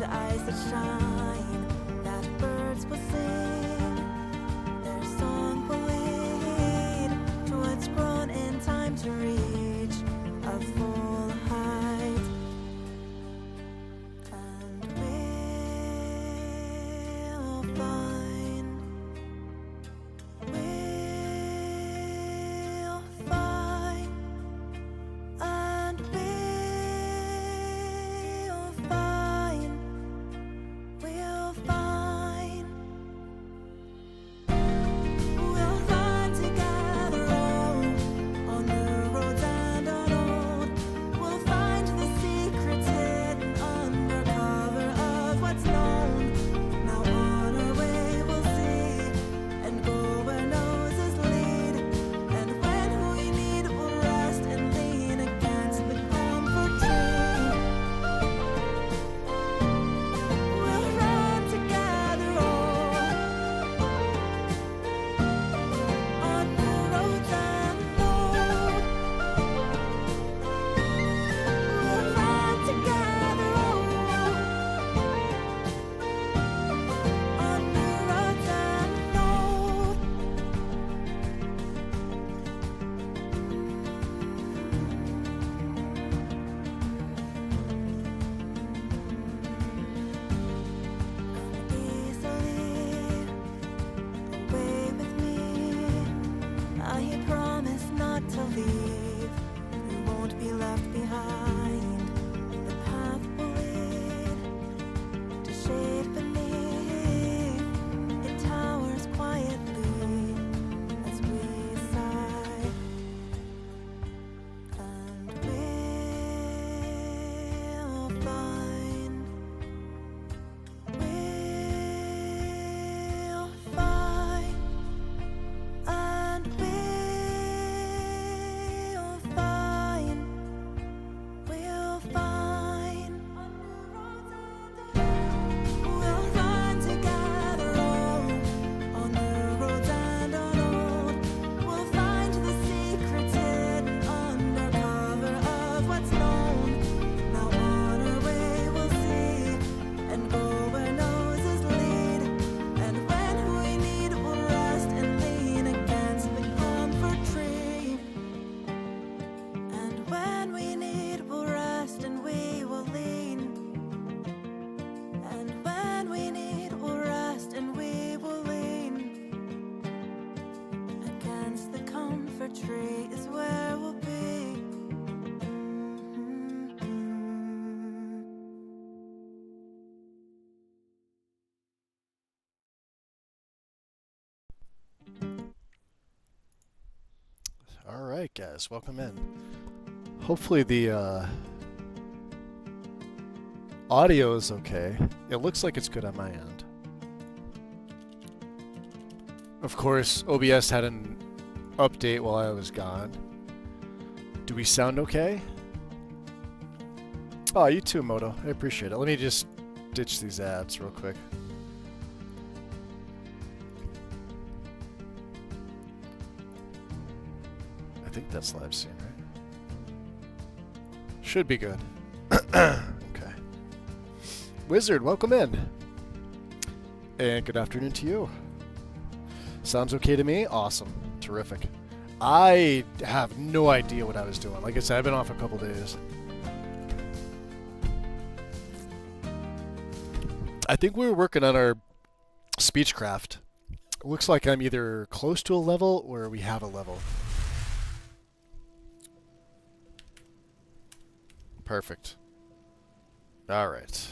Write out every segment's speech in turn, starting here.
eyes that shine, that birds will sing, their song will lead to what's grown in time to reach a full height. And we'll find, and we'll find. We'll find together all on new roads and untold. We'll find the secrets hidden under cover of what's known. Now on our way we'll see and go where noses lead. And when we need we'll rest and lean against the comfort tree. We'll run together all on new roads and road. We'll run together all on new roads and road. Easily away with me. He promised not to leave. You won't be left behind. The path will lead to shade beneath. It towers quietly as we sigh. And we'll find. We'll find, and we'll find, we'll find. We'll run together all on new roads and untold. We'll find the secrets hidden under cover of what's known. Now on our way we'll see and go where noses lead. And when we need we'll rest and lean against the comfort tree. And when we need we'll rest and we will lean. And when we need we'll rest and we will lean against the comfort tree is where we'll be. All right, guys, welcome in. Hopefully the audio is okay. It looks like it's good on my end. Of course, OBS had an update while I was gone. Do we sound okay? Oh, you too, Moto. I appreciate it. Let me just ditch these ads real quick. I think that's live scene, right? Should be good. Okay. Wizard, welcome in. And good afternoon to you. Sounds okay to me? Awesome. Terrific. I have no idea what I was doing. Like I said, I've been off a couple days. I think we were working on our speechcraft. It looks like I'm either close to a level or we have a level. Perfect. All right.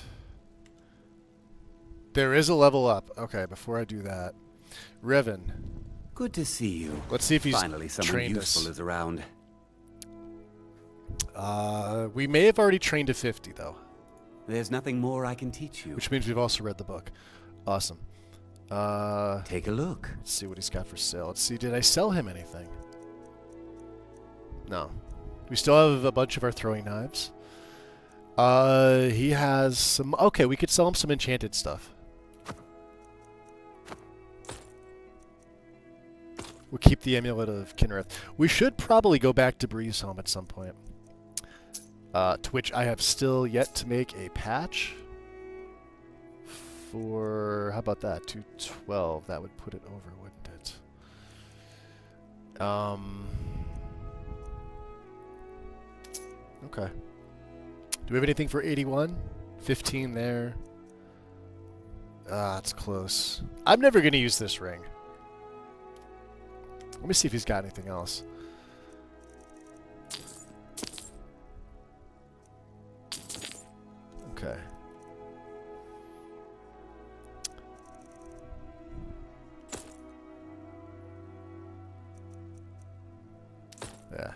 There is a level up. Okay, before I do that, Revan. Good to see you. Let's see if he's Finally, someone trained useful us. is around. We may have already trained to 50, though. There's nothing more I can teach you. Which means we've also read the book. Awesome. Take a look. Let's see what he's got for sale. Let's see, did I sell him anything? No. We still have a bunch of our throwing knives. He has some... Okay, we could sell him some enchanted stuff. We'll keep the Amulet of Kinnereth. We should probably go back to Bree's home at some point. To which I have still yet to make a patch. for, how about that? 212. That would put it over, wouldn't it? Okay. Do we have anything for 81? 15 there. Ah, it's close. I'm never going to use this ring. Let me see if he's got anything else. Okay. Yeah.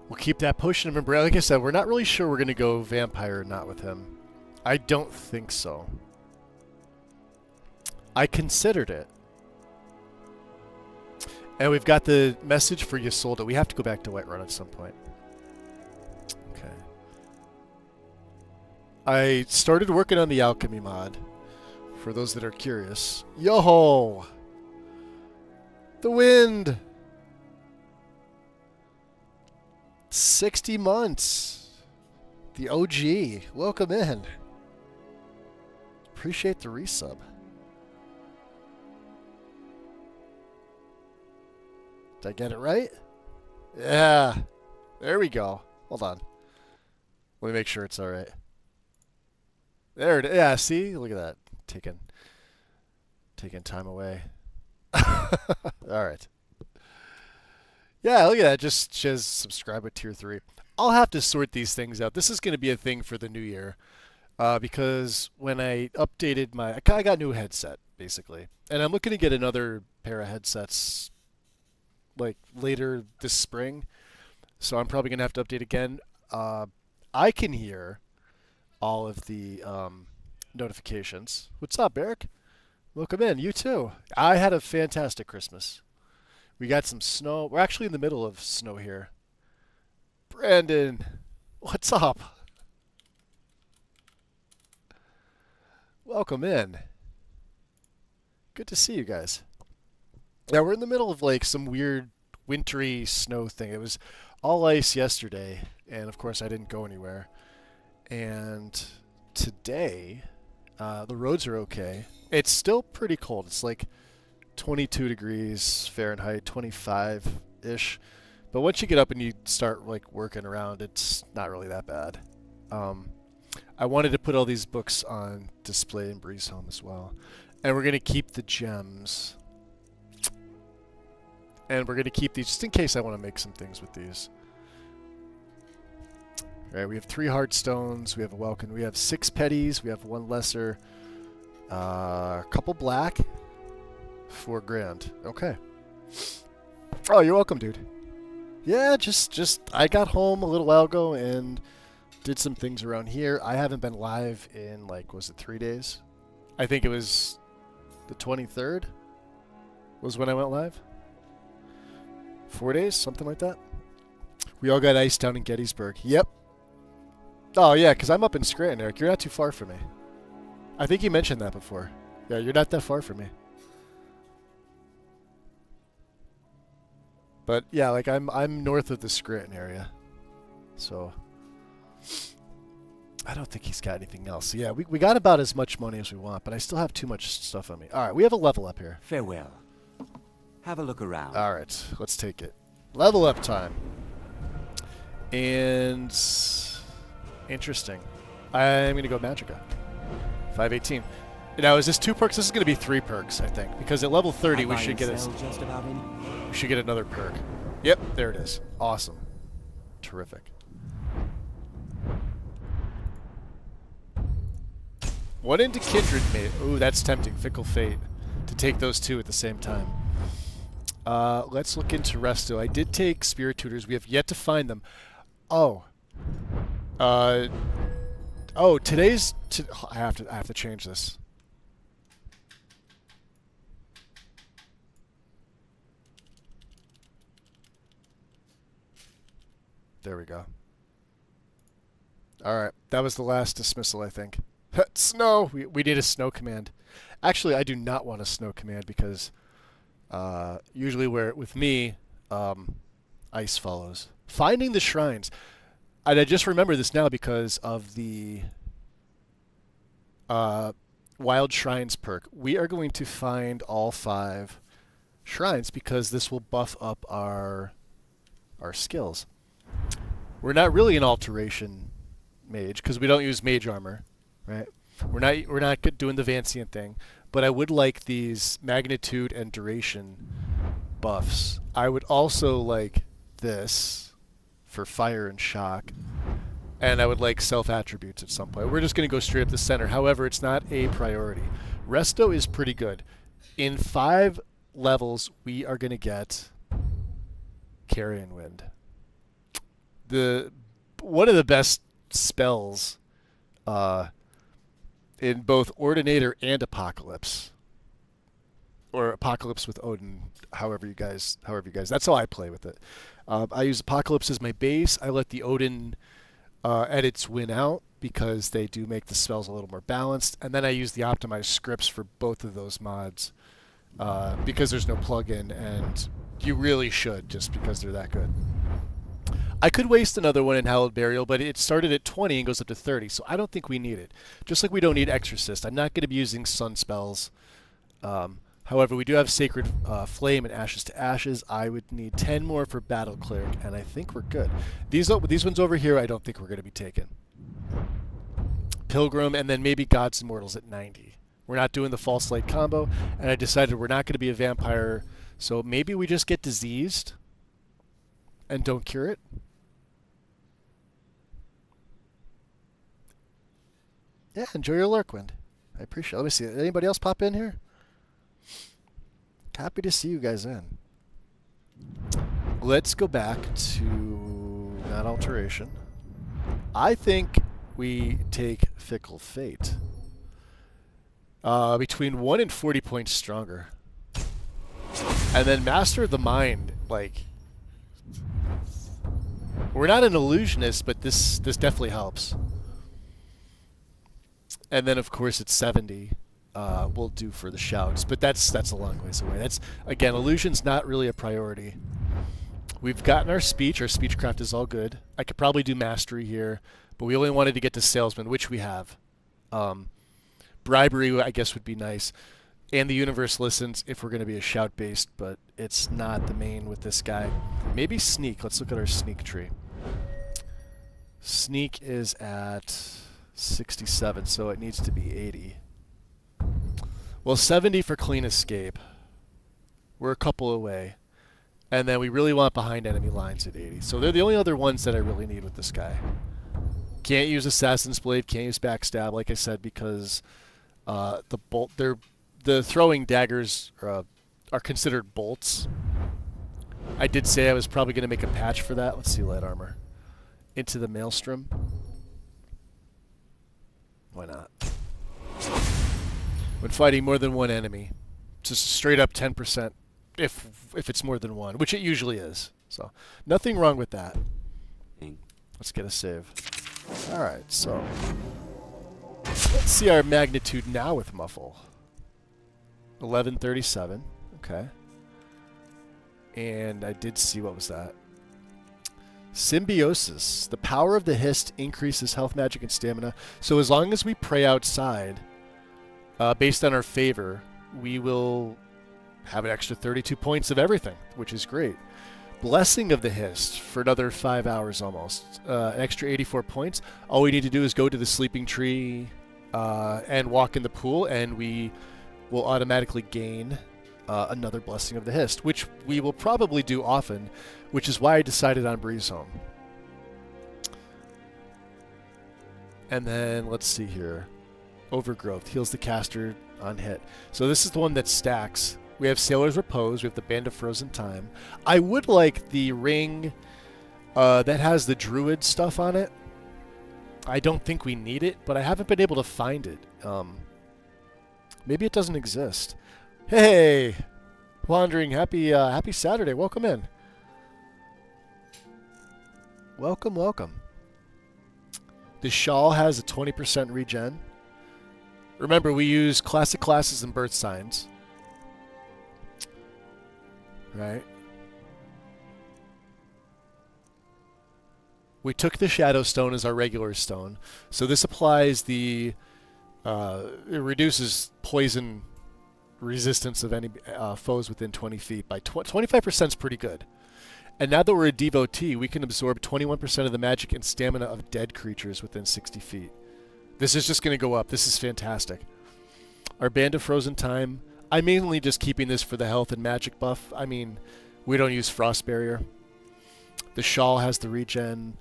We'll keep that potion of umbrella. Like I said, we're not really sure we're going to go vampire or not with him. I don't think so. I considered it. And we've got the message for Ysolda. We have to go back to Whiterun at some point. Okay. I started working on the alchemy mod. For those that are curious. Yo-ho! The wind! 60 months. The OG. Welcome in. Appreciate the resub. Did I get it right? Yeah. There we go. Hold on. Let me make sure it's alright. There it is. Yeah, see? Look at that. Taking time away. Alright. Yeah, look at that. Just says subscribe with tier 3. I'll have to sort these things out. This is going to be a thing for the new year. Because when I updated my... I got a new headset, basically. And I'm looking to get another pair of headsets like later this spring. So I'm probably going to have to update again. I can hear all of the notifications. What's up, Eric? Welcome in. You too. I had a fantastic Christmas. We got some snow. We're actually in the middle of snow here. Brandon, what's up? Welcome in. Good to see you guys. Yeah, we're in the middle of like some weird wintry snow thing. It was all ice yesterday, and of course I didn't go anywhere. And today, the roads are okay. It's still pretty cold. It's like 22 degrees Fahrenheit, 25-ish. But once you get up and you start like working around, it's not really that bad. I wanted to put all these books on display in Breeze Home as well. And we're going to keep the gems. And we're going to keep these just in case I want to make some things with these. All right, we have 3 hard stones. We have a welcome. We have 6 petties. We have 1 lesser. A couple black. 4 grand. Okay. Oh, you're welcome, dude. Yeah, just I got home a little while ago and did some things around here. I haven't been live in, like, was it 3 days? I think it was the 23rd was when I went live. 4 days, something like that. We all got ice down in Gettysburg. Yep. Oh, yeah, because I'm up in Scranton, Eric. You're not too far from me. I think you mentioned that before. Yeah, you're not that far from me. But, yeah, like, I'm north of the Scranton area. So I don't think he's got anything else. So, yeah, we got about as much money as we want, but I still have too much stuff on me. All right, we have a level up here. Farewell. Have a look around. All right, let's take it. Level up time. And interesting. I'm going to go Magica. 518. Now, is this 2 perks? This is going to be 3 perks, I think, because at level 30 we should get just about any. We should get another perk. Yep, there it is. Awesome. Terrific. One into Kindred Mate. Ooh, that's tempting. Fickle Fate. To take those 2 at the same time. Let's look into Resto. I did take Spirit Tutors. We have yet to find them. Oh. Today's... I have to change this. There we go. Alright, that was the last dismissal, I think. Snow! We need a snow command. Actually, I do not want a snow command because usually with me, ice follows. Finding the shrines. And I just remember this now because of the Wild Shrines perk, we are going to find all 5 shrines because this will buff up our skills. We're not really an alteration mage because we don't use mage armor, right? We're not doing the Vancian thing, but I would like these magnitude and duration buffs. I would also like this for fire and shock, and I would like self attributes at some point. We're just going to go straight up the center. However, it's not a priority. Resto is pretty good. In 5 levels, we are going to get Carrion Wind. One of the best spells in both Ordinator and Apocalypse, or Apocalypse with Odin, however you guys. That's how I play with it. I use Apocalypse as my base. I let the Odin edits win out because they do make the spells a little more balanced, and then I use the optimized scripts for both of those mods because there's no plugin, and you really should just because they're that good. I could waste another one in Hallowed Burial, but it started at 20 and goes up to 30, so I don't think we need it. Just like we don't need Exorcist. I'm not going to be using Sun spells. However, we do have Sacred Flame and Ashes to Ashes. I would need 10 more for Battle Cleric, and I think we're good. These ones over here, I don't think we're going to be taken. Pilgrim, and then maybe Gods and Mortals at 90. We're not doing the False Light combo, and I decided we're not going to be a vampire, so maybe we just get diseased and don't cure it. Yeah, enjoy your Lurkwind. I appreciate it. Let me see. Anybody else pop in here? Happy to see you guys in. Let's go back to not alteration. I think we take Fickle Fate. Between 1 and 40 points stronger. And then Master of the Mind, like, we're not an illusionist, but this definitely helps. And then, of course, it's 70. We'll do for the shouts, but that's a long ways away. That's, again, illusion's not really a priority. We've gotten our speech. Our speechcraft is all good. I could probably do mastery here, but we only wanted to get to salesman, which we have. Bribery, I guess, would be nice. And the universe listens if we're going to be a shout-based, but it's not the main with this guy. Maybe sneak. Let's look at our sneak tree. Sneak is at 67, so it needs to be 80. Well, 70 for clean escape. We're a couple away. And then we really want behind enemy lines at 80. So they're the only other ones that I really need with this guy. Can't use Assassin's Blade, can't use Backstab, like I said, because the throwing daggers are considered bolts. I did say I was probably going to make a patch for that. Let's see, light armor. Into the Maelstrom. Why not? When fighting more than one enemy, just straight up 10% if it's more than one, which it usually is. So nothing wrong with that. Let's get a save. All right, so let's see our magnitude now with Muffle. 1137. Okay. And I did see, what was that? Symbiosis. The power of the Hist increases health, magic, and stamina. So as long as we pray outside, based on our favor, we will have an extra 32 points of everything, which is great. Blessing of the Hist for another 5 hours almost. An extra 84 points. All we need to do is go to the sleeping tree and walk in the pool, and we will automatically gain another Blessing of the Hist, which we will probably do often, which is why I decided on Breeze Home. And then, let's see here. Overgrowth heals the caster on hit. So this is the one that stacks. We have Sailor's Repose. We have the Band of Frozen Time. I would like the ring that has the Druid stuff on it. I don't think we need it, but I haven't been able to find it. Maybe it doesn't exist. Hey, Wandering, happy Saturday. Welcome in. Welcome, welcome. The shawl has a 20% regen. Remember, we use classic classes and birth signs. Right? We took the Shadow Stone as our regular stone. So this applies the It reduces poison resistance of any foes within 20 feet by 25% is pretty good. And now that we're a devotee, we can absorb 21% of the magic and stamina of dead creatures within 60 feet. This is just going to go up. This is fantastic. Our Band of Frozen Time. I'm mainly just keeping this for the health and magic buff. I mean, we don't use Frost Barrier. The Shawl has the regen.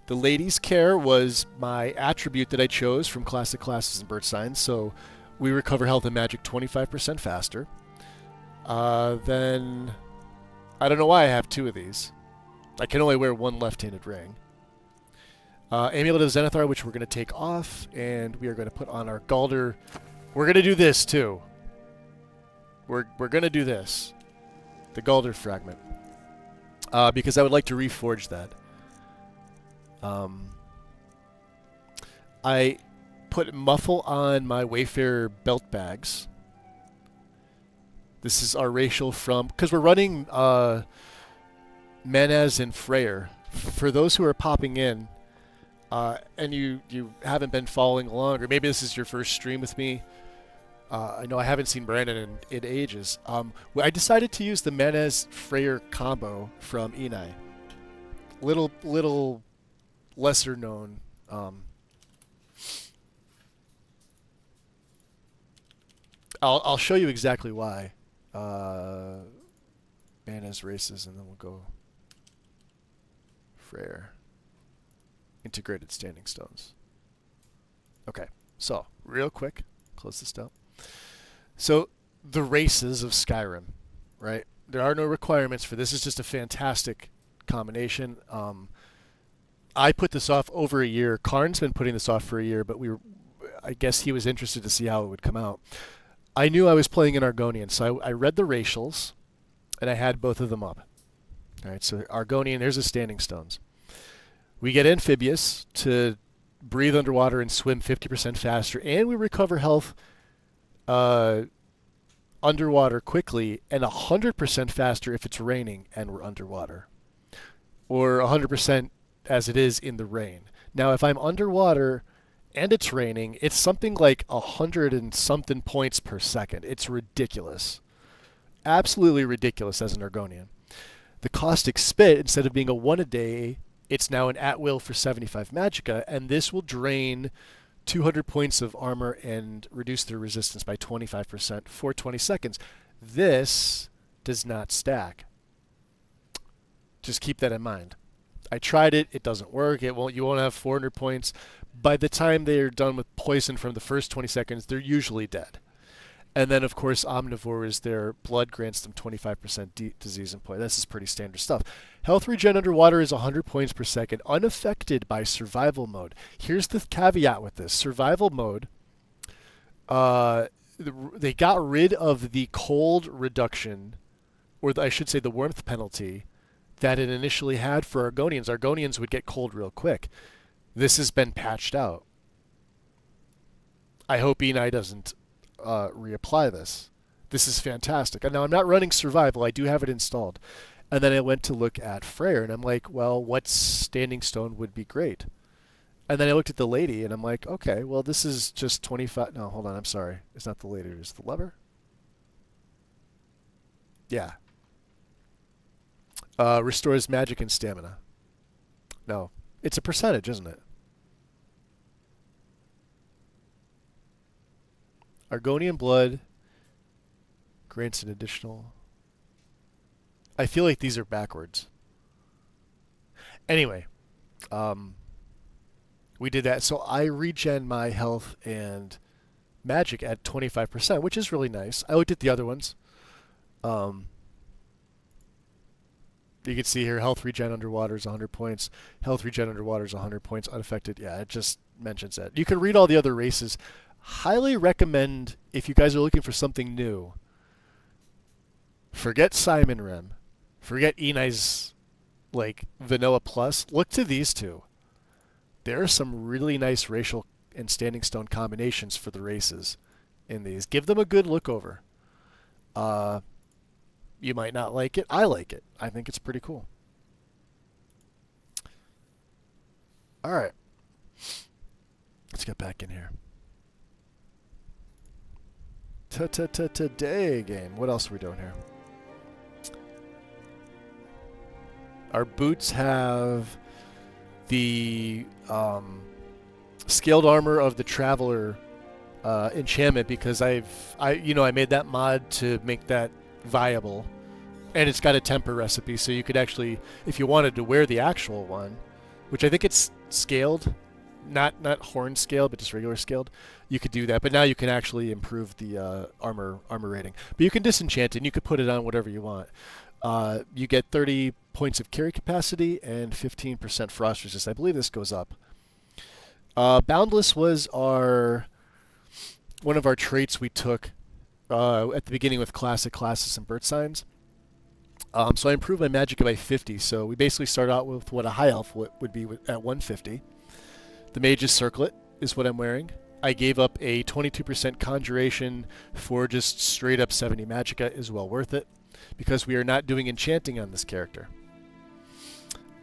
The Lady's Care was my attribute that I chose from Classic Classes and Bird Signs, so we recover health and magic 25% faster. Then, I don't know why I have 2 of these. I can only wear 1 left-handed ring. Amulet of Zenithar, which we're going to take off, and we are going to put on our Galder. We're going to do this, too. We're going to do this. The Galder Fragment. Because I would like to reforge that. I put Muffle on my Wayfarer belt bags. This is our racial from... Because we're running Manaz and Freyr. For those who are popping in, and you haven't been following along, or maybe this is your first stream with me, I know I haven't seen Brandon in ages. I decided to use the Manaz Freyr combo from Enai. Little lesser known. I'll show you exactly why. Manaz races, and then we'll go Freyr. Integrated standing stones. Okay, so real quick, close this down. So the races of Skyrim, right? There are no requirements for this. It's just a fantastic combination. I put this off over a year. Karn's been putting this off for a year, but I guess he was interested to see how it would come out. I knew I was playing in Argonian, so I read the racials, and I had both of them up. All right, so Argonian, here's the standing stones. We get Amphibious to breathe underwater and swim 50% faster, and we recover health underwater quickly, and 100% faster if it's raining and we're underwater. Or 100% as it is in the rain. Now, if I'm underwater and it's raining, it's something like 100 and something points per second. It's ridiculous. Absolutely ridiculous as an Argonian. The Caustic Spit, instead of being a 1 a day, it's now an at-will for 75 magicka, and this will drain 200 points of armor and reduce their resistance by 25% for 20 seconds. This does not stack. Just keep that in mind. I tried it. It doesn't work. You won't have 400 points. By the time they're done with poison from the first 20 seconds, they're usually dead. And then, of course, Omnivores, their blood grants them 25% disease and poison. This is pretty standard stuff. Health regen underwater is 100 points per second, unaffected by survival mode. Here's the caveat with this. Survival mode, they got rid of the cold reduction, or I should say the warmth penalty, that it initially had for Argonians. Argonians would get cold real quick. This has been patched out. I hope Enai doesn't reapply this. This is fantastic. Now, I'm not running survival. I do have it installed. And then I went to look at Freyr, and I'm like, well, what standing stone would be great? And then I looked at the lady, and I'm like, okay, well, this is just 25. No, hold on. I'm sorry. It's not the lady. It's the lover. Yeah. Restores magic and stamina. No. It's a percentage, isn't it? Argonian blood grants an additional... I feel like these are backwards. Anyway, we did that. So I regen my health and magic at 25%, which is really nice. I looked at the other ones. You can see here, health regen underwater is 100 points. Health regen underwater is 100 points, unaffected. Yeah, it just mentions that. You can read all the other races. Highly recommend, if you guys are looking for something new, forget Simon Rem. Forget Enai's, like, Vanilla Plus. Look to these two. There are some really nice racial and standing stone combinations for the races in these. Give them a good look over. You might not like it. I like it. I think it's pretty cool. All right. Let's get back in here. Today game. What else are we doing here? Our boots have the scaled armor of the Traveler enchantment because I made that mod to make that viable, and it's got a temper recipe, so you could actually, if you wanted to wear the actual one, which I think it's scaled, not horn scaled, but just regular scaled, you could do that. But now you can actually improve the armor rating. But you can disenchant it, and you could put it on whatever you want. You get 30 points of carry capacity and 15% frost resist. I believe this goes up. Boundless was one of our traits we took at the beginning with classic classes and bird signs. So I improved my magic by 50. So we basically start out with what a high elf would be at 150. The Mage's Circlet is what I'm wearing. I gave up a 22% conjuration for just straight up 70 magicka is well worth it, because we are not doing enchanting on this character.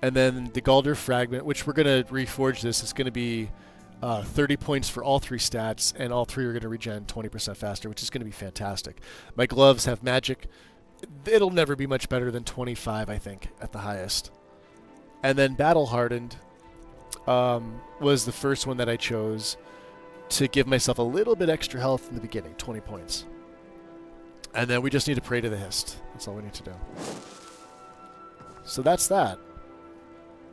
And then the Galder Fragment, which we're going to reforge this, is going to be 30 points for all 3 stats, and all 3 are going to regen 20% faster, which is going to be fantastic. My gloves have magic. It'll never be much better than 25, I think, at the highest. And then Battle Hardened was the first one that I chose to give myself a little bit extra health in the beginning, 20 points. And then we just need to pray to the Hist. That's all we need to do. So that's that.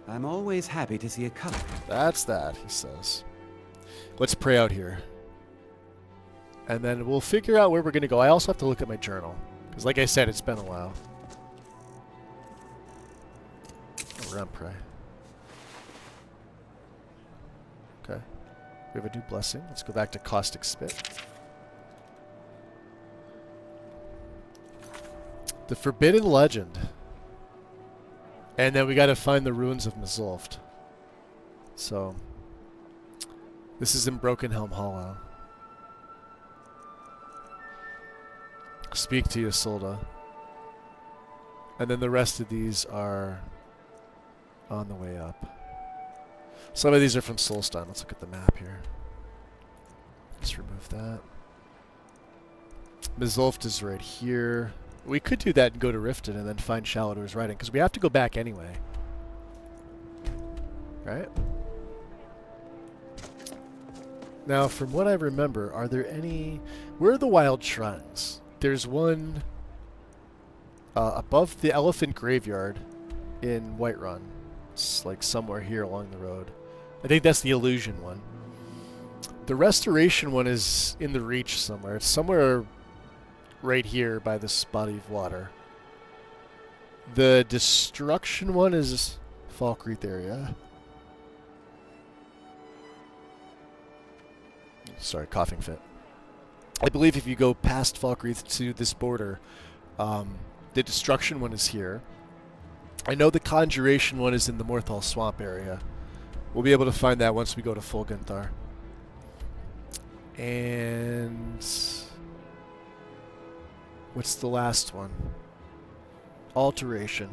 I'm always happy to see a color. That's that, he says. Let's pray out here. And then we'll figure out where we're going to go. I also have to look at my journal, because like I said, it's been a while. Oh, we're on pray. Okay. We have a new blessing. Let's go back to Caustic Spit. The Forbidden Legend. And then we got to find the ruins of Mizulft. So, this is in Broken Helm Hollow. Speak to Isolde. And then the rest of these are on the way up. Some of these are from Solstheim. Let's look at the map here. Let's remove that. Mizulft is right here. We could do that and go to Riften and then find Shallowdoor's writing, because we have to go back anyway. Right? Now, from what I remember, are there any... Where are the wild shrines? There's one above the Elephant Graveyard in Whiterun. It's like somewhere here along the road. I think that's the Illusion one. The Restoration one is in the Reach somewhere. It's somewhere right here by this body of water. The Destruction one is Falkreath area. Sorry, coughing fit. I believe if you go past Falkreath to this border, the Destruction one is here. I know the Conjuration one is in the Morthal Swamp area. We'll be able to find that once we go to Fulgunthar. And... what's the last one? Alteration.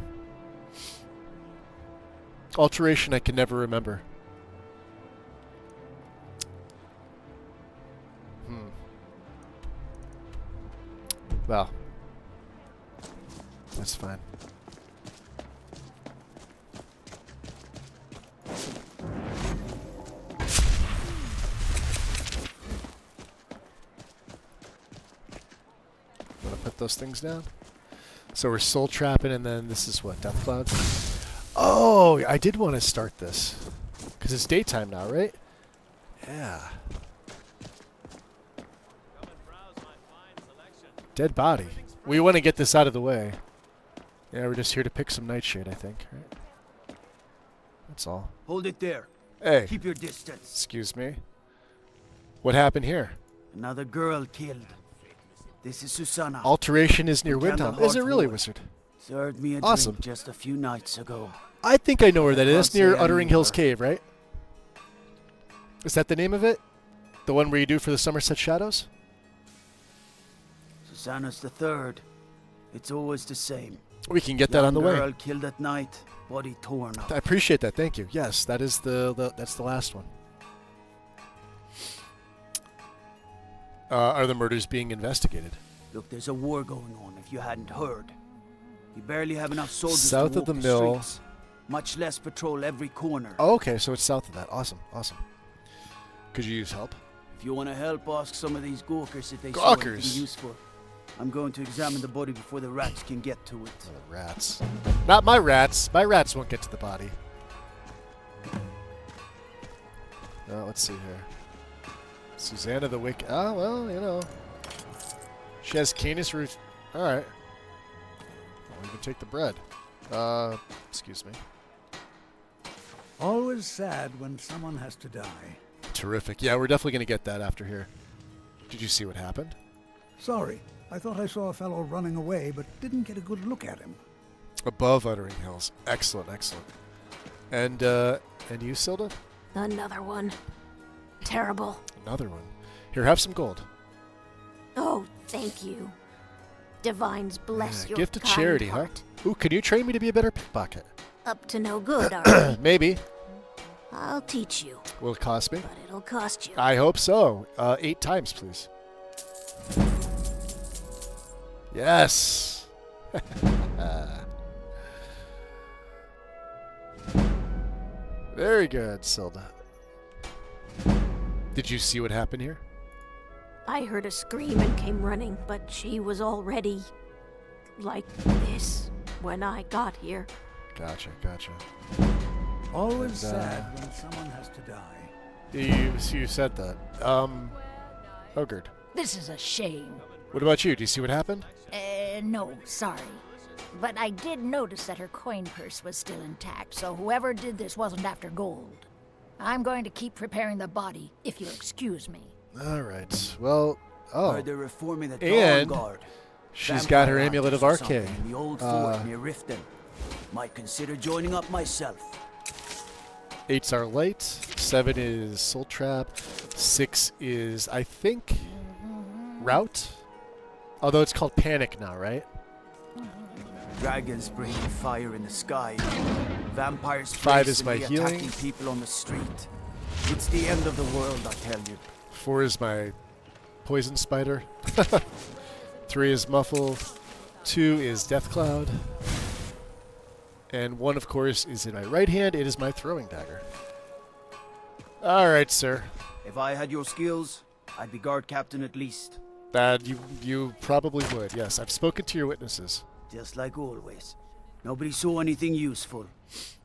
Alteration I can never remember. Well, that's fine. Want to put those things down? So we're soul trapping, and then this is what? Death Cloud? Oh, I did want to start this. Because it's daytime now, right? Yeah. Dead body. We want to get this out of the way. Yeah, we're just here to pick some nightshade, I think. Right? That's all. Hold it there. Hey. Keep your distance. Excuse me. What happened here? Another girl killed. This is Susanna. Alteration is near Windhelm. Is it really, Hardwood. Wizard? Served me a Awesome. drink just a few nights ago. I think I know where that I is. can't Near say I Uttering knew Hills her. Cave, right? Is that the name of it? The one where you do for the Somerset Shadows? Susanna's the third. It's always the same. We can get that on the Young way. girl killed at night, body torn up. I appreciate that. Thank you. Yes, that is that's the last one. Are the murders being investigated? Look, there's a war going on, if you hadn't heard. We barely have enough soldiers South to of walk the the mill. streets, much less patrol every corner. Oh, okay, so it's south of that. Awesome, awesome. Could you use help? If you want to help, ask some of these gawkers if they saw Gawkers? anything useful. I'm going to examine the body before the rats can get to it. Oh, rats. Not my rats. My rats won't get to the body. Let's see here. Susanna the Wicked. Oh, well, you know. She has Canis root. Alright. We can take the bread. Excuse me. Always sad when someone has to die. Terrific. Yeah, we're definitely going to get that after here. Did you see what happened? Sorry, I thought I saw a fellow running away, but didn't get a good look at him. Above Uttering Hills. Excellent, excellent. And you, Silda? Another one. Terrible. Another one. Here, have some gold. Oh, thank you. Divines bless your Gift to kind charity, heart. huh? Ooh, can you train me to be a better pickpocket? Up to no good, are we? Maybe. I'll teach you, Will it cost me? but it'll cost you. I hope so. 8 times, please. Yes. Very good, Silda. Did you see what happened here? I heard a scream and came running, but she was already like this when I got here. Gotcha, gotcha. Always And, sad when someone has to die. You said that. Ogred. This is a shame. What about you? Do you see what happened? No, sorry. But I did notice that her coin purse was still intact, so whoever did this wasn't after gold. I'm going to keep preparing the body, if you'll excuse me. All right. Well, oh, Heard they're reforming the and Dawn Guard. she's got her Vampire amulet of hunters or something Arcane. in the old fort near Riften. Might consider joining up myself. 8's our light. 7 is Soul Trap. 6 is, I think, Route. Although it's called Panic now, right? Dragons breathing fire in the sky. Vampires 5 is my fiercely attacking healing. people on the street. It's the end of the world, I tell you. 4 is my Poison Spider. 3 is Muffle. 2 is Death Cloud. And 1, of course, is in my right hand. It is my throwing dagger. All right, sir. If I had your skills, I'd be guard captain at least. That you probably would. Yes, I've spoken to your witnesses. Just like always. Nobody saw anything useful.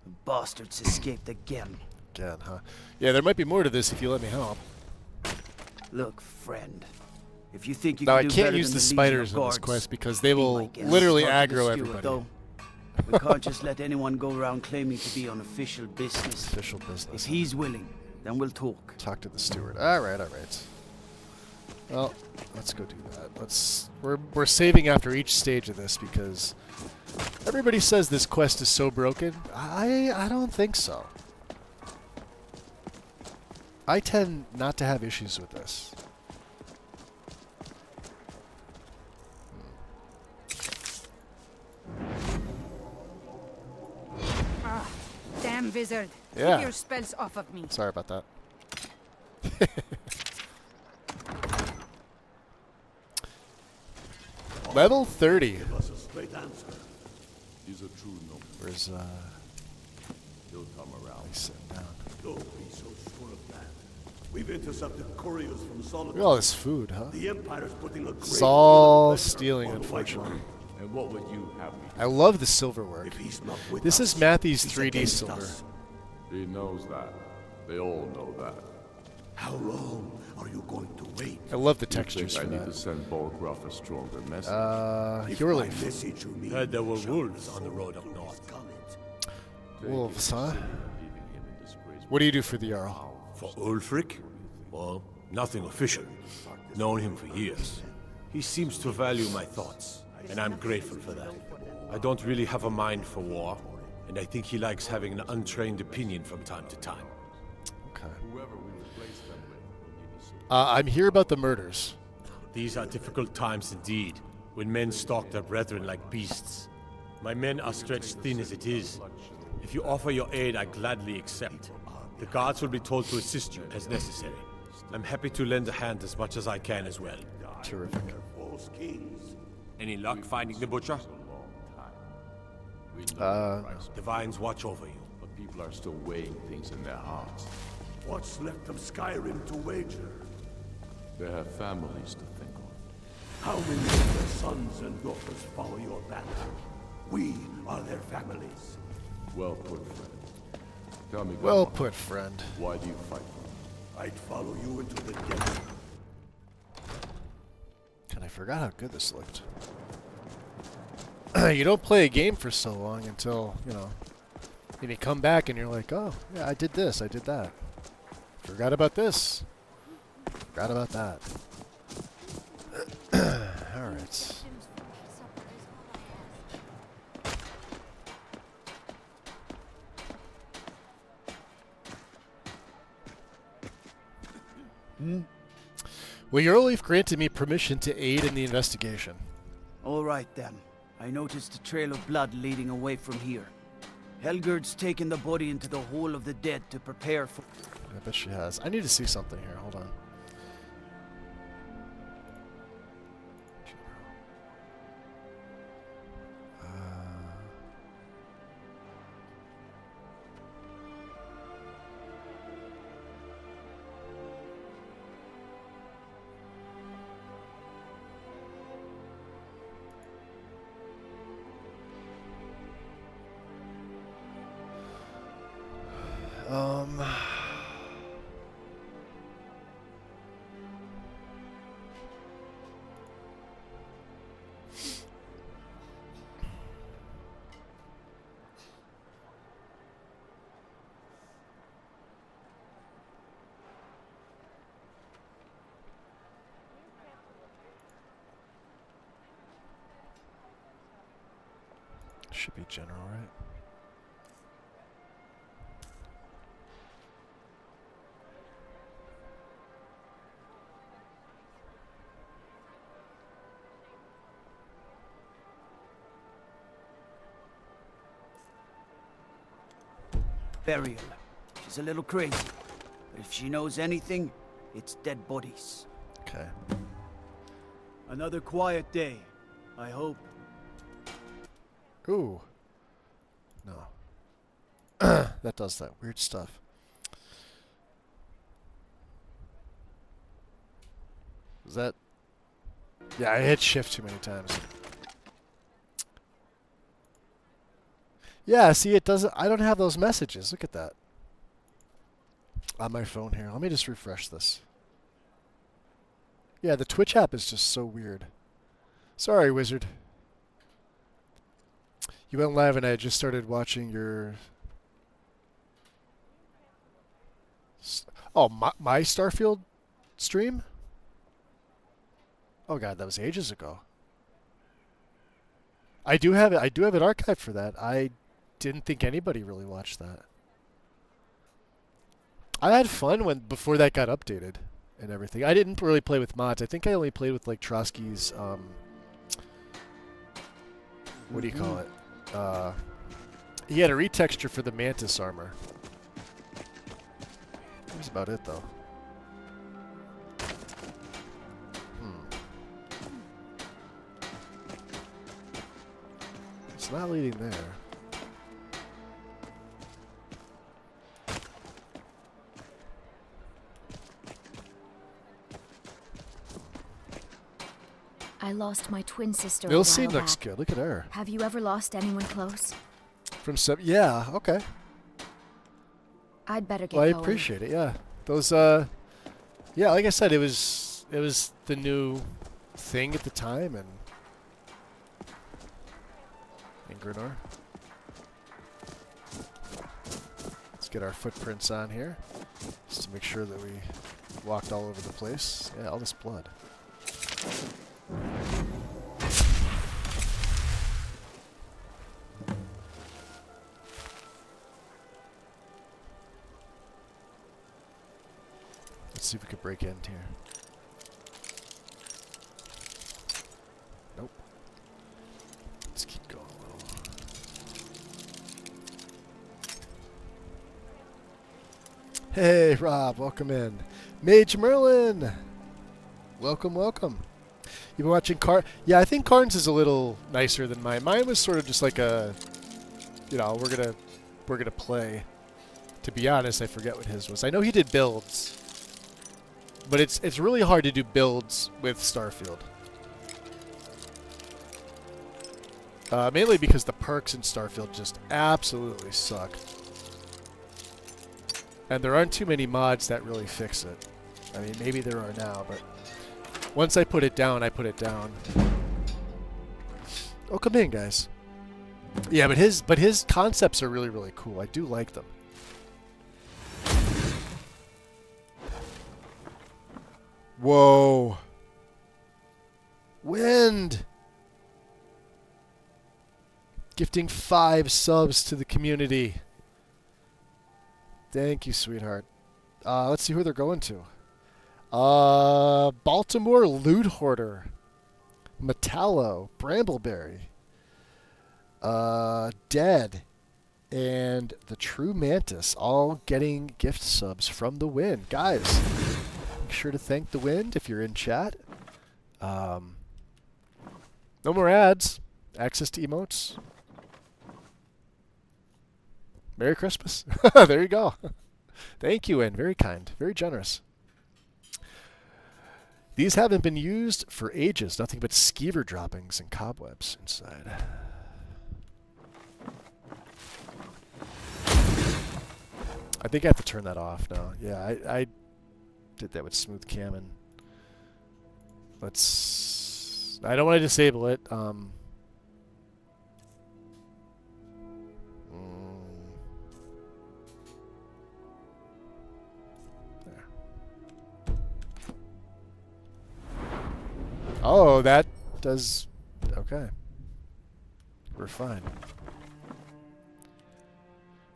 The bastards escaped again. Again, huh? Yeah, there might be more to this if you let me help. Look, friend. If you think you Now, can I do can't better use than the Legion spiders of in this Guards, quest because they be will my guest. literally Talk to the aggro steward, everybody. though. We can't just let anyone go around claiming to be on official business. Official business. If he's willing, then we'll talk. Talk to the steward. All right, all right. Well, let's go do that. We're saving after each stage of this because everybody says this quest is so broken. I don't think so. I tend not to have issues with this. Damn wizard. Yeah. Keep your spells off of me. Sorry about that. Level 30. Give us a straight answer. He's a true noble. Where's He'll come around. he's sitting down. Don't be so sure of that. We've intercepted couriers from Solomon. Look at all this food, huh? The Empire's putting a great It's deal of all pressure stealing, on the White unfortunately. One. And what would you have me? I love the silver work. If he's not with This us, is Matthew's he's 3D against silver. us. He knows that. They all know that. How long are you going to wait? I love the You think textures I for need to that. send Borgruff a stronger message? If Your by leaf. message you mean Heard there were shall wolves not on the road up do north. his comments. Wolves, huh? Leaving him in disgrace. What do you do for the Jarl? For Ulfric? Well, nothing official. Known him for years. He seems to value my thoughts, and I'm grateful for that. I don't really have a mind for war, and I think he likes having an untrained opinion from time to time. Okay. Whoever we replace them with will need to see. I'm here about the murders. These are difficult times indeed, when men stalk their brethren like beasts. My men are stretched thin as it is. If you offer your aid, I gladly accept. The guards will be told to assist you as necessary. I'm happy to lend a hand as much as I can as well. Terrific. False kings. Any luck finding the butcher? We know Divines watch over you. but people are still weighing things in their hearts. What's left of Skyrim to wager? They have families to think of. How many of their sons and daughters follow your banner? We are their families. Well put, friend. Tell me, Well Grandma, put, friend. why do you fight for them? I'd follow you into the desert. And I forgot how good this looked. You don't play a game for so long until, you know, and you come back and you're like, oh, yeah, I did this, I did that. Forgot about this. Forgot about that. Alright. Well, your leaf granted me permission to aid in the investigation. All right, then. I noticed a trail of blood leading away from here. Helgerd's taken the body into the Hall of the Dead to prepare for... I bet she has. I need to see something here. Hold on. Should be general, right? burial. She's a little crazy, but if she knows anything, it's dead bodies. Okay. Another quiet day, I hope. Ooh. No. That does that weird stuff. Is that... Yeah, I hit shift too many times. Yeah, see, it doesn't... I don't have those messages. Look at that. On my phone here. Let me just refresh this. Yeah, the Twitch app is just so weird. Sorry, Wizard. You went live and I just started watching your... Oh, my Starfield stream? Oh god, that was ages ago. I do have it. I do have it archived for that. I didn't think anybody really watched that. I had fun before that got updated and everything. I didn't really play with mods. I think I only played with like Trotsky's what do you call it? He had a retexture for the Mantis armor. That's about it though. It's not leading there. I lost my twin sister a Milsey while looks back. good. Look at her. Have you ever lost anyone close? From yeah, okay. I'd better get Well, I going. appreciate it. Yeah, those. Yeah, like I said, it was the new thing at the time, and Grenor. Let's get our footprints on here, just to make sure that we walked all over the place. Yeah, all this blood. Let's see if we could break in here. Nope. Let's keep going a little. Hey, Rob, welcome in. Mage Merlin! Welcome, welcome. You've been watching Yeah, I think Karn's is a little nicer than mine. Mine was sort of just like a, you know, we're gonna play. To be honest, I forget what his was. I know he did builds, but it's really hard to do builds with Starfield. Mainly because the perks in Starfield just absolutely suck. And there aren't too many mods that really fix it. I mean, maybe there are now, but once I put it down, I put it down. Oh, come in, guys. Yeah, but his concepts are really, really cool. I do like them. Whoa. Wind! Gifting 5 subs to the community. Thank you, sweetheart. Let's see who they're going to. Baltimore Loot Hoarder. Metallo. Brambleberry. Dead. And the True Mantis. All getting gift subs from the Wind. Guys, make sure to thank the Wind if you're in chat. No more ads. Access to emotes. Merry Christmas. There you go. Thank you, Wind. Very kind. Very generous. These haven't been used for ages. Nothing but skeever droppings and cobwebs inside. I think I have to turn that off now. Yeah, I did that with smooth cam and let's... I don't want to disable it. There. Oh, that does... Okay. We're fine.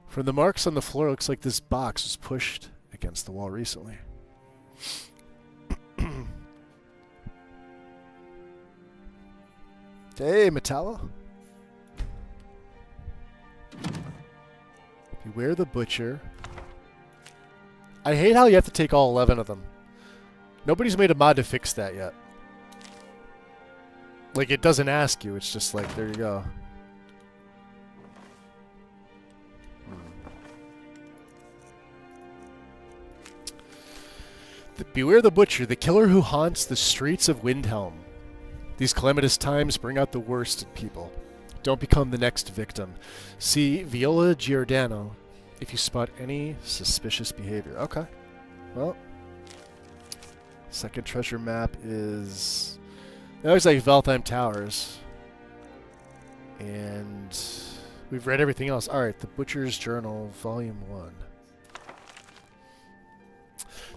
From the marks on the floor, it looks like this box was pushed against the wall recently. Hey, Metallo. Beware the Butcher. I hate how you have to take all 11 of them. Nobody's made a mod to fix that yet. Like, it doesn't ask you. It's just like, there you go. Beware the Butcher, the killer who haunts the streets of Windhelm. These calamitous times bring out the worst in people. Don't become the next victim. See Viola Giordano if you spot any suspicious behavior. Okay. Well. Second treasure map is... That looks like Valtheim Towers. And we've read everything else. Alright, The Butcher's Journal, Volume 1.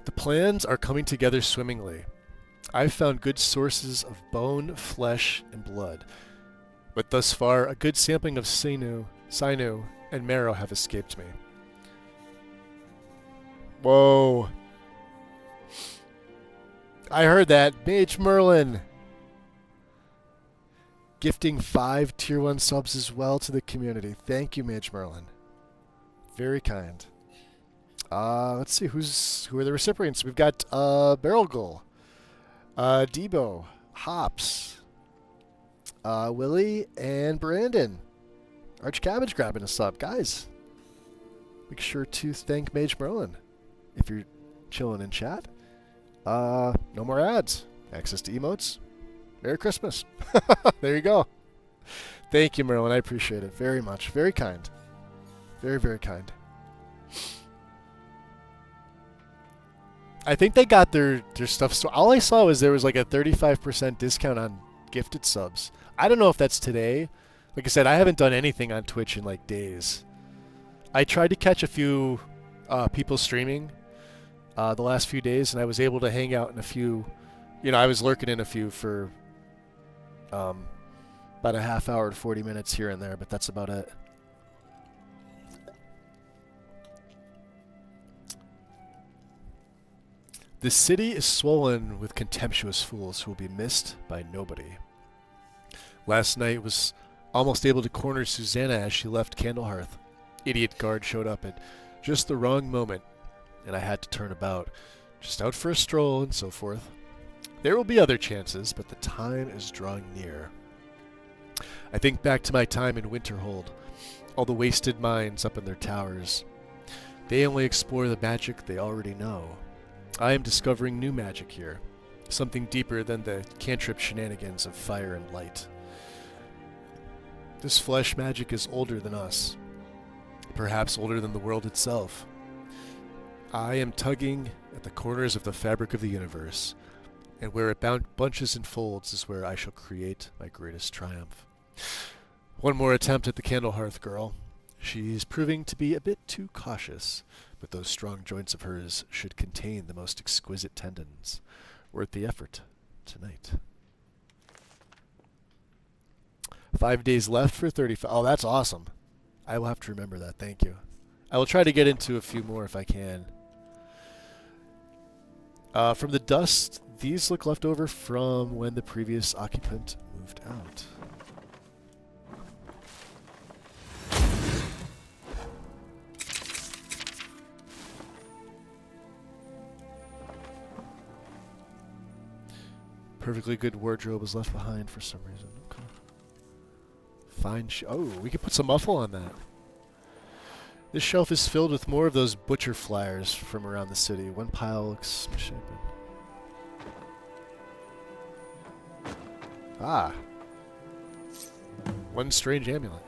The plans are coming together swimmingly. I've found good sources of bone, flesh, and blood. But thus far, a good sampling of sinew, and marrow have escaped me. Whoa. I heard that. Mage Merlin. Gifting 5 Tier 1 subs as well to the community. Thank you, Mage Merlin. Very kind. Let's see who are the recipients. We've got Barrel Gull, Debo, Hops, Willie, and Brandon. Arch Cabbage grabbing a sub. Guys, make sure to thank Mage Merlin if you're chilling in chat. No more ads. Access to emotes. Merry Christmas. There you go. Thank you, Merlin. I appreciate it very much. Very kind. Very, very kind. I think they got their stuff. So all I saw was there was like a 35% discount on gifted subs. I don't know if that's today. Like I said, I haven't done anything on Twitch in like days. I tried to catch a few people streaming the last few days, and I was able to hang out in a few. You know, I was lurking in a few for about a half hour to 40 minutes here and there, but that's about it. The city is swollen with contemptuous fools who will be missed by nobody. Last night was almost able to corner Susanna as she left Candlehearth. Idiot guard showed up at just the wrong moment, and I had to turn about. Just out for a stroll and so forth. There will be other chances, but the time is drawing near. I think back to my time in Winterhold. All the wasted minds up in their towers. They only explore the magic they already know. I am discovering new magic here. Something deeper than the cantrip shenanigans of fire and light. This flesh magic is older than us. Perhaps older than the world itself. I am tugging at the corners of the fabric of the universe, and where it bunches and folds is where I shall create my greatest triumph. One more attempt at the Candlehearth girl. She's proving to be a bit too cautious, but those strong joints of hers should contain the most exquisite tendons. Worth the effort tonight. 5 days left for 35. Oh, that's awesome. I will have to remember that. Thank you. I will try to get into a few more if I can. From the dust, these look left over from when the previous occupant moved out. Perfectly good wardrobe was left behind for some reason. Okay. Fine oh, we could put some muffle on that. This shelf is filled with more of those butcher flyers from around the city. One pile looks misshapen. Ah. One strange amulet.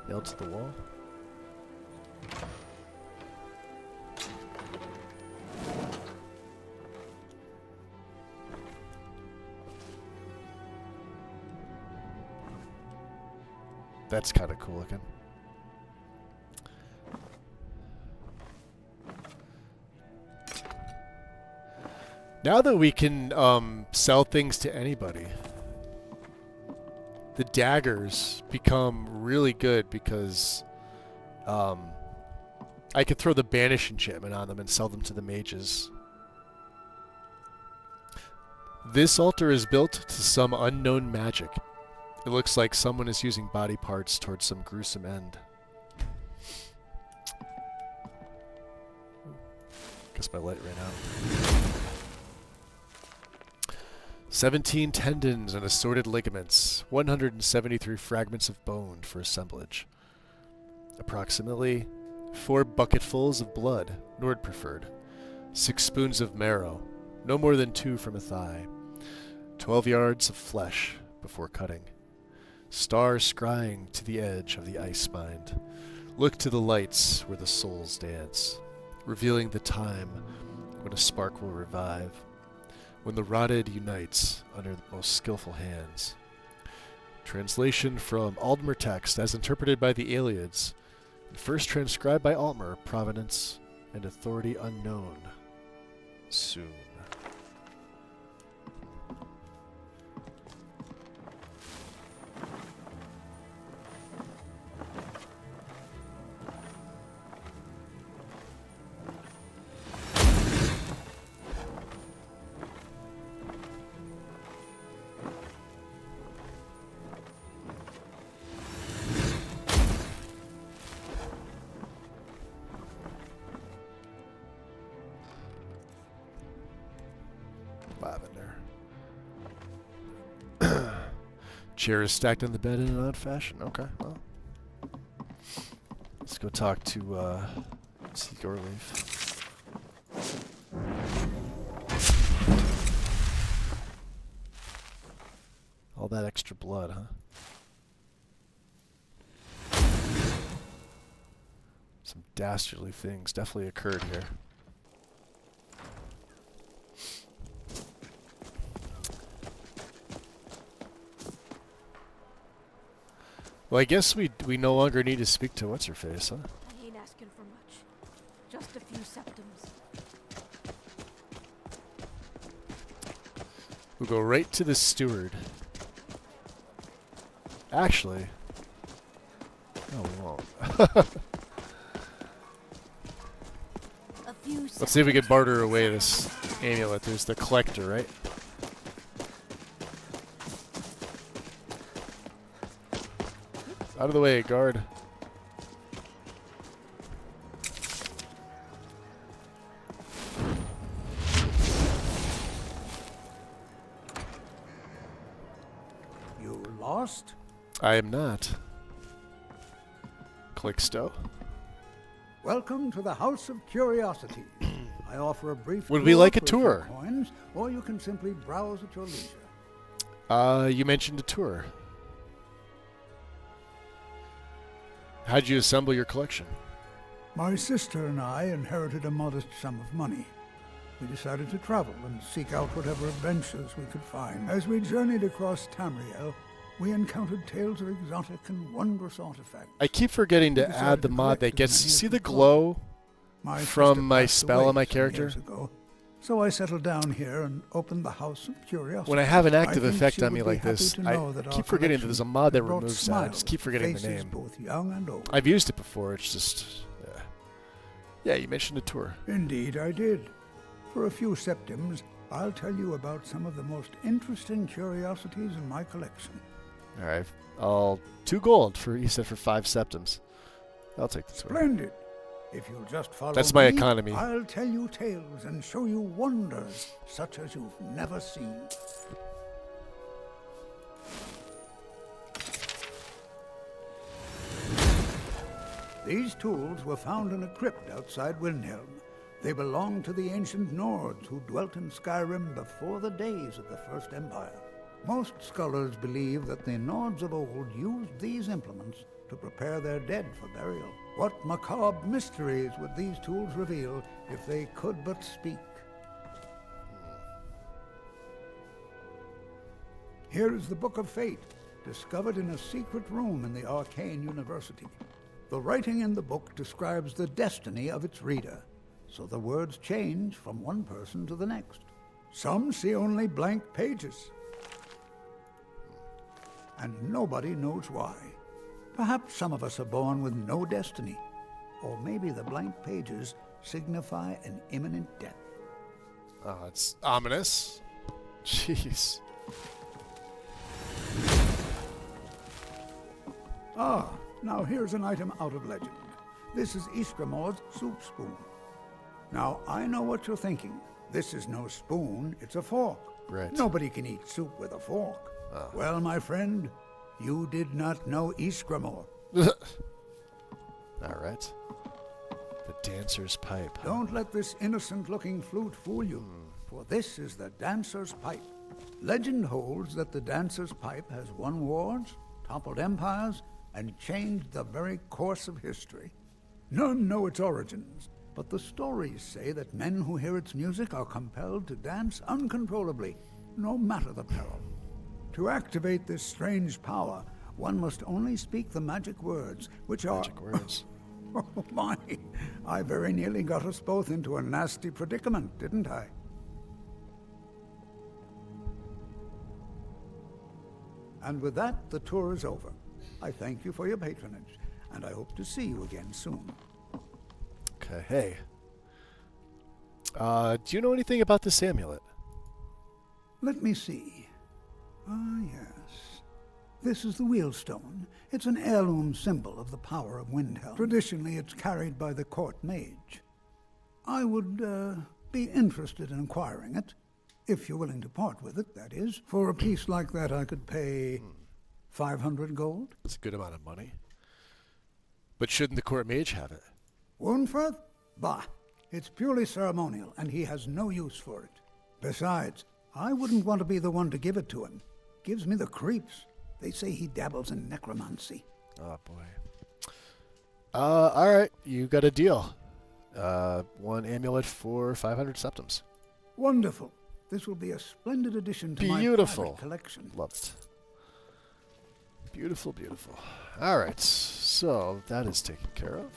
Nailed to the wall. That's kind of cool looking. Now that we can sell things to anybody, the daggers become really good because I could throw the banish enchantment on them and sell them to the mages. This altar is built to some unknown magic. It looks like someone is using body parts towards some gruesome end. Guess my light ran out. 17 tendons and assorted ligaments. 173 fragments of bone for assemblage. Approximately 4 bucketfuls of blood, Nord preferred. 6 spoons of marrow. No more than 2 from a thigh. 12 yards of flesh before cutting. Stars scrying to the edge of the ice mind. Look to the lights where the souls dance, revealing the time when a spark will revive, when the rotted unites under the most skillful hands. Translation from Aldmer text as interpreted by the Aelids, and first transcribed by Altmer, provenance and authority unknown. Soon. Lavender. Chair is stacked on the bed in an odd fashion. Okay, well. Let's go talk to, Seagorleaf. All that extra blood, huh? Some dastardly things definitely occurred here. Well, I guess we no longer need to speak to what's-her-face, huh? I ain't asking for much. Just a few septums. We'll go right to the steward. Actually... No, we won't. Let's see if we can barter away this amulet. There's the collector, right? Out of the way, guard. lost? I am not. Calixto. Welcome to the House of Curiosity. I offer a brief Would tour we like a for few tour? coins, or you can simply browse at your leisure. You mentioned a tour. How'd you assemble your collection? My sister and I inherited a modest sum of money. We decided to travel and seek out whatever adventures we could find. As we journeyed across Tamriel, we encountered tales of exotic and wondrous artifacts. I keep forgetting to add the mod that gets... See the glow from my spell on my character? So I settled down here and opened the House of Curiosity. When I have an active I think effect she on me would be like happy this, to I know that our keep forgetting that there's a mod that collection removes that. I just brought keep forgetting the faces name. both young and old. I've used it before, it's just... Yeah, you mentioned a tour. Indeed, I did. For a few septims, I'll tell you about some of the most interesting curiosities in my collection. All right, I'll 2 gold for, you said, for 5 septims. I'll take the tour. Splendid. If you'll just follow That's my me, economy. I'll tell you tales and show you wonders such as you've never seen. These tools were found in a crypt outside Windhelm. They belonged to the ancient Nords who dwelt in Skyrim before the days of the First Empire. Most scholars believe that the Nords of old used these implements to prepare their dead for burial. What macabre mysteries would these tools reveal if they could but speak? Here is the Book of Fate, discovered in a secret room in the Arcane University. The writing in the book describes the destiny of its reader, so the words change from one person to the next. Some see only blank pages, and nobody knows why. Perhaps some of us are born with no destiny, or maybe the blank pages signify an imminent death. Oh, it's ominous. Jeez. Ah, now here's an item out of legend. This is Iskramor's soup spoon. Now, I know what you're thinking. This is no spoon, it's a fork. Right. Nobody can eat soup with a fork. Oh. Well, my friend, you did not know Iskramor. All right. The dancer's pipe. Don't let this innocent-looking flute fool you, for this is the dancer's pipe. Legend holds that the dancer's pipe has won wars, toppled empires, and changed the very course of history. None know its origins, but the stories say that men who hear its music are compelled to dance uncontrollably, no matter the peril. To activate this strange power, one must only speak the magic words, which are... Magic words. Oh my, I very nearly got us both into a nasty predicament, didn't I? And with that, the tour is over. I thank you for your patronage, and I hope to see you again soon. Okay, hey. Do you know anything about this amulet? Let me see. Ah, yes. This is the Wheelstone. It's an heirloom symbol of the power of Windhelm. Traditionally, it's carried by the court mage. I would, be interested in acquiring it. If you're willing to part with it, that is. For a piece like that, I could pay 500 gold. That's a good amount of money. But shouldn't the court mage have it? Woundfirth? Bah. It's purely ceremonial, and he has no use for it. Besides, I wouldn't want to be the one to give it to him. Gives me the creeps. They say he dabbles in necromancy. Oh, boy. All right. You got a deal. 1 amulet for 500 septims. Wonderful. This will be a splendid addition to my private collection. Love it. Beautiful, beautiful. All right. So that is taken care of.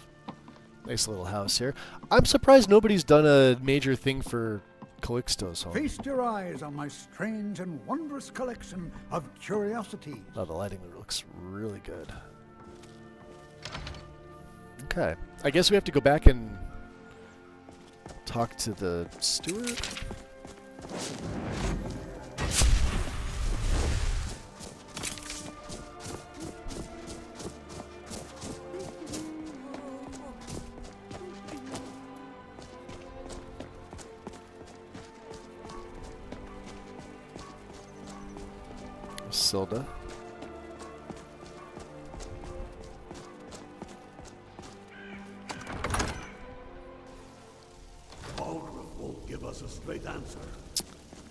Nice little house here. I'm surprised nobody's done a major thing for Calixto's home. Feast your eyes on my strange and wondrous collection of curiosities. Oh, the lighting looks really good. Okay. I guess we have to go back and talk to the steward. Silda.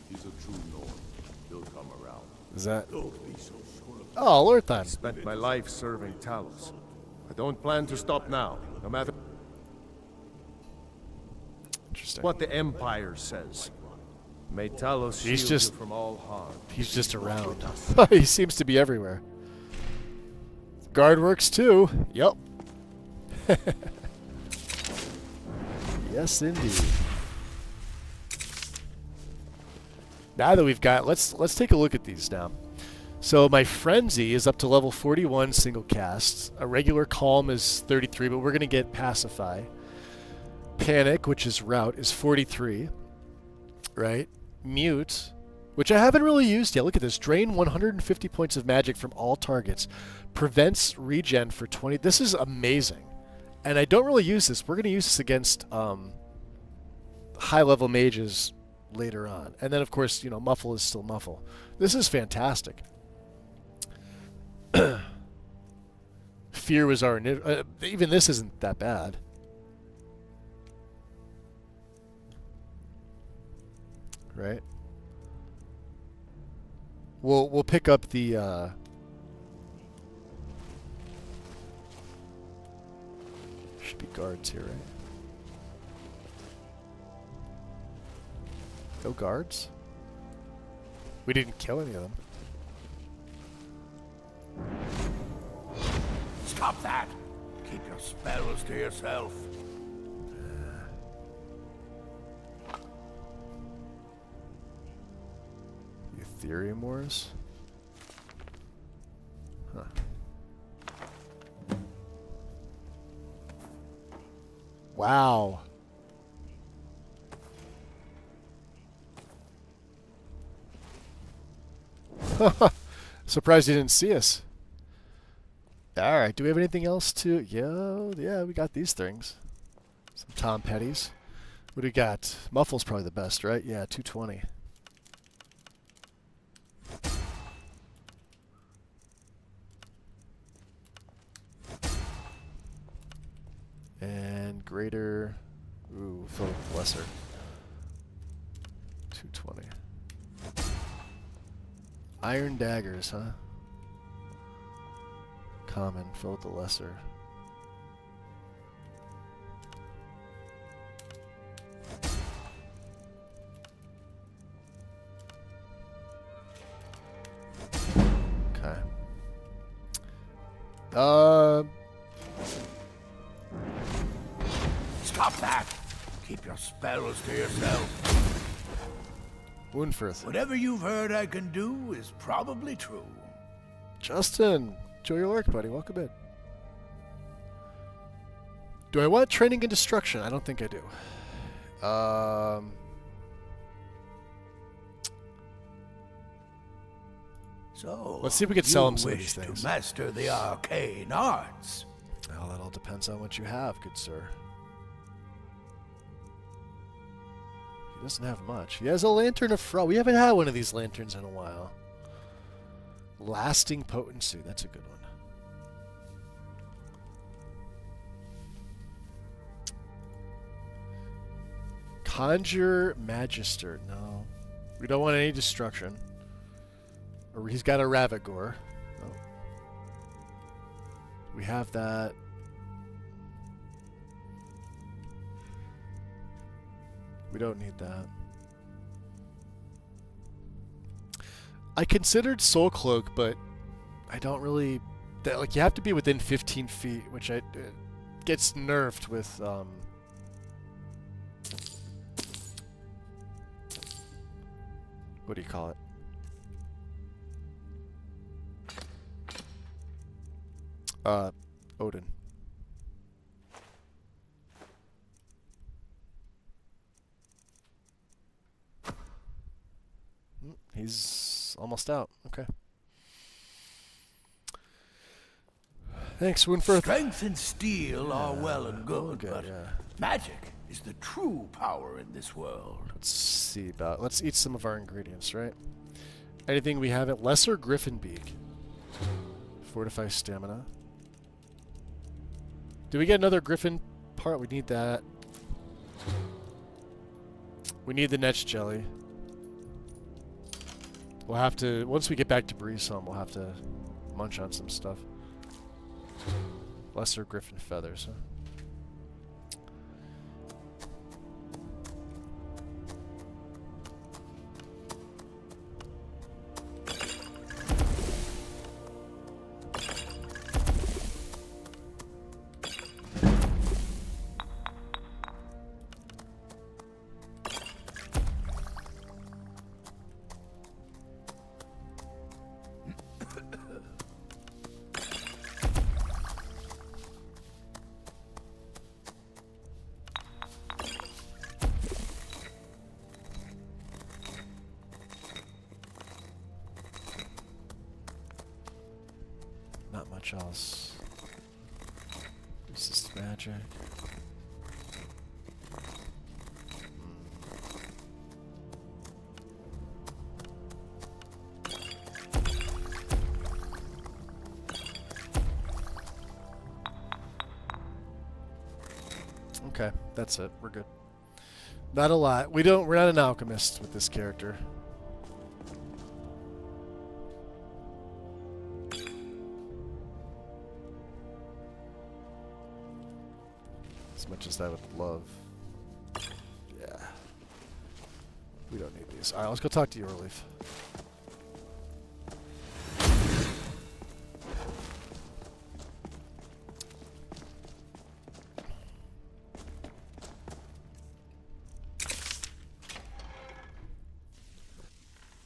He's a true Nord. He'll come around. Is that? Don't be so sure of Oh, Lord time. Spent my life serving Talos. I don't plan to stop now, no matter Interesting. what the Empire says. May Talos He's shield just- you from all harm. He's just around. He seems to be everywhere. Guard works too. Yep. Yes, indeed. Now that we've got, let's take a look at these now. So my Frenzy is up to level 41 single cast. A regular Calm is 33, but we're going to get Pacify. Panic, which is Rout, is 43. Right? Mute, which I haven't really used yet. Look at this. Drain 150 points of magic from all targets. Prevents regen for 20. This is amazing. And I don't really use this. We're going to use this against high-level mages later on. And then, of course, you know, Muffle is still Muffle. This is fantastic. Fear was our... even this isn't that bad. Right? We'll pick up the... should be guards here, right? No guards? We didn't kill any of them. Stop that! Keep your spells to yourself. Ethereum Wars? Huh. Wow. Surprised you didn't see us. Alright, do we have anything else to... Yeah, we got these things. Some Tom Petties. What do we got? Muffle's probably the best, right? Yeah, 220. And greater... Ooh, Philip Lesser. 220. Iron daggers, huh? Common, Philip the Lesser. Okay. Stop that! Keep your spells to yourself. Woundfirth. Whatever you've heard I can do is probably true. Justin, enjoy your work, buddy. Welcome in. Do I want training in destruction? I don't think I do. So, let's see if we can sell him some of these wish things. to master the arcane arts. Well, that all depends on what you have, good sir. He doesn't have much. He has a Lantern of Frost. We haven't had one of these lanterns in a while. Lasting Potency. That's a good one. Conjure Magister. No. We don't want any destruction. Or he's got a Ravagore. No. We have that. We don't need that. I considered Soul Cloak, but I don't really... like, you have to be within 15 feet, which gets nerfed with... what do you call it? Odin. He's almost out. Okay. Thanks, Woundfirth. Strength and steel are well and good, Okay, but yeah. magic is the true power in this world. Let's see about... let's eat some of our ingredients, right? Anything we haven't? Lesser Griffin Beak. Fortify stamina. Did we get another Griffin part? We need that. We need the Netch Jelly. We'll have to, once we get back to Breeze Home, we'll have to munch on some stuff. Lesser griffin feathers, huh? Not much else. Resist magic. Okay, that's it. We're good. Not a lot. We're not an alchemist with this character. As much as I would love. Yeah. We don't need these. Alright, let's go talk to Yorleaf.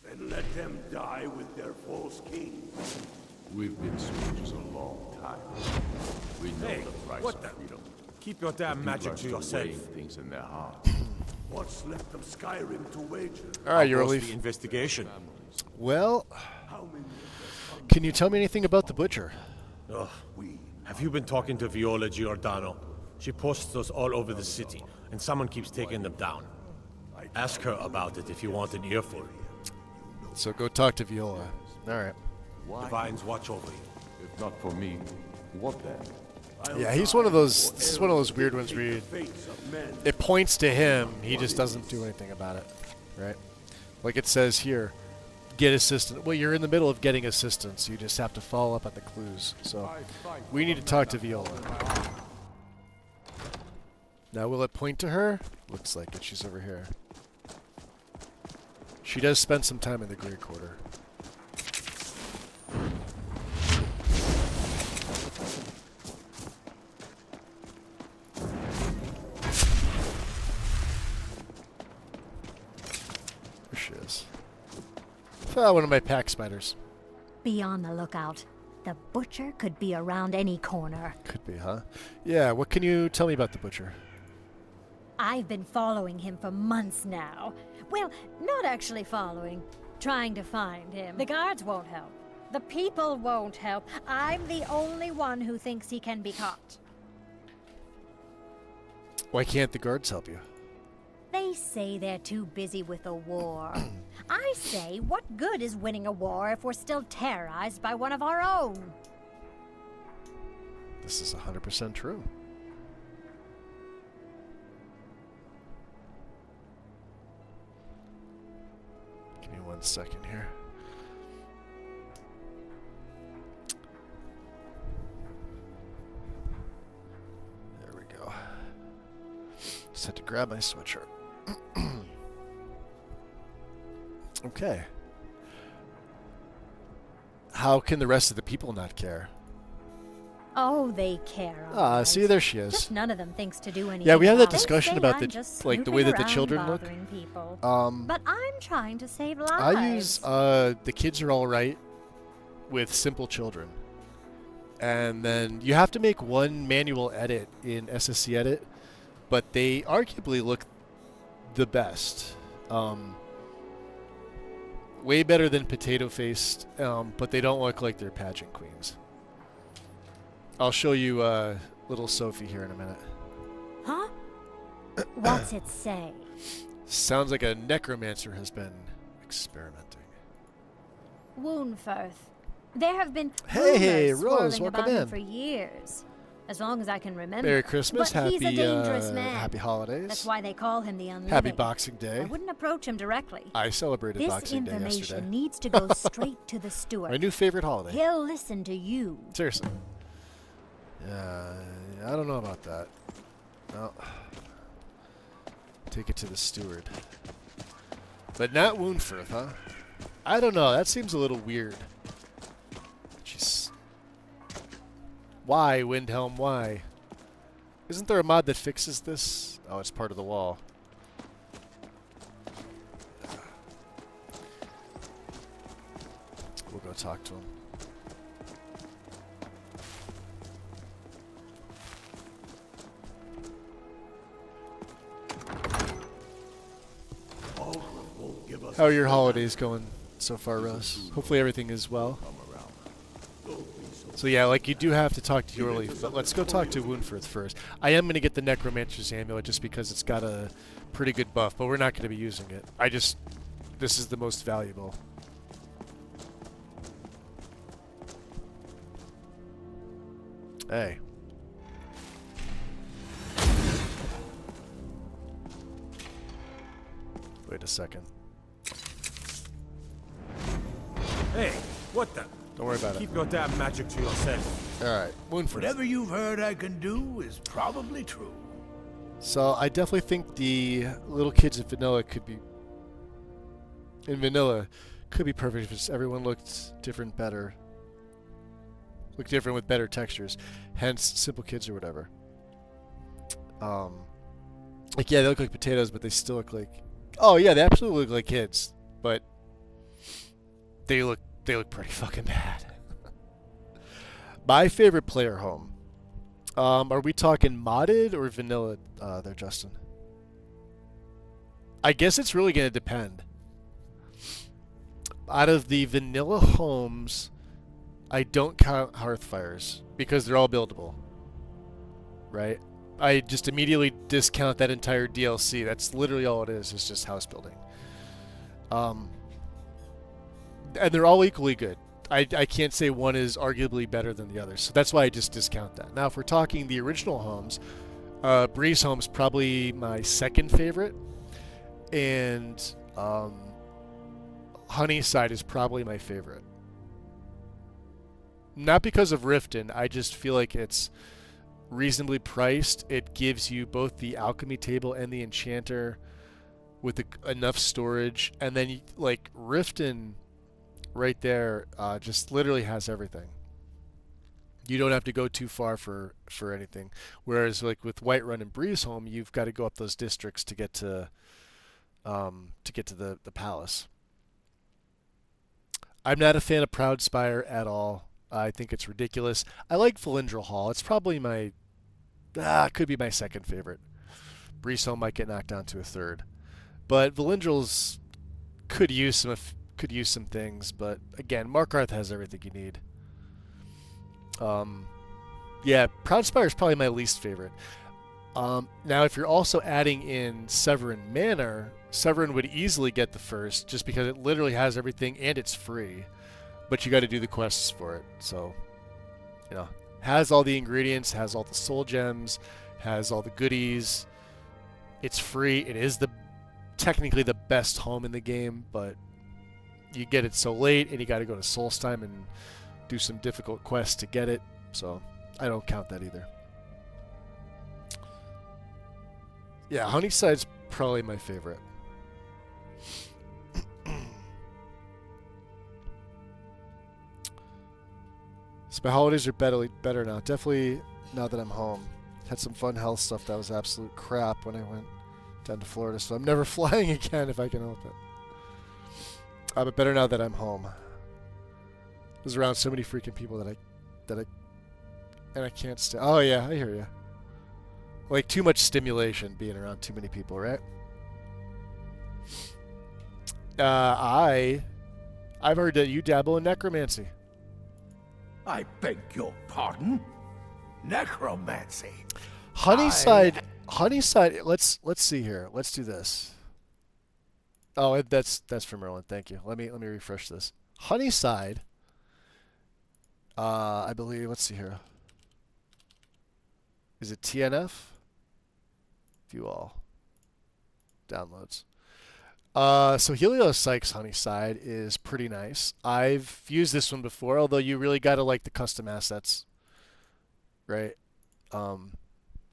Then let them die with their false king. We've been strangers a long time. We know Hey, the price what of the- freedom. Keep your damn magic to yourself. Weighing things in their hearts. What's left of Skyrim to wager? Alright, How goes Yorleaf. the investigation. Well, How many of their can you tell me anything about the butcher? Ugh. Have you been talking to Viola Giordano? She posts those all over the city, and someone keeps taking them down. Ask her about it if you want an earful. So go talk to Viola. Alright. Divines watch over you. If not for me, what then? Yeah, he's one of those. This is one of those weird ones where it points to him. He just doesn't do anything about it, right? Like it says here, get assistance. Well, you're in the middle of getting assistance. You just have to follow up on the clues. So we need to talk to Viola. Now, will it point to her? Looks like it. She's over here. She does spend some time in the Grey Quarter. There she is. Ah, one of my pack spiders. Be on the lookout. The butcher could be around any corner. Could be, huh? Yeah, what can you tell me about the butcher? I've been following him for months now. Well, not actually following. Trying to find him. The guards won't help. The people won't help. I'm the only one who thinks he can be caught. Why can't the guards help you? They say they're too busy with a war. I say, what good is winning a war if we're still terrorized by one of our own? This is 100% true. Give me 1 second here. There we go. Just had to grab my sweatshirt. Okay. How can the rest of the people not care? Oh, they care. all Ah, right. see, there she is. Just none of them thinks to do anything. Yeah, we had that about it. discussion They about say the I'm just like the way that the snooping children around look. bothering people. Um, But I'm trying to save lives. I use the kids are all right with simple children, and then you have to make one manual edit in SSC Edit, but they arguably look the best. Way better than Potato Faced, but they don't look like they're pageant queens. I'll show you little Sophie here in a minute. Huh? What's it say? Sounds like a necromancer has been experimenting. Woundfirth. There have been Hey, rumors Rose, swirling welcome about him in. for years. as long as I can remember. Merry Christmas, But he's a dangerous happy man. happy holidays. That's why they call him the Unliving. Happy Boxing Day. I wouldn't approach him directly. I celebrated This Boxing Day yesterday. information needs to go straight to the steward. My new favorite holiday. He'll listen to you. Seriously. I don't know about that. No. Take it to the steward. But not Woundfirth, huh? I don't know. That seems a little weird. Jeez. Why, Windhelm? Why? Isn't there a mod that fixes this? Oh, it's part of the wall. We'll go talk to him. How are your holidays going so far, Russ? Hopefully everything is well. So yeah, like you do have to talk to Yorleaf, but let's go talk to Woundfirth first. I am going to get the Necromancer's Amulet just because it's got a pretty good buff, but we're not going to be using it. This is the most valuable. Hey. Wait a second. Hey, what the? Don't worry about it. Keep your damn magic to yourself. Alright, Woundfirth. Whatever you've heard I can do is probably true. So I definitely think the little kids in vanilla could be perfect if just everyone looked different, better. Look different with better textures. Hence simple kids or whatever. Like yeah, they look like potatoes, but they still look like oh yeah, they absolutely look like kids. But they look pretty fucking bad. My favorite player home. Are we talking modded or vanilla there, Justin? I guess it's really going to depend. Out of the vanilla homes, I don't count Hearthfires because they're all buildable. Right? I just immediately discount that entire DLC. That's literally all it is. It's just house building. And they're all equally good. I can't say one is arguably better than the other, so that's why I just discount that. Now, if we're talking the original homes, Breeze Home's probably my second favorite, and Honeyside is probably my favorite. Not because of Riften, I just feel like it's reasonably priced. It gives you both the alchemy table and the enchanter with enough storage, and then like Riften right there just literally has everything. You don't have to go too far for anything, whereas like with Whiterun and Breezehome, you've got to go up those districts to get to the palace. I'm not a fan of Proudspire at all. I think it's ridiculous. I like Valindral Hall. It's probably my could be my second favorite. Breezehome might get knocked down to a third, but Valindral's could use some things, but again, Markarth has everything you need. Yeah, Proudspire is probably my least favorite. Now, if you're also adding in Severin Manor, Severin would easily get the first, just because it literally has everything and it's free. But you got to do the quests for it. So, you know, has all the ingredients, has all the soul gems, has all the goodies. It's free. It is technically the best home in the game, but you get it so late, and you got to go to Solstheim and do some difficult quests to get it. So I don't count that either. Yeah, Honeyside's probably my favorite. So my holidays are better now. Definitely now that I'm home. Had some fun health stuff that was absolute crap when I went down to Florida, so I'm never flying again if I can help it. But better now that I'm home. I was around so many freaking people that I can't stay. Oh yeah, I hear you. Like too much stimulation being around too many people, right? I've heard that you dabble in necromancy. I beg your pardon? Necromancy. Honeyside. Let's see here. Let's do this. Oh, that's for Merlin. Thank you. Let me refresh this. Honeyside. I believe. Let's see here. Is it TNF? View all. Downloads. So Heliosykes Honeyside is pretty nice. I've used this one before, although you really got to like the custom assets, right?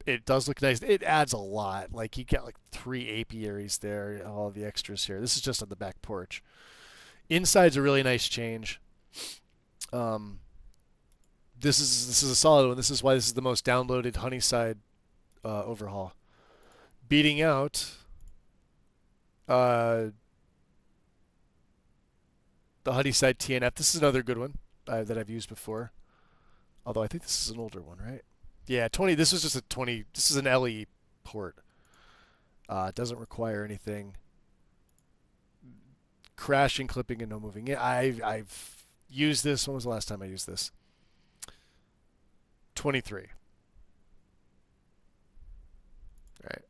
It does look nice. It adds a lot. Like you get like 3 apiaries there, all the extras here. This is just on the back porch. Inside's a really nice change. This is a solid one. This is why this is the most downloaded Honeyside overhaul. Beating out the Honeyside TNF. This is another good one that I've used before. Although I think this is an older one, right? Yeah, 20. This was just a 20. This is an LE port. It doesn't require anything. Crashing, clipping, and no moving. Yeah, I've used this. When was the last time I used this? 23. Right.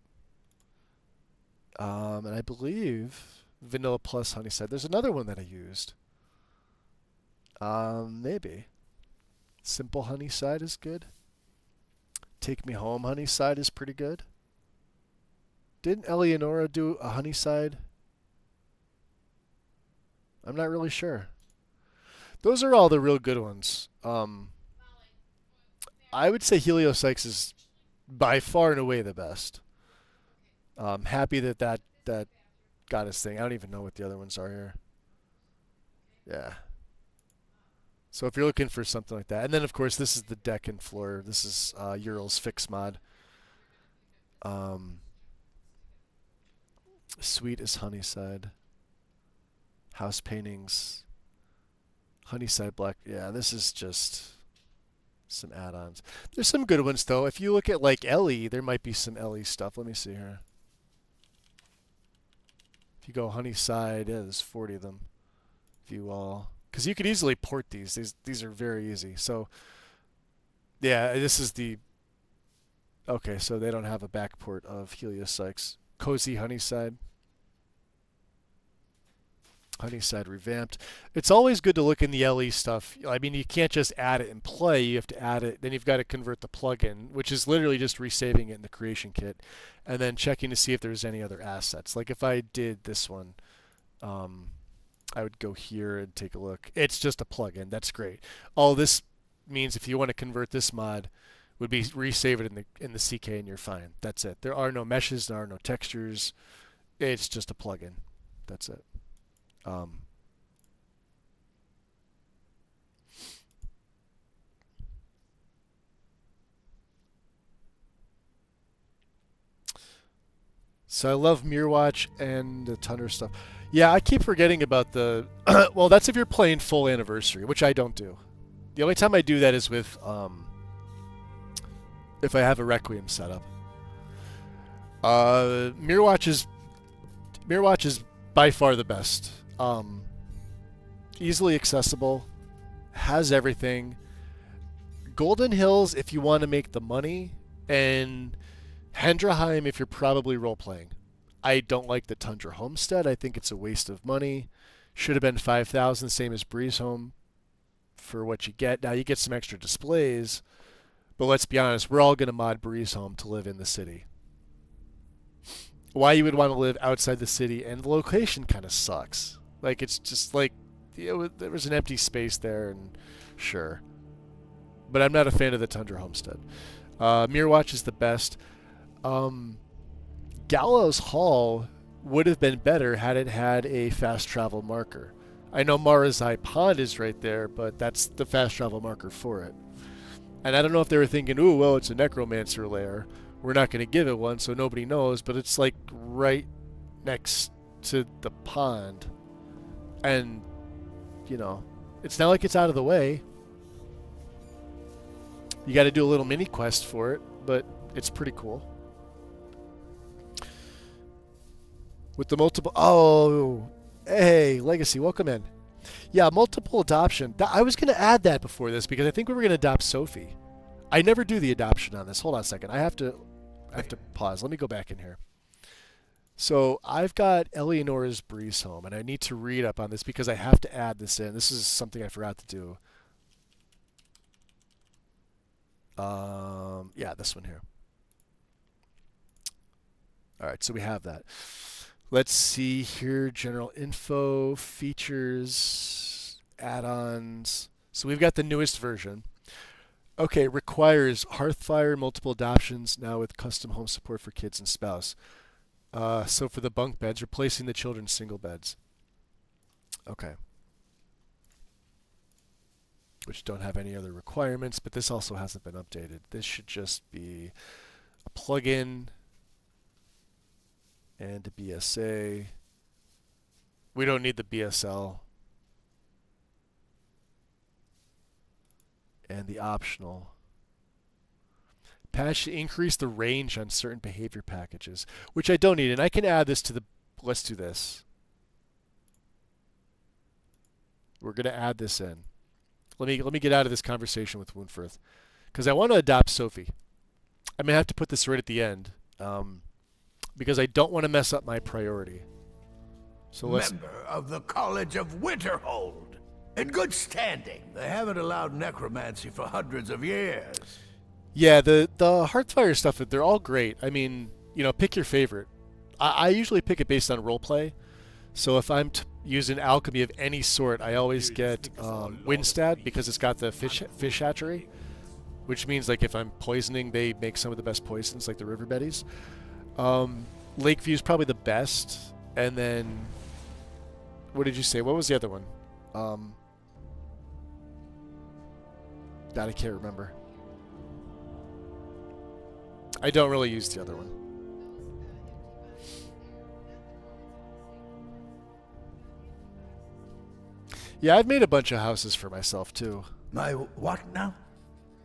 And I believe Vanilla Plus Honeyside. There's another one that I used. Maybe. Simple Honeyside is good. Take Me Home Honeyside is pretty good. Didn't Eleonora do a Honeyside? I'm not really sure. Those are all the real good ones. I would say Heliosykes is by far and away the best. I'm happy that got his thing. I don't even know what the other ones are here. Yeah. So if you're looking for something like that. And then, of course, this is the deck and floor. This is Ural's Fix mod. Sweet is Honeyside. House paintings. Honeyside Black. Yeah, this is just some add-ons. There's some good ones, though. If you look at, like, LE, there might be some LE stuff. Let me see here. If you go Honeyside, yeah, there's 40 of them. View all. Because you could easily port these. These are very easy. So, yeah, this is the... Okay, so they don't have a back port of Heliosykes. Cozy Honeyside. Honeyside revamped. It's always good to look in the LE stuff. I mean, you can't just add it and play. You have to add it. Then you've got to convert the plugin, which is literally just resaving it in the creation kit, and then checking to see if there's any other assets. Like if I did this one, I would go here and take a look. It's just a plugin. That's great. All this means if you want to convert this mod, would be resave it in the CK and you're fine. That's it. There are no meshes. There are no textures. It's just a plugin. That's it. So I love Mirrorwatch and the Tundra stuff. Yeah, I keep forgetting about the... well, that's if you're playing full anniversary, which I don't do. The only time I do that is with... if I have a Requiem setup. Mirrorwatch is by far the best. Easily accessible, has everything. Golden Hills if you want to make the money, and Hendraheim if you're probably role-playing. I don't like the Tundra Homestead. I think it's a waste of money. Should have been 5,000, same as Breeze Home for what you get. Now you get some extra displays, but let's be honest, we're all going to mod Breeze Home to live in the city. Why you would want to live outside the city, and the location kind of sucks. Like, it's just like, there was an empty space there, and sure. But I'm not a fan of the Tundra Homestead. Mirrorwatch is the best. Gallows Hall would have been better had it had a fast travel marker. I know Marazai Pond is right there, but that's the fast travel marker for it. And I don't know if they were thinking, ooh, well, it's a necromancer lair. We're not going to give it one, so nobody knows, but it's like right next to the pond. And, you know, it's not like it's out of the way. You got to do a little mini quest for it, but it's pretty cool. With the multiple... Oh, hey, Legacy, welcome in. Yeah, multiple adoption. I was going to add that before this because I think we were going to adopt Sophie. I never do the adoption on this. Hold on a second. I have to pause. Let me go back in here. So I've got Eleonora's Breeze Home, and I need to read up on this because I have to add this in. This is something I forgot to do. Yeah, this one here. All right, so we have that. Let's see here. General info, features, add-ons. So we've got the newest version. Okay, requires Hearthfire, multiple adoptions, now with custom home support for kids and spouse. So for the bunk beds, replacing the children's single beds. Okay. Which don't have any other requirements, but this also hasn't been updated. This should just be a plugin and a BSA. We don't need the BSL. And the optional. Patch to increase the range on certain behavior packages, which I don't need, and I can add this to the. Let's do this. We're going to add this in. Let me get out of this conversation with Woundfirth, because I want to adopt Sophie. I'm gonna have to put this right at the end, because I don't want to mess up my priority. So let's. Member of the College of Winterhold, in good standing. They haven't allowed necromancy for hundreds of years. Yeah, the Hearthfire stuff, they're all great. I mean, pick your favorite. I usually pick it based on roleplay. So if I'm using alchemy of any sort, I always get Windstad, because it's got the fish hatchery, which means like if I'm poisoning, they make some of the best poisons, like the river betties. Lakeview is probably the best, and then what did you say? What was the other one? That I can't remember. I don't really use the other one. Yeah, I've made a bunch of houses for myself, too. My what now?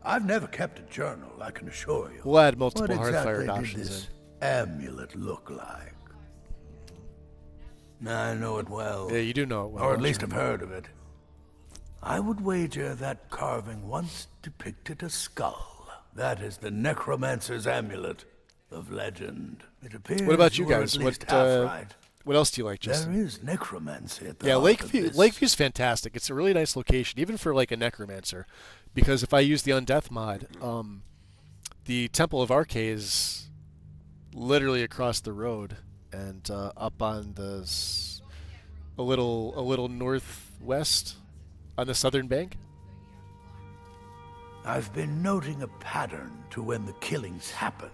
I've never kept a journal, I can assure you. We'll add multiple What Hearthfire exactly did adoptions this in. amulet look like? I know it well. Yeah, you do know it well. Or at least I've heard of it. I would wager that carving once depicted a skull. That is the necromancer's amulet of legend. It appears what about you were guys? at least half right. What else do you like, Justin? There is necromancy at the Yeah, heart of this. Lakeview's fantastic. It's a really nice location, even for like a necromancer, because if I use the undeath mod, the Temple of Arche is literally across the road and up on the a little northwest on the southern bank. I've been noting a pattern to when the killings happen.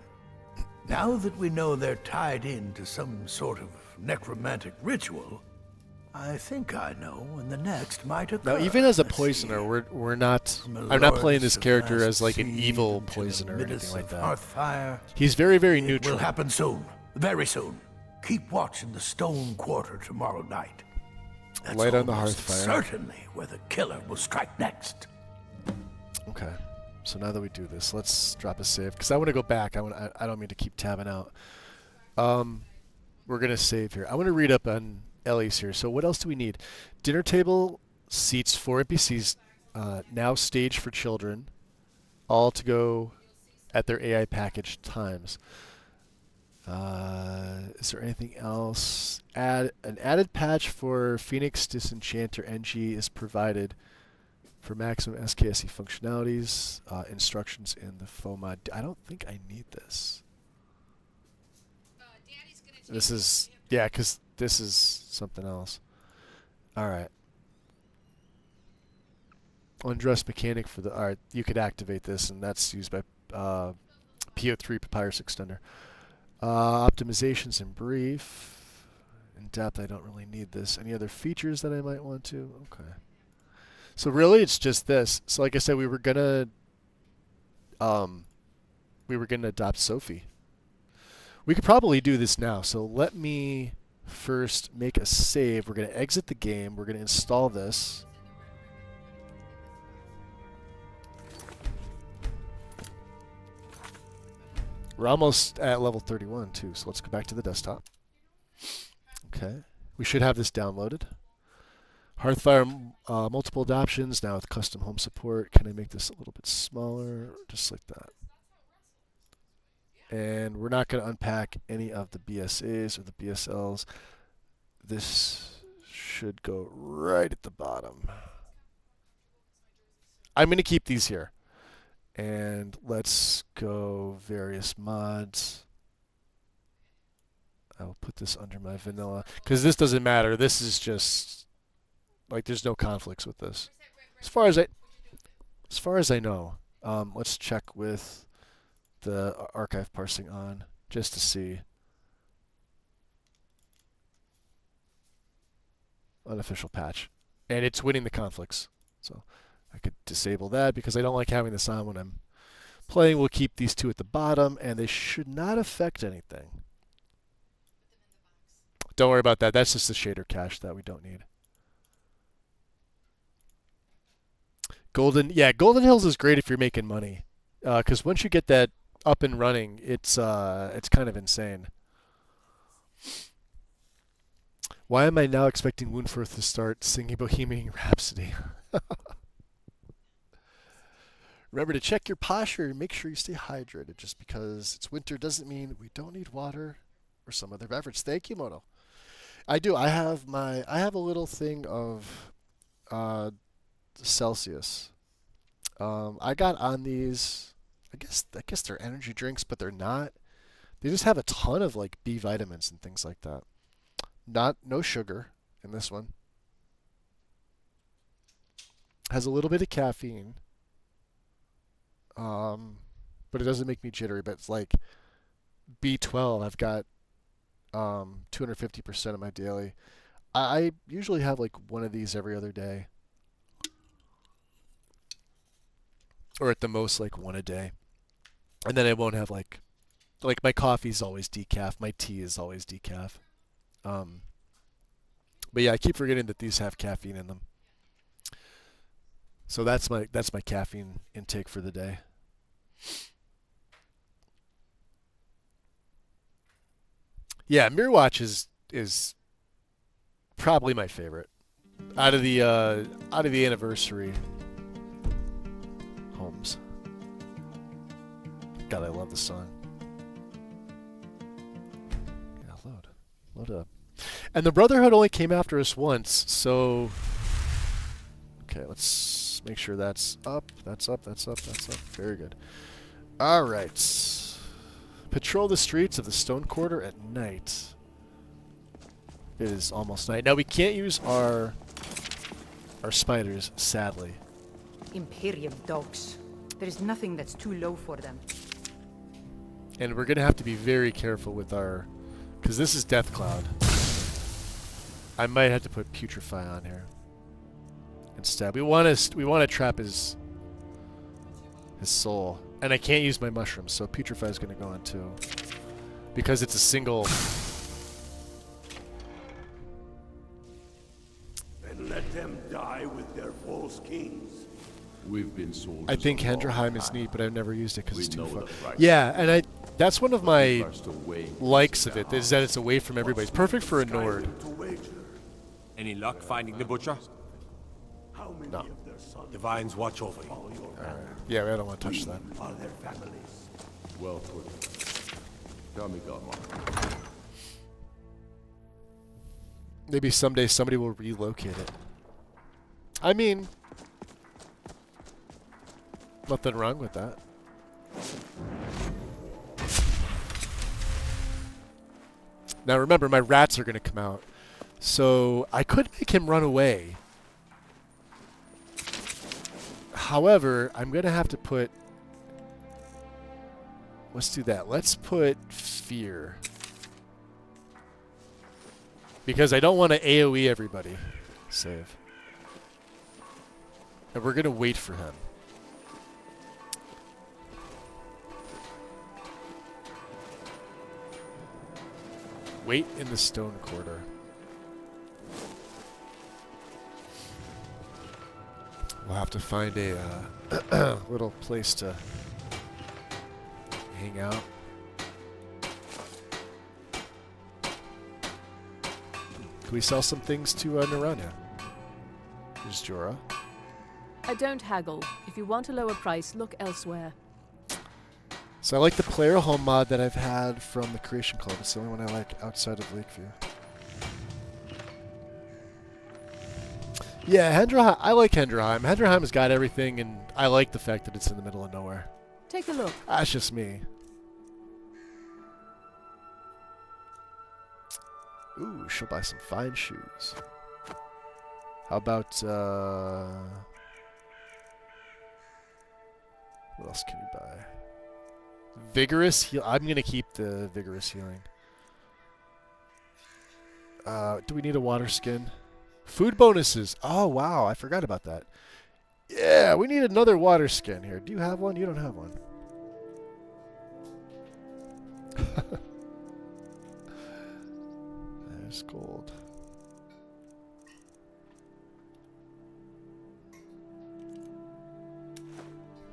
Now that we know they're tied into some sort of necromantic ritual, I think I know when the next might occur. Now, even as a Let's poisoner, see. we're not. From I'm not playing this Lords of character Last as like an Seed evil into the poisoner or anything midst like of that. Hearthfire. He's very, very It neutral. will happen soon, very soon. Keep watching the Stone Quarter tomorrow night. That's Light on the almost Hearthfire. certainly where the killer will strike next. Okay. So now that we do this, let's drop a save, because I want to go back. I don't mean to keep tabbing out. We're gonna save here. I want to read up on Ellie's here. So what else do we need? Dinner table seats 4 NPCs, now staged for children, all to go at their AI package times. Is there anything else? An added patch for Phoenix Disenchanter NG is provided for maximum SKSE functionalities. Instructions in the FOMA. I don't think I need this. This is, yeah, because this is something else. All right. Undress mechanic for the, all right, you could activate this, and that's used by PO3 Papyrus Extender. Optimizations in brief. In depth, I don't really need this. Any other features that I might want to? Okay. So really, it's just this. So like I said, we were gonna adopt Sophie. We could probably do this now. So let me first make a save. We're gonna exit the game. We're gonna install this. We're almost at level 31 too, so let's go back to the desktop. Okay, we should have this downloaded. Hearthfire multiple adoptions, now with custom home support. Can I make this a little bit smaller? Just like that. And we're not going to unpack any of the BSAs or the BSLs. This should go right at the bottom. I'm going to keep these here. And let's go various mods. I will put this under my vanilla because this doesn't matter. This is just like there's no conflicts with this, as far as I know. Let's check with the archive parsing on just to see. Unofficial patch, and it's winning the conflicts. So I could disable that because I don't like having this on when I'm playing. We'll keep these two at the bottom, and they should not affect anything. Don't worry about that. That's just the shader cache that we don't need. Golden Hills is great if you're making money, because once you get that up and running, it's kind of insane. Why am I now expecting Woundforth to start singing Bohemian Rhapsody? Remember to check your posture and make sure you stay hydrated. Just because it's winter doesn't mean we don't need water or some other beverage. Thank you, Moto. I do. I have a little thing of Celsius. I got on these. I guess they're energy drinks, but they're not. They just have a ton of like B vitamins and things like that. No sugar in this one. Has a little bit of caffeine. But it doesn't make me jittery, but it's like B12. I've got 250% of my daily. I usually have like one of these every other day. Or at the most like one a day. And then I won't have like my coffee's always decaf, my tea is always decaf. But yeah, I keep forgetting that these have caffeine in them. So that's my caffeine intake for the day. Yeah, Mirrorwatch is probably my favorite out of the anniversary homes. God, I love the song. Yeah, load up. And the Brotherhood only came after us once, so okay, let's make sure that's up. That's up. Very good. All right. Patrol the streets of the Stone Quarter at night. It is almost night. Now we can't use our spiders, sadly. Imperium dogs. There is nothing that's too low for them. And we're gonna have to be very careful with our, because this is Death Cloud. I might have to put Putrefy on here instead. We want to trap his soul, and I can't use my mushrooms, so Putrefy is going to go on too, because it's a single. And let them die with their false kings. We've been soldiers. I think Hendraheim is neat, but I've never used it because it's too far. Yeah, and that's one of my likes of it, is that it's away from everybody. It's perfect for a Nord. Any luck finding the butcher? No. The vines watch over you. Yeah, I don't want to touch that. Well put. Tell me, Godmother. Maybe someday somebody will relocate it. I mean, nothing wrong with that. Now remember, my rats are going to come out. So I could make him run away. However, I'm going to have to put... Let's do that. Let's put fear. Because I don't want to AoE everybody. Save. And we're going to wait for him. Wait in the Stone Quarter. We'll have to find a little place to hang out. Can we sell some things to Naranja? There's Jorah. I don't haggle. If you want a lower price, look elsewhere. So I like the player home mod that I've had from the Creation Club. It's the only one I like outside of Lakeview. Yeah, Hendraheim. I like Hendraheim. Hendraheim has got everything, and I like the fact that it's in the middle of nowhere. Take a look. That's just me. Ooh, she'll buy some fine shoes. How about, what else can you buy? Vigorous heal. I'm going to keep the vigorous healing. Do we need a water skin? Food bonuses. Oh, wow. I forgot about that. Yeah, we need another water skin here. Do you have one? You don't have one. There's gold.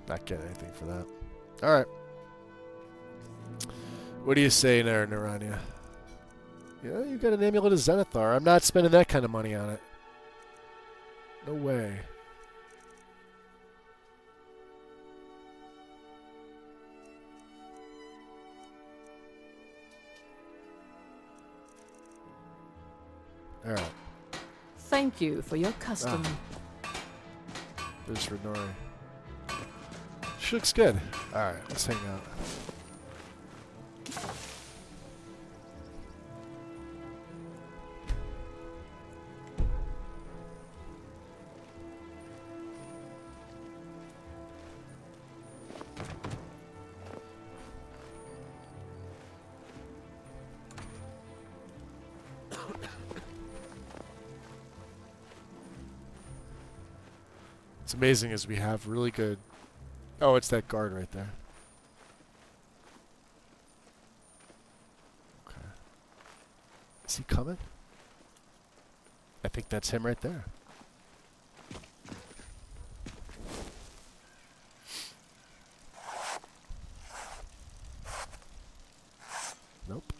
Not getting anything for that. Alright. What do you say there, Narania? Yeah, you got an amulet of Zenithar. I'm not spending that kind of money on it. No way. Alright. Thank you for your custom. There's Renori. She looks good. Alright, let's hang out. What's amazing is we have really good... Oh, it's that guard right there. Okay. Is he coming? I think that's him right there. Nope.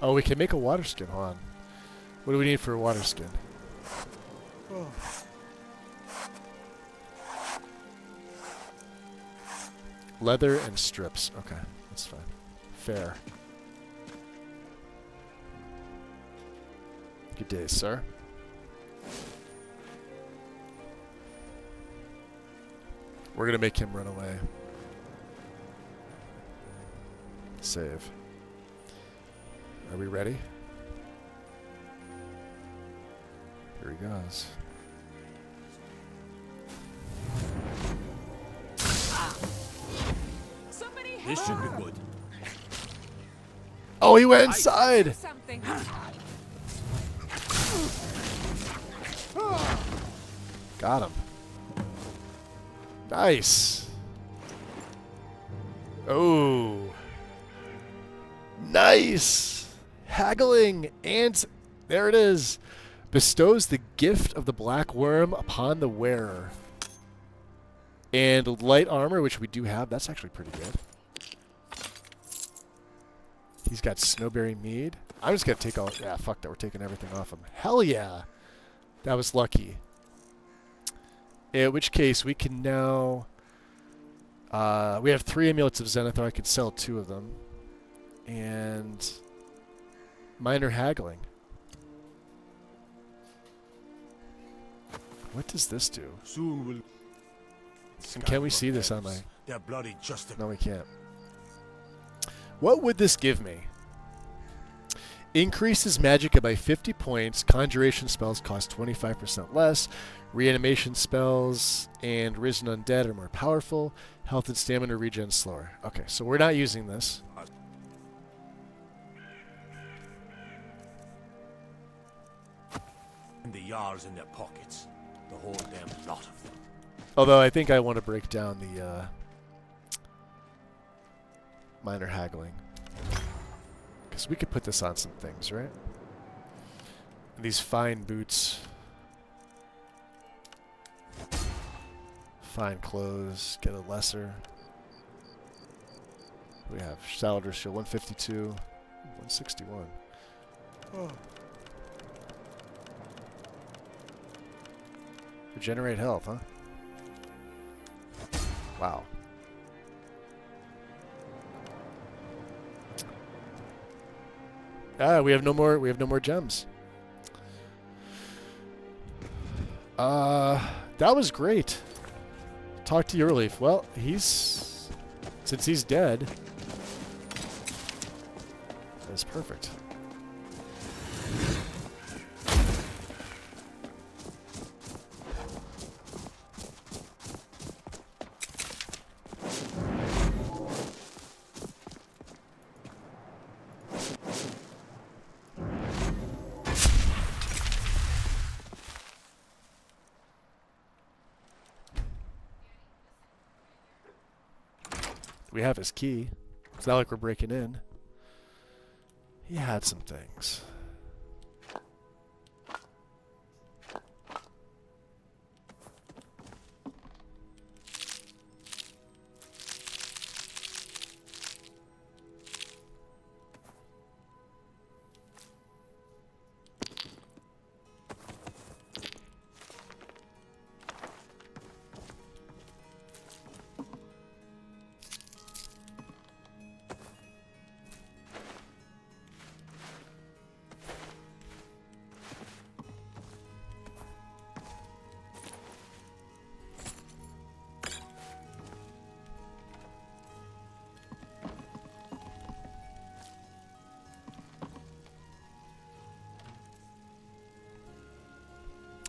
Oh, we can make a water skin. Hold on. What do we need for a water skin? Oh. Leather and strips. Okay, that's fine. Fair. Good day, sir. We're gonna make him run away. Save. Are we ready? Here he goes. This should be good. Oh, he went inside! Got him. Nice. Oh. Nice. Haggling, and there it is. Bestows the gift of the black worm upon the wearer. And light armor, which we do have. That's actually pretty good. He's got snowberry mead. I'm just going to take all... Yeah, fuck that. We're taking everything off him. Hell yeah. That was lucky. In which case, we can now... we have 3 amulets of Zenithar. I could sell 2 of them. And... minor haggling. What does this do? Soon will. And can we see this on my... They're bloody just. No, we can't. What would this give me? Increases magic by 50 points. Conjuration spells cost 25% less. Reanimation spells and Risen Undead are more powerful. Health and stamina regen slower. Okay, so we're not using this. And the yards in their pockets. The whole damn lot of them. Although I think I want to break down the minor haggling. Because we could put this on some things, right? And these fine boots. Fine clothes. Get a lesser. We have Salader's Shield 152. 161. Oh. Regenerate health, huh? Wow. We have no more. We have no more gems. That was great. Talk to Eurleaf. Well, since he's dead, that's perfect. We have his key. It's not like we're breaking in. He had some things.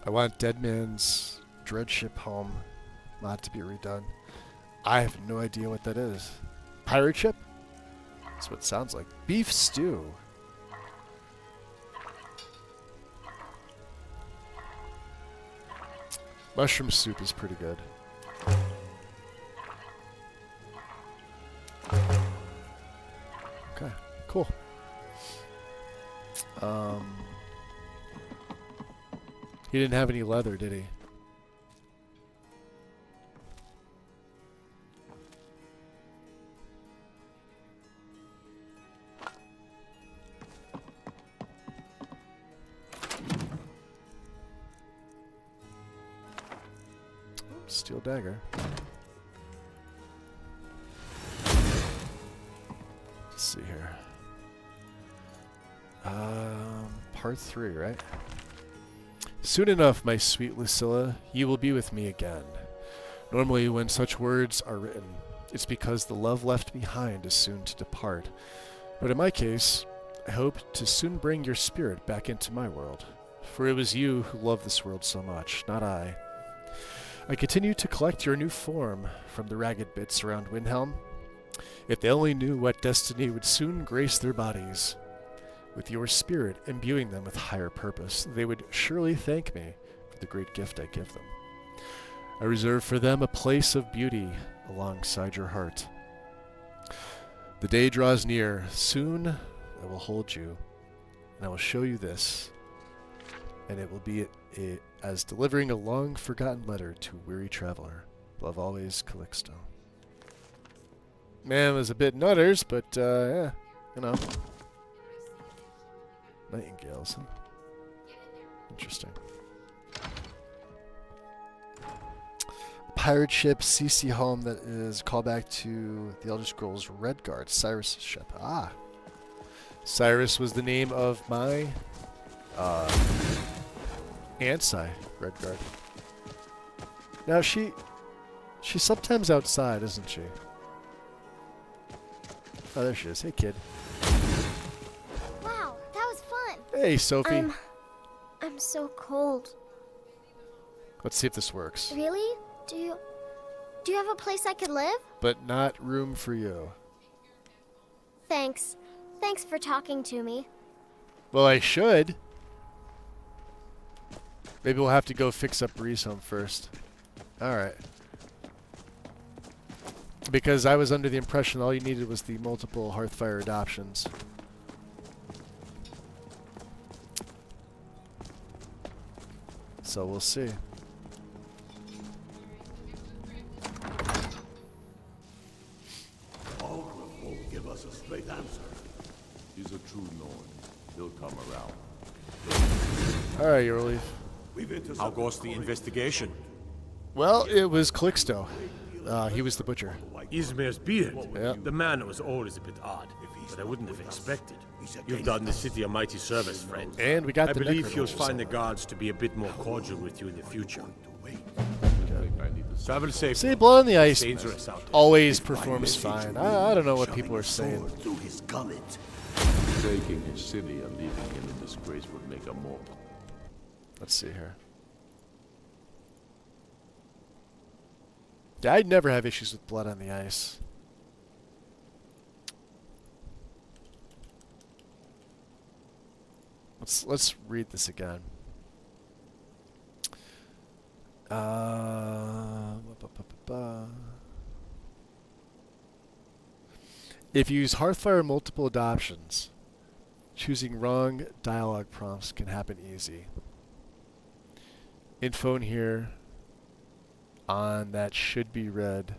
I want Deadman's Dreadship Home mod to be redone. I have no idea what that is. Pirate ship? That's what it sounds like. Beef stew. Mushroom soup is pretty good. Okay, cool. He didn't have any leather, did he? Steel dagger. Let's see here. Part 3, right? Soon enough, my sweet Lucilla, you will be with me again. Normally, when such words are written, it's because the love left behind is soon to depart. But in my case, I hope to soon bring your spirit back into my world. For it was you who loved this world so much, not I. I continue to collect your new form from the ragged bits around Windhelm. If they only knew what destiny would soon grace their bodies. With your spirit imbuing them with higher purpose, they would surely thank me for the great gift I give them. I reserve for them a place of beauty alongside your heart. The day draws near. Soon I will hold you, and I will show you this, and it will be as delivering a long-forgotten letter to a weary traveler. Love always, Calixto. Man, it was a bit nutters, but, yeah, you know. Nightingales, huh? Interesting. Pirate ship CC home that is a callback to the Elder Scrolls Redguard, Cyrus' ship. Ah. Cyrus was the name of my Ansai Redguard. Now she's sometimes outside, isn't she? Oh, there she is. Hey, kid. Wow, that was fun. Hey, Sophie. I'm so cold. Let's see if this works. Really? Do you have a place I could live? But not room for you. Thanks. Thanks for talking to me. Well, I should. Maybe we'll have to go fix up Bree's home first. Alright. Because I was under the impression all you needed was the multiple Hearthfire adoptions. So we'll see. Algrim won't give us a straight answer. He's a true Norn. He'll come around. Alright, Eurleaf. How goes the investigation? Well, it was Calixto. He was the butcher. Ismir's beard. Yeah. The man was always a bit odd, but I wouldn't have expected. You've done the city a mighty service, friend. And we got I the believe you'll necromancer find the somewhere. guards to be a bit more cordial with you in the future. Travel safe. See, Blood on the Ice Dangerous out there. always performs fine. I don't know what people are saying. Through his gullet. Taking his city and leaving him in disgrace would make a more. Let's see here. Yeah, I'd never have issues with Blood on the Ice. Let's read this again. If you use Hearthfire multiple adoptions, choosing wrong dialogue prompts can happen easy. Info in here on that should be read.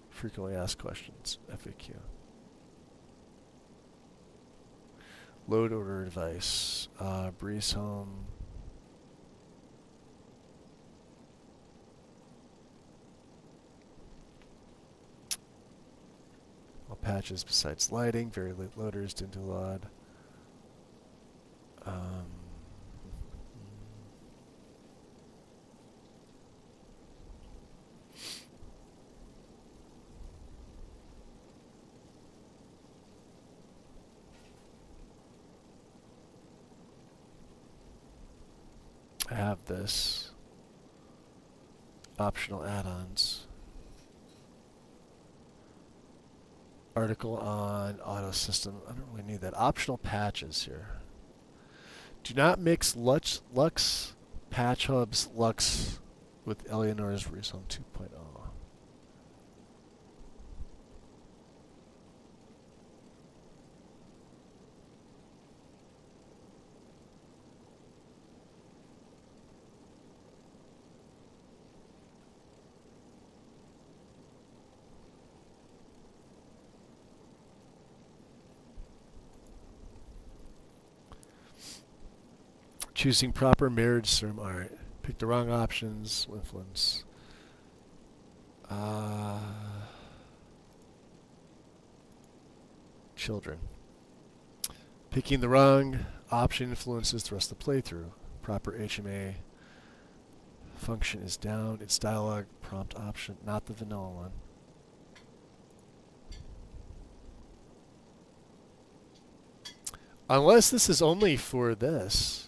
Frequently asked questions, FAQ. Load order device, Breeze Home. All patches besides lighting, very late loaders didn't do a lot. I have this. Optional add-ons. Article on auto system. I don't really need that. Optional patches here. Do not mix Lux Patch Hub's Lux with Eleanor's Resome 2.0. Choosing proper marriage serum art. Pick the wrong options. Will influence. Children. Picking the wrong option influences the rest of the playthrough. Proper HMA function is down. It's dialogue prompt option, not the vanilla one. Unless this is only for this.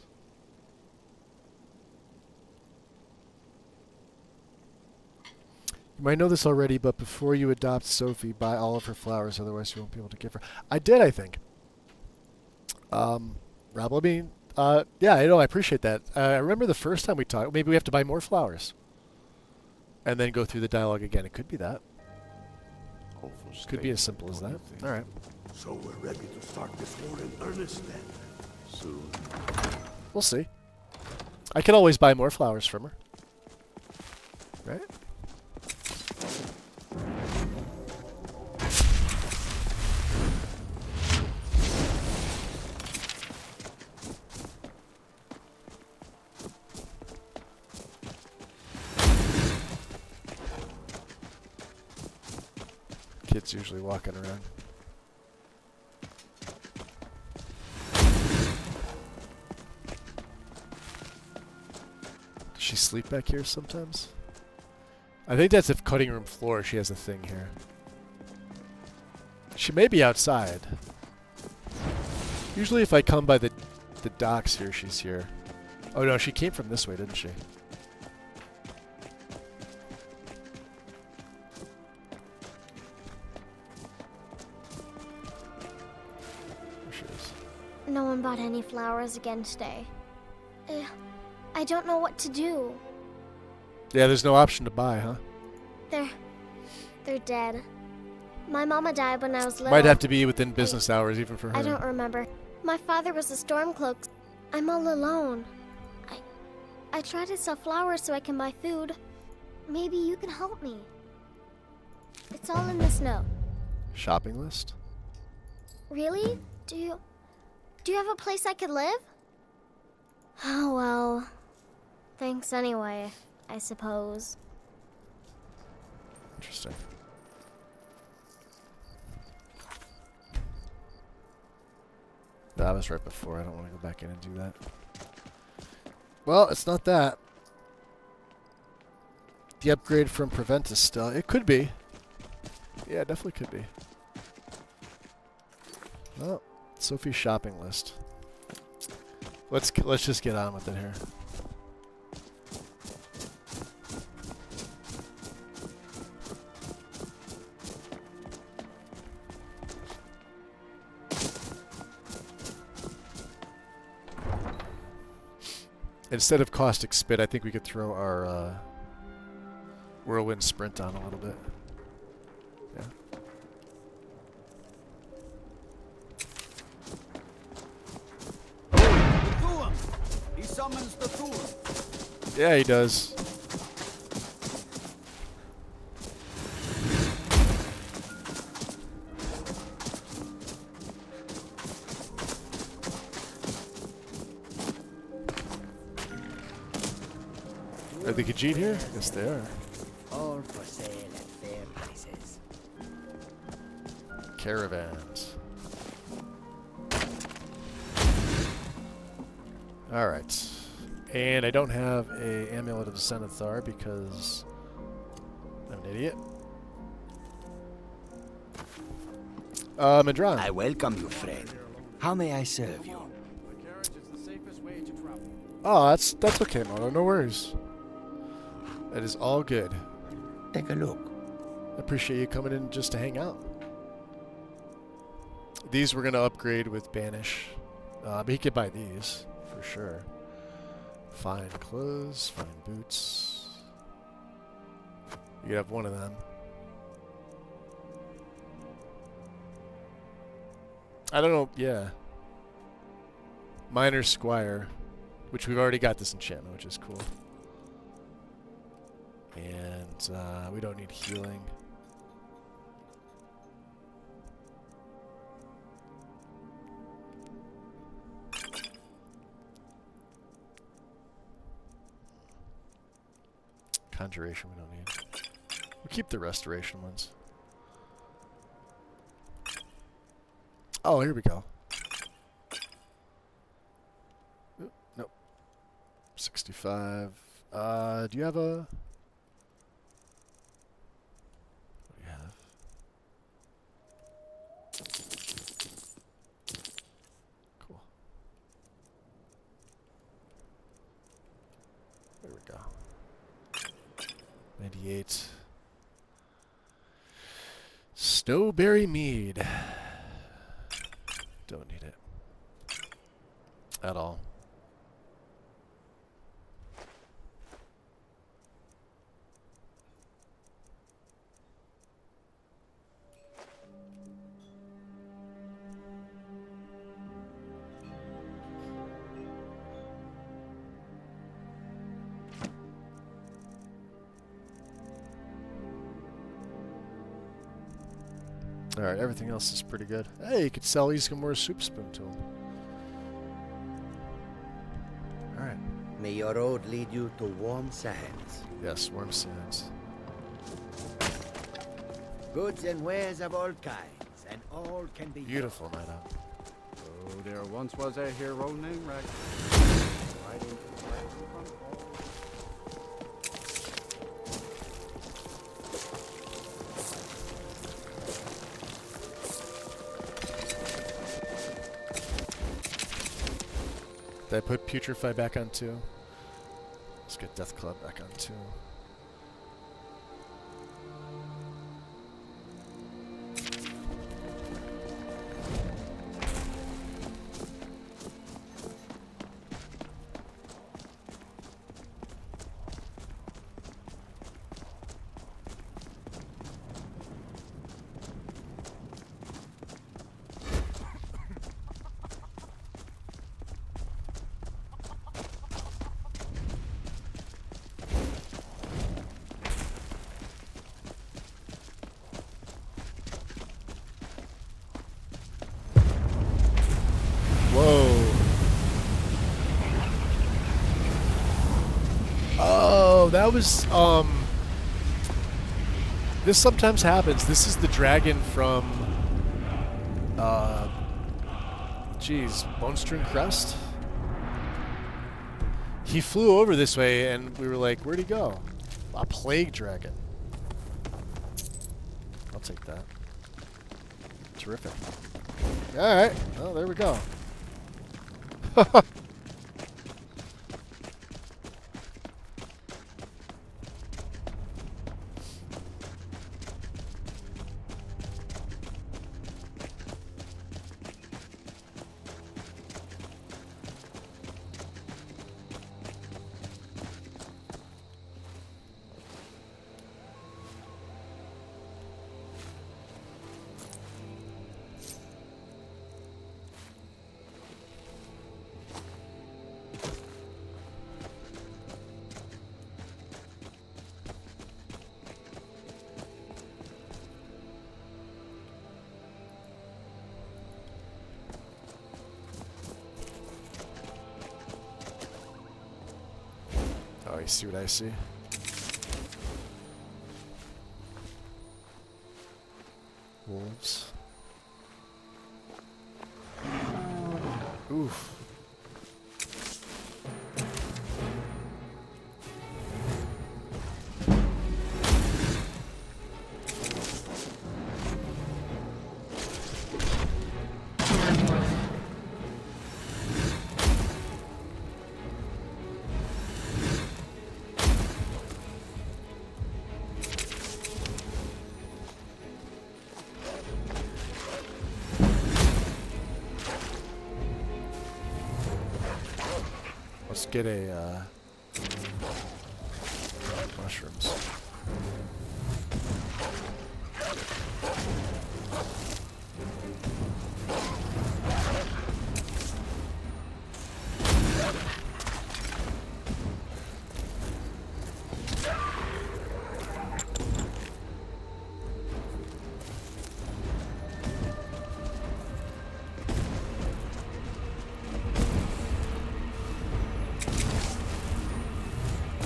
You might know this already, but before you adopt Sophie, buy all of her flowers, otherwise you won't be able to give her. I did, I think. Rabble, I mean, yeah, I know, I appreciate that. I remember the first time we talked, maybe we have to buy more flowers. And then go through the dialogue again. It could be that. Could be as simple as that. All right. So we're ready to start this war in earnest then. Soon. We'll see. I can always buy more flowers from her. Right? Kids usually walking around. Does she sleep back here sometimes? I think that's if cutting room floor. She has a thing here. She may be outside. Usually if I come by the docks here, she's here. Oh no, she came from this way, didn't she? No one bought any flowers again today. I don't know what to do. Yeah, there's no option to buy, huh? They're dead. My mama died when I was little. Might have to be within business hours even for her. I don't remember. My father was a Stormcloak. I'm all alone. I try to sell flowers so I can buy food. Maybe you can help me. It's all in this note. Shopping list? Really? Do you have a place I could live? Oh, well. Thanks anyway, I suppose. Interesting. That was right before. I don't want to go back in and do that. Well, it's not that. The upgrade from Prevent is still... It could be. Yeah, it definitely could be. Well, Sophie's shopping list. Let's just get on with it here. Instead of caustic spit, I think we could throw our whirlwind sprint on a little bit. Yeah. He summons the Thur. Yeah, he does. Are the Khajiit here? Yes, they are. All for sale at fair prices. Caravans. Alright. And I don't have a Amulet of Sethkaath because I'm an idiot. Madron. I welcome you, friend. How may I serve you? Oh, that's okay, Mono. No worries. That is all good. Take a look. I appreciate you coming in just to hang out. These we're going to upgrade with Banish. But he could buy these, for sure. Fine clothes, fine boots. You could have one of them. I don't know, yeah. Minor Squire, which we've already got this enchantment, which is cool. And we don't need healing. Conjuration we don't need. We'll keep the restoration ones. Oh, here we go. Oop, nope. 65. Do you have a... Cool. There we go. 98. Snowberry mead. Don't need it. At all. Alright, everything else is pretty good. Hey, you could sell Iskamor's soup spoon to him. Alright. May your road lead you to warm sands. Yes, warm sands. Goods and wares of all kinds, and all can be Beautiful, night out. Oh, there once was a hero named Rex. Right into the grass in front of all. Did I put Putrefy back on 2? Let's get Death Club back on 2. That was, this sometimes happens. This is the dragon from, Jeez, Bonestring Crest? He flew over this way, and we were like, where'd he go? A plague dragon. I'll take that. Terrific. Alright, well, there we go. Oh, you see what I see? Wolves. Oof. Let's get a mushrooms.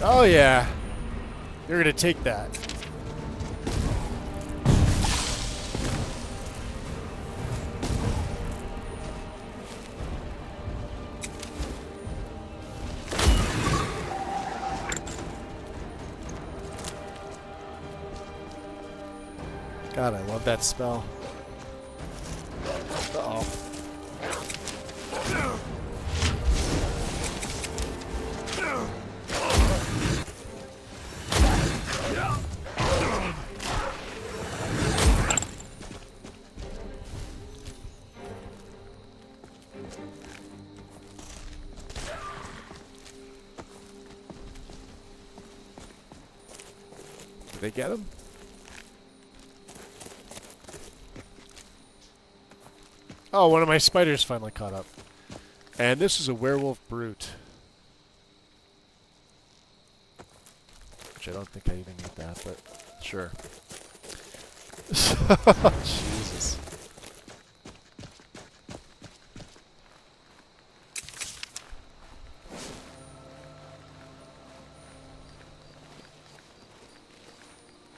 Oh yeah, you're gonna take that. God, I love that spell. Uh-oh. Did they get him? Oh, one of my spiders finally caught up. And this is a werewolf brute. Which I don't think I even need that, but sure. Jesus.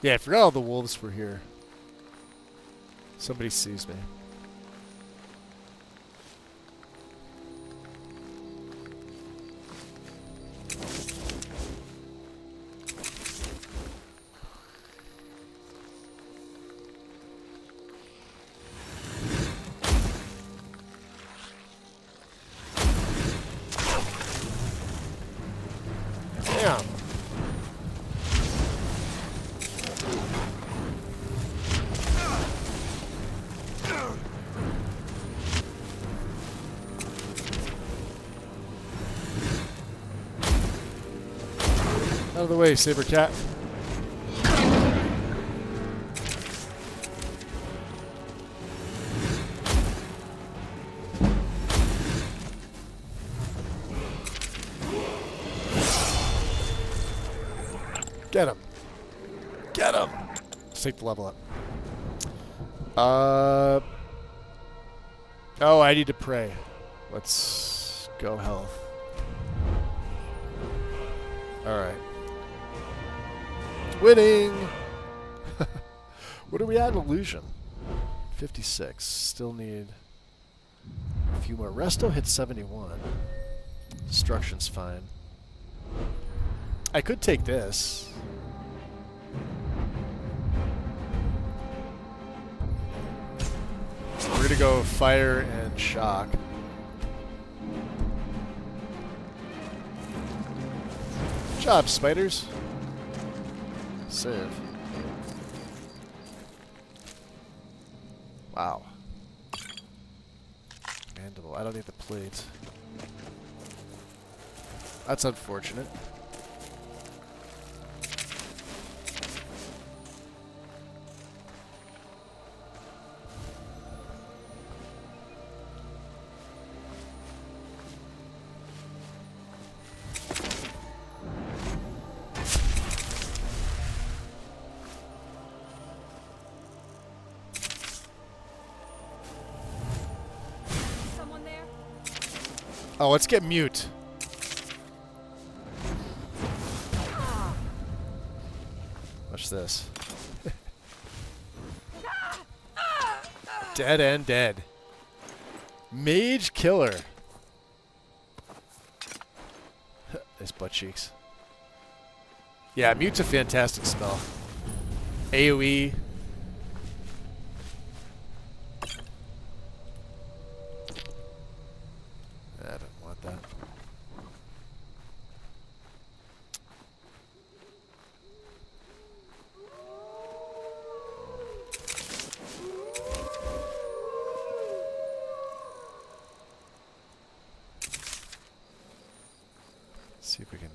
Yeah, I forgot all the wolves were here. Somebody sees me. Damn. Out of the way, Saber Cat. Get him. Get him. Let's take the level up. Oh, I need to pray. Let's go health. Alright. Winning! What are we at in illusion? 56. Still need A few more. Resto hit 71. Destruction's fine. I could take this. We're going to go fire and shock. Good job, spiders. Save. Wow. Mandible. I don't need the plate. That's unfortunate. Oh, let's get mute. Watch this. Dead and dead. Mage killer. His butt cheeks. Yeah, mute's a fantastic spell. AoE. I don't want that. See if we can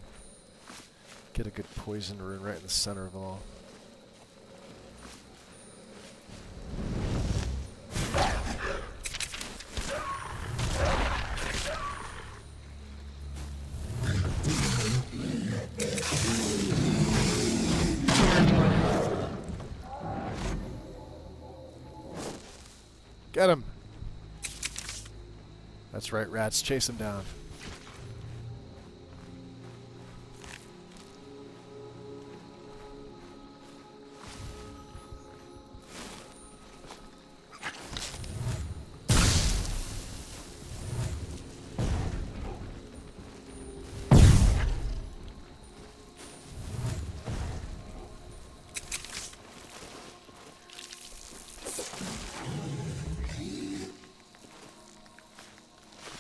get a good poison rune right in the center of them all. Get him! That's right, rats. Chase him down.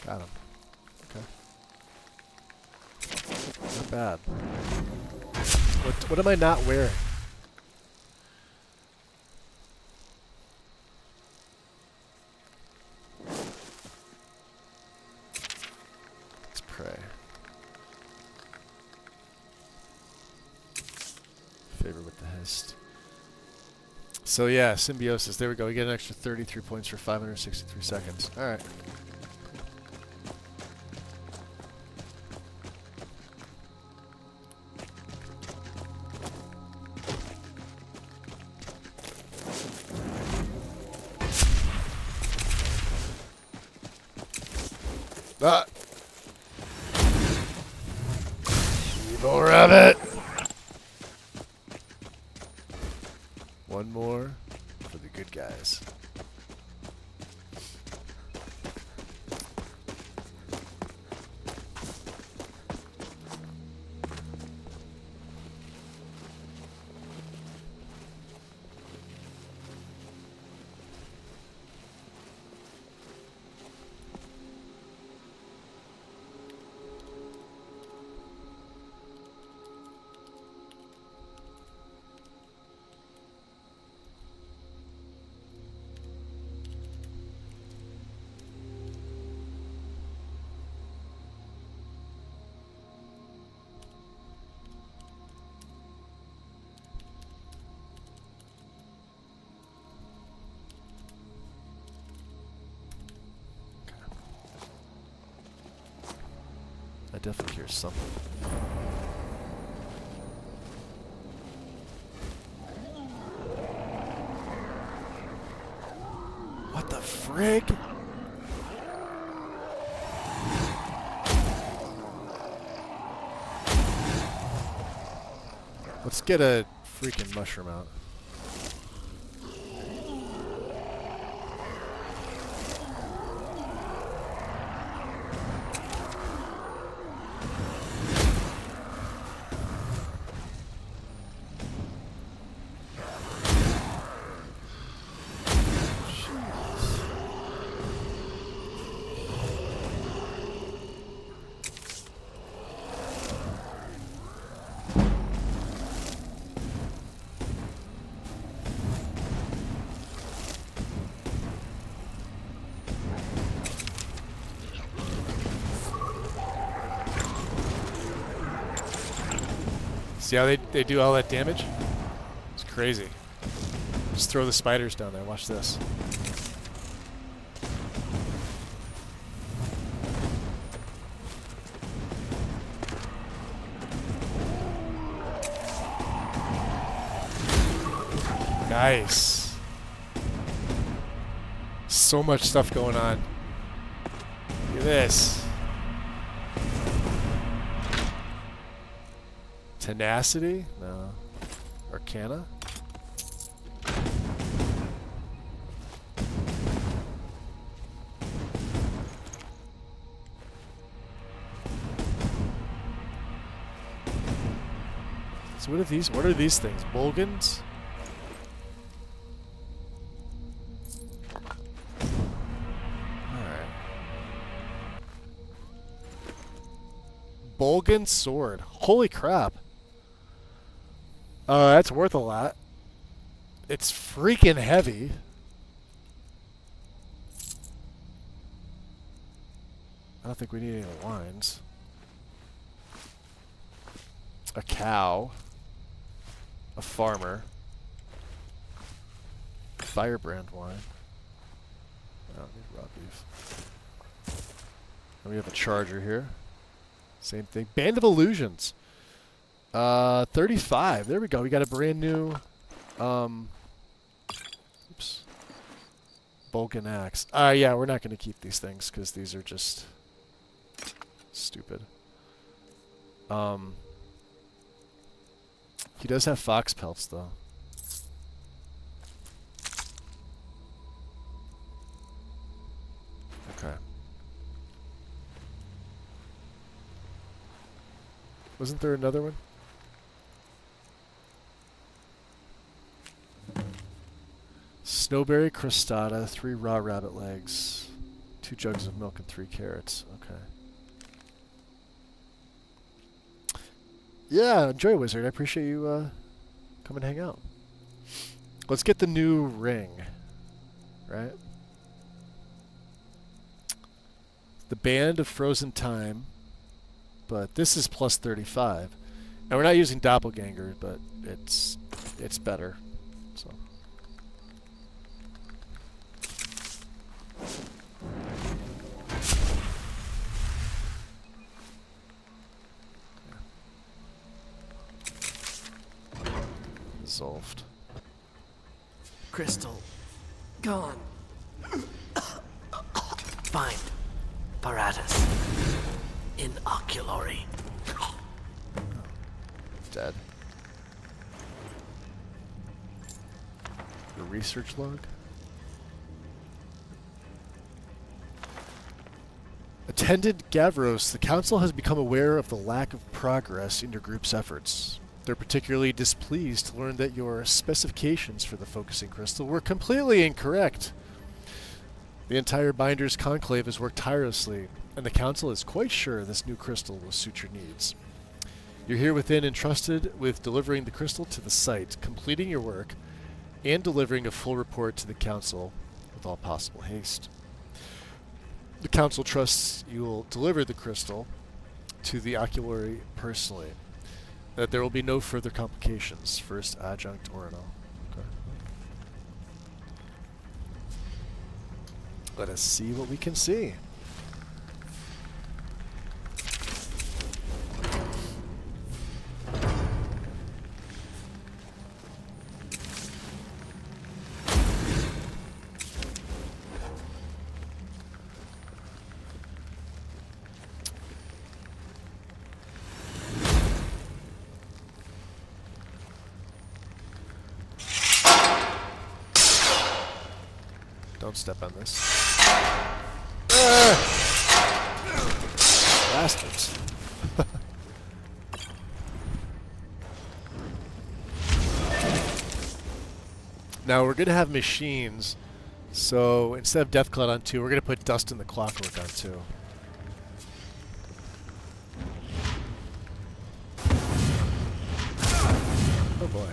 Got him. Okay. Not bad. What am I not wearing? Let's pray. Favor with the hist. So yeah, symbiosis. There we go. We get an extra 33 points for 563 seconds. All right. Ah. Evil rabbit. One more for the good guys. I definitely hear something. What the frig? Let's get a freaking mushroom out. See how they do all that damage? It's crazy. Just throw the spiders down there. Watch this. Nice. So much stuff going on. Look at this. Tenacity? No. Arcana? So what are these? What are these things? Bolgans? Alright. Bolgan sword. Holy crap. Oh, that's worth a lot. It's freaking heavy. I don't think we need any of the wines. A cow. A farmer. Firebrand wine. I don't need raw beef. And we have a charger here. Same thing. Band of Illusions. 35. There we go. We got a brand new oops. Bolgan axe. Yeah, we're not going to keep these things because these are just stupid. He does have fox pelts though. Okay. Wasn't there another one? Snowberry crostata, 3 raw rabbit legs, 2 jugs of milk, and 3 carrots. Okay. Yeah, enjoy, Wizard. I appreciate you come and hang out. Let's get the new ring, right? The Band of Frozen Time, but this is plus 35. And we're not using Doppelganger, but it's better. So. Resolved. Crystal. Gone. Find. Paratus. Inoculary. Dead. The research log? Attendant Gavros, the Council has become aware of the lack of progress in your group's efforts. They're particularly displeased to learn that your specifications for the focusing crystal were completely incorrect. The entire Binders Conclave has worked tirelessly, and the Council is quite sure this new crystal will suit your needs. You're here within entrusted with delivering the crystal to the site, completing your work, and delivering a full report to the Council with all possible haste. The Council trusts you will deliver the crystal to the Oculary personally, that there will be no further complications. First Adjunct Orino. Okay. Let us see what we can see. Don't step on this. Bastards. Now we're going to have machines, so instead of Deathcloud on 2, we're going to put Dust in the Clockwork on 2. Oh boy.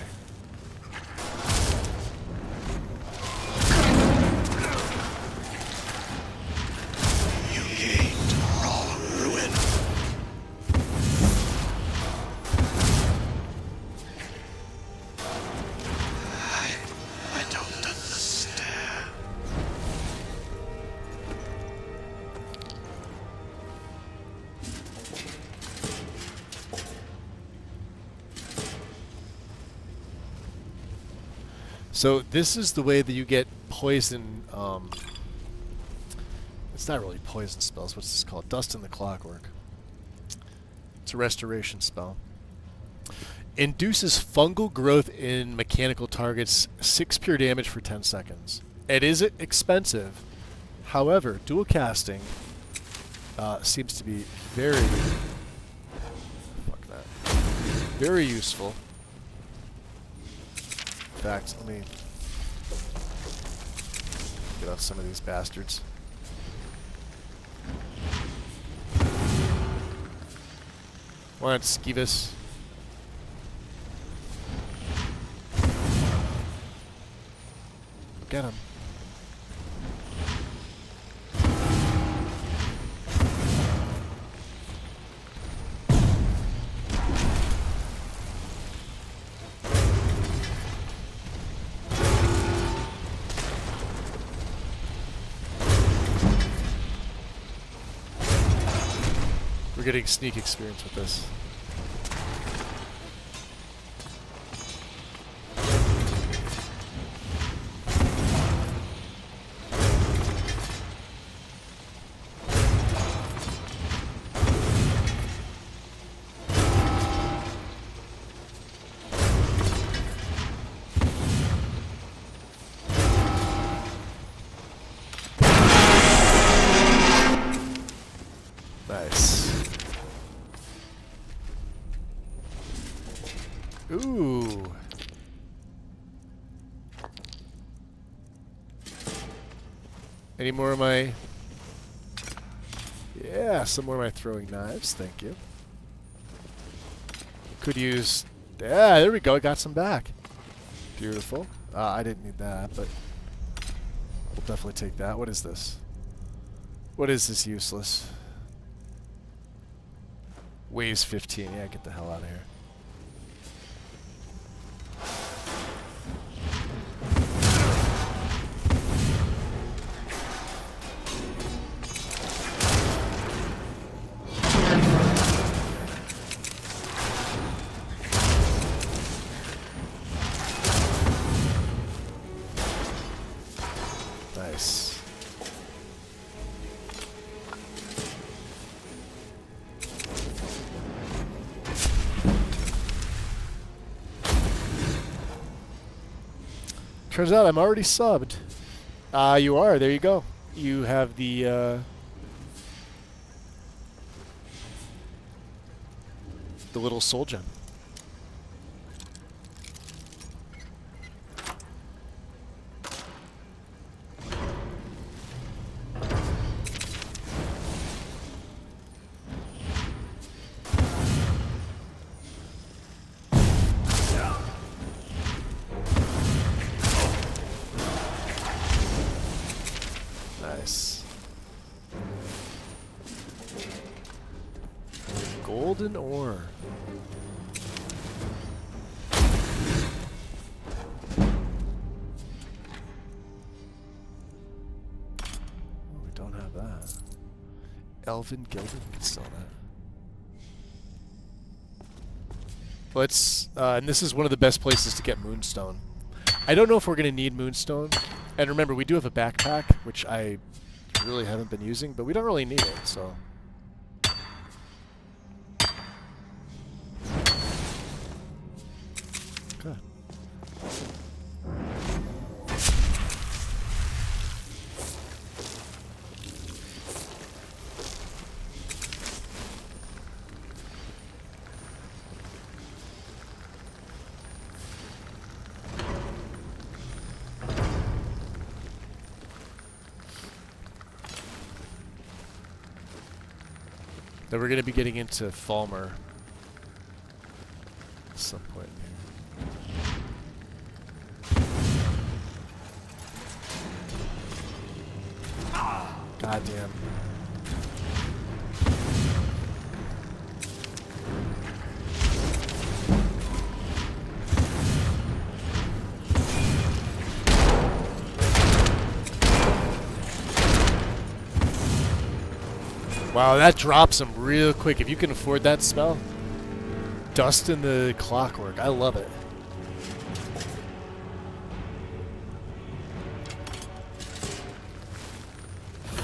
So this is the way that you get poison. It's not really poison spells. What's this called? Dust in the Clockwork. It's a restoration spell. Induces fungal growth in mechanical targets. 6 pure damage for 10 seconds. It is expensive. However, dual casting seems to be very very useful. In fact, let me get off some of these bastards. Why not Skyrim? Get him. We're getting sneak experience with this. Nice. Ooh. Any more of my... Yeah, some more of my throwing knives, thank you. Could use... Yeah, there we go, I got some back. Beautiful. I didn't need that, but... We'll definitely take that. What is this? What is this useless? Weighs 15. Yeah, get the hell out of here. Nice. Turns out I'm already subbed. You are. There you go. You have the little soul gem. Nice. Golden ore. Oh, we don't have that. Elven Gilded can sell that. Let's, and this is one of the best places to get Moonstone. I don't know if we're going to need Moonstone. And remember, we do have a backpack, which I really haven't been using, but we don't really need it, so... Good. Then we're going to be getting into Falmer at some point here. God damn. Wow, that drops him real quick. If you can afford that spell. Dust in the Clockwork. I love it.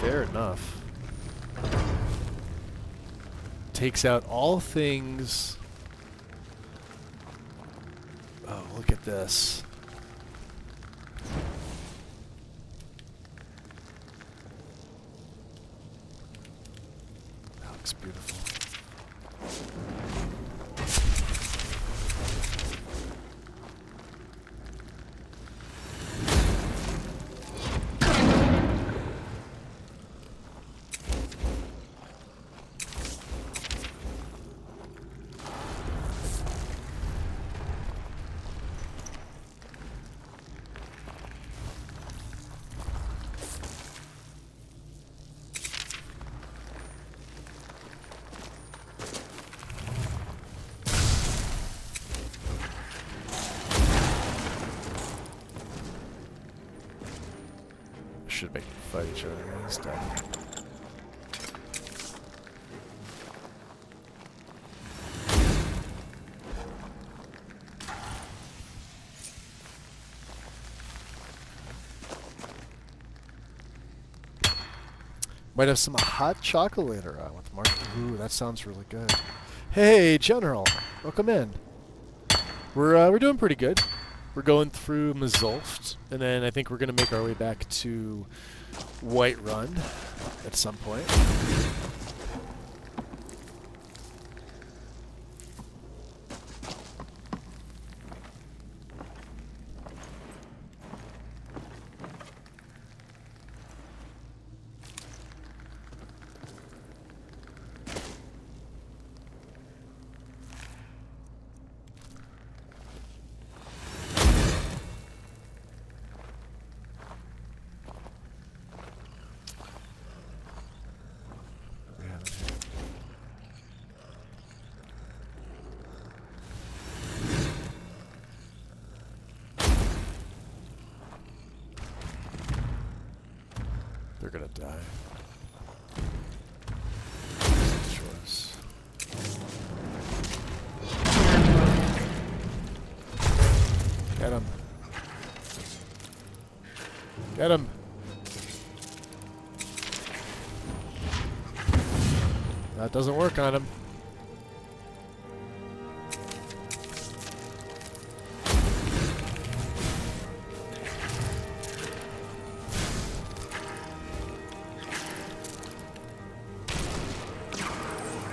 Fair enough. Takes out all things. Oh, look at this. That looks beautiful. Should make them fight each other instead. Might have some hot chocolate later on with Mark. Ooh, that sounds really good. Hey, General, welcome in. We're doing pretty good. We're going through Mazulft, and then I think we're going to make our way back to Whiterun at some point. They're gonna die. Choice. Get him. Get him. That doesn't work on him.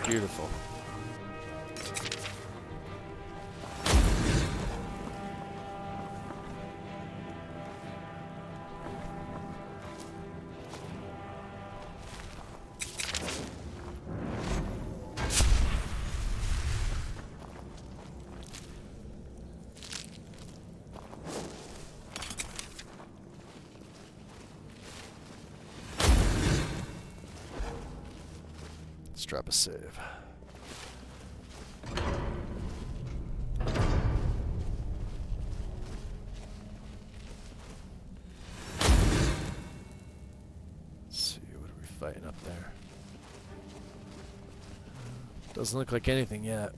Beautiful. Let's drop a save. Fighting up there. Doesn't look like anything yet.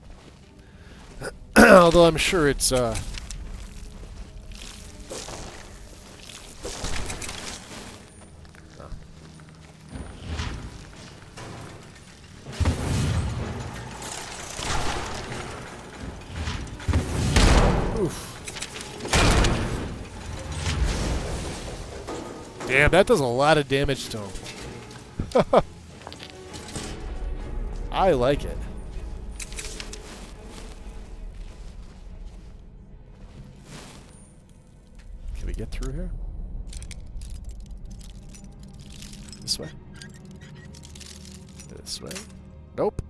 Although I'm sure it's oh. Oof. Damn, that does a lot of damage to him. I like it. Can we get through here? This way? This way? Nope.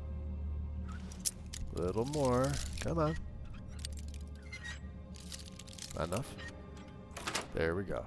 A little more. Come on. Not enough? There we go.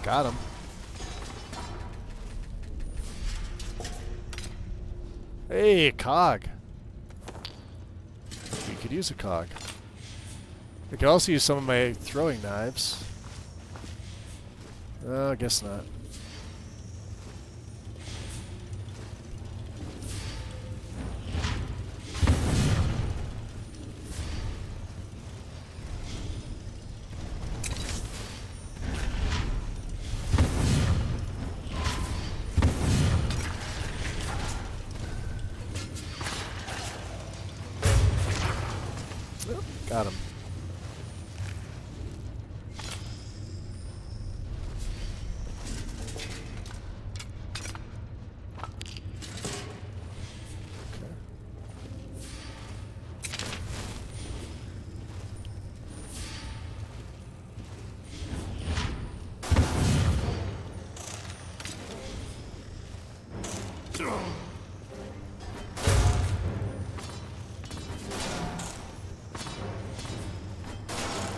Got him. Hey, cog. We could use a cog. We could also use some of my throwing knives. I guess not. Got him.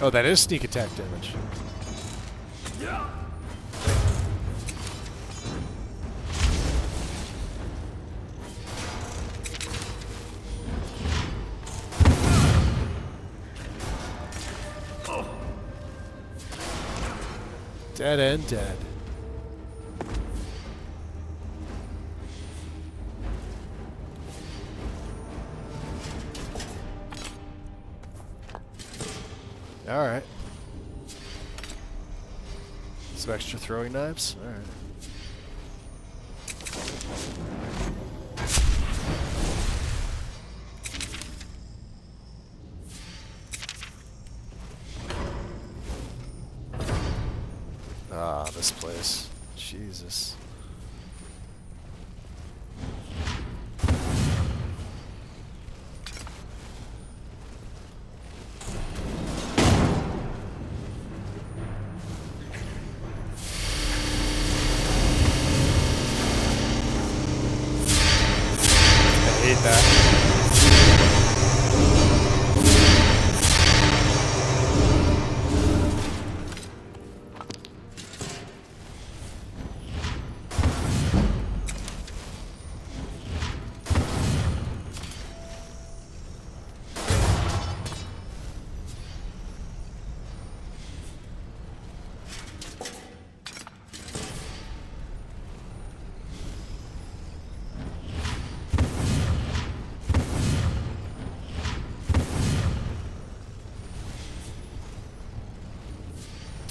Oh, that is sneak attack damage. Dead and dead. Alright. Some extra throwing knives? Alright. Ah, this place. Jesus.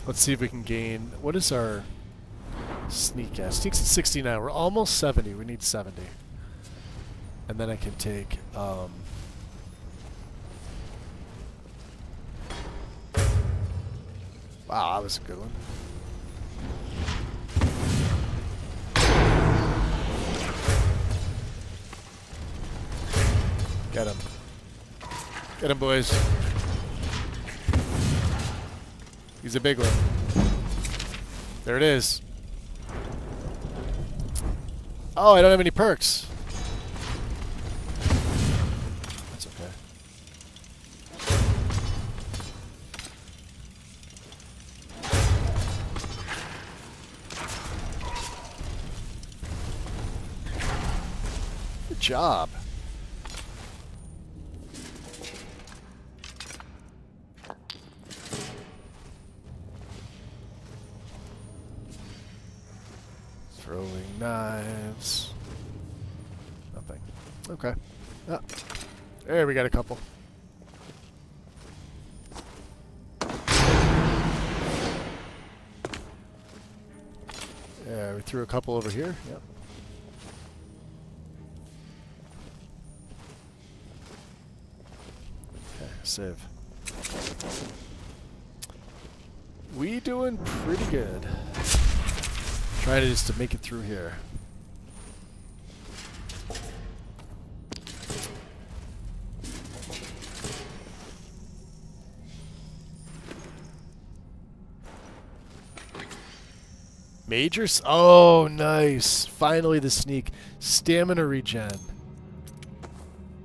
Let's see if we can gain... What is our sneak at? Sneak's at 69. We're almost 70. We need 70. And then I can take... Wow, that was a good one. Get him. Get him, boys. He's a big one. There it is. Oh, I don't have any perks. That's okay. Good job. Throwing knives. Nothing. Okay. Ah. There, we got a couple. Yeah, we threw a couple over here. Yep. Okay, save. We doing pretty good. Trying to just to make it through here. Majors? Oh, nice. Finally the sneak. Stamina regen.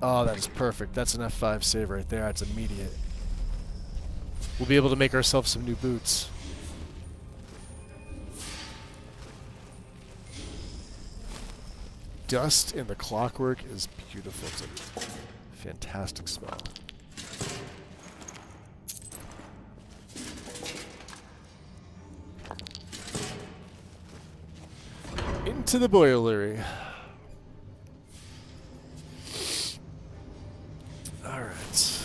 Oh, that is perfect. That's an F5 save right there. That's immediate. We'll be able to make ourselves some new boots. dust in the clockwork is beautiful. It's a fantastic smell. Into the boilery. All right.